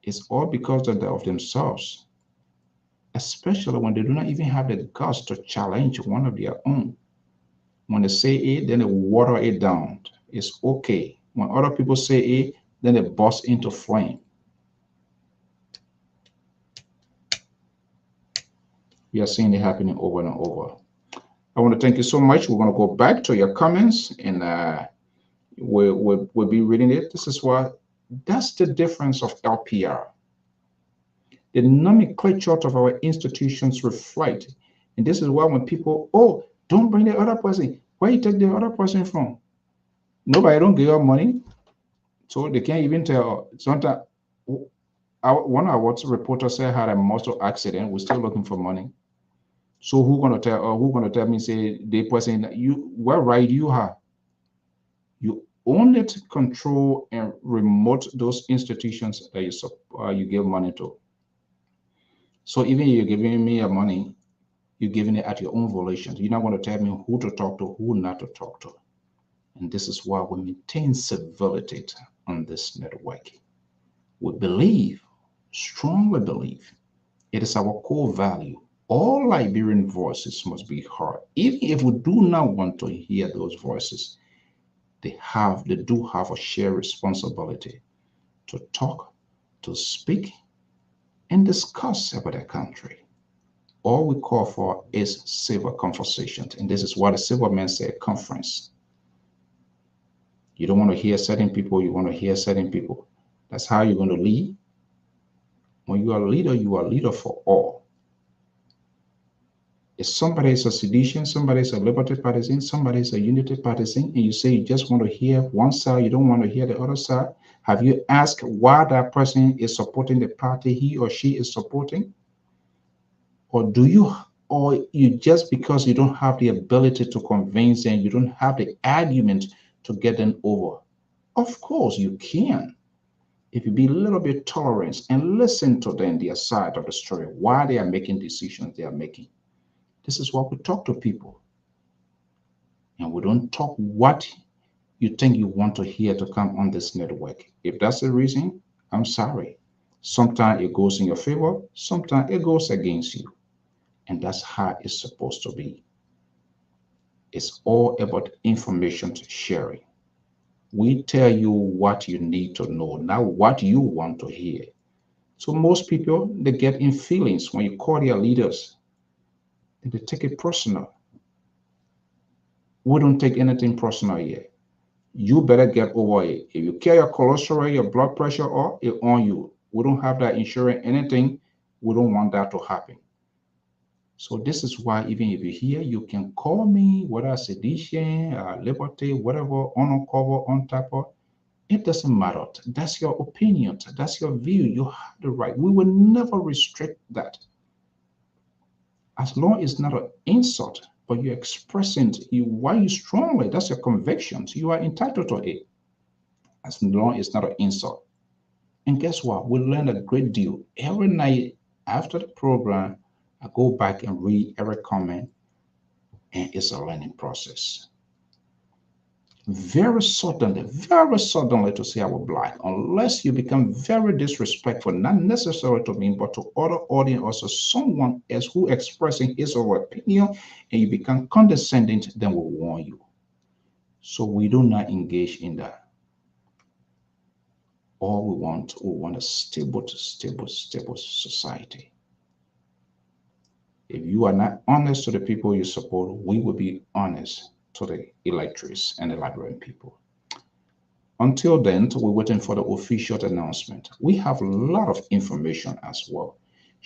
It's all because of themselves, especially when they do not even have the guts to challenge one of their own. When they say it, then they water it down. It's okay. When other people say it, then they burst into flame. We are seeing it happening over and over. I want to thank you so much. We're going to go back to your comments, and we'll be reading it. This is what, that's the difference of LPR. The nomenclature of our institutions reflect. And this is why when people, oh, don't bring the other person. Where you take the other person from? Nobody don't give up money. So they can't even tell. Sometimes one of our reporters said had a motor accident. We're still looking for money. So who gonna tell me, say the person, you, what right you have? You own it, control and remote those institutions that you give money to. So even if you're giving me a money, you're giving it at your own volition. You're not going to tell me who to talk to, who not to talk to. And this is why we maintain civility on this network. We believe, strongly believe, it is our core value. All Liberian voices must be heard. Even if we do not want to hear those voices, they do have a shared responsibility to talk, to speak, and discuss about their country. All we call for is civil conversations. And this is what the civil men say, conference. You don't want to hear certain people, you want to hear certain people. That's how you're going to lead. When you are a leader for all. If somebody is a sedition, somebody is a liberty partisan, somebody is a unity partisan, and you say you just want to hear one side, you don't want to hear the other side, have you asked why that person is supporting the party he or she is supporting? Or you just, because you don't have the ability to convince them, you don't have the argument to get them over? Of course you can. If you be a little bit tolerant and listen to them, their side of the story, why they are making decisions they are making. This is what we talk to people. And we don't talk what you think you want to hear to come on this network. If that's the reason, I'm sorry. Sometimes it goes in your favor, sometimes it goes against you. And that's how it's supposed to be. It's all about information sharing. We tell you what you need to know, not what you want to hear. So most people, they get in feelings when you call their leaders, and they take it personal. We don't take anything personal here. You better get over it. If you carry your cholesterol, your blood pressure, or it on you, we don't have that insurance, anything. We don't want that to happen. So this is why even if you're here, you can call me, whether sedition, liberty, whatever, uncover, untapper. It doesn't matter. That's your opinion. That's your view. You have the right. We will never restrict that. As long as it's not an insult, but you're expressing why you strongly, that's your convictions. You are entitled to it. As long as it's not an insult. And guess what? We learn a great deal. Every night after the program, I go back and read every comment, and it's a learning process. Very suddenly to say I was black, unless you become very disrespectful, not necessarily to me, but to other audience or someone else who expressing his or her opinion, and you become condescending, then we'll warn you. So we do not engage in that. All we want a stable society. If you are not honest to the people you support, we will be honest to the electors and the Liberian people. Until then, we're waiting for the official announcement. We have a lot of information as well.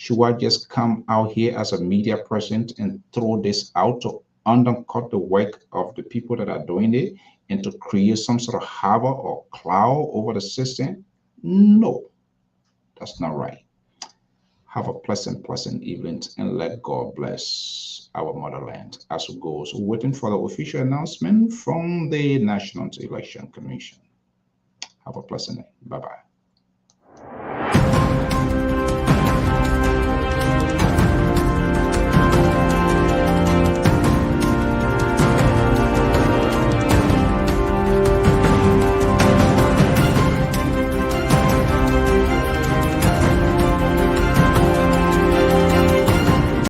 Should I just come out here as a media person and throw this out to undercut the work of the people that are doing it and to create some sort of havoc or cloud over the system? No, that's not right. Have a pleasant evening, and let God bless our motherland as we go. So waiting for the official announcement from the National Election Commission. Have a pleasant day. Bye-bye.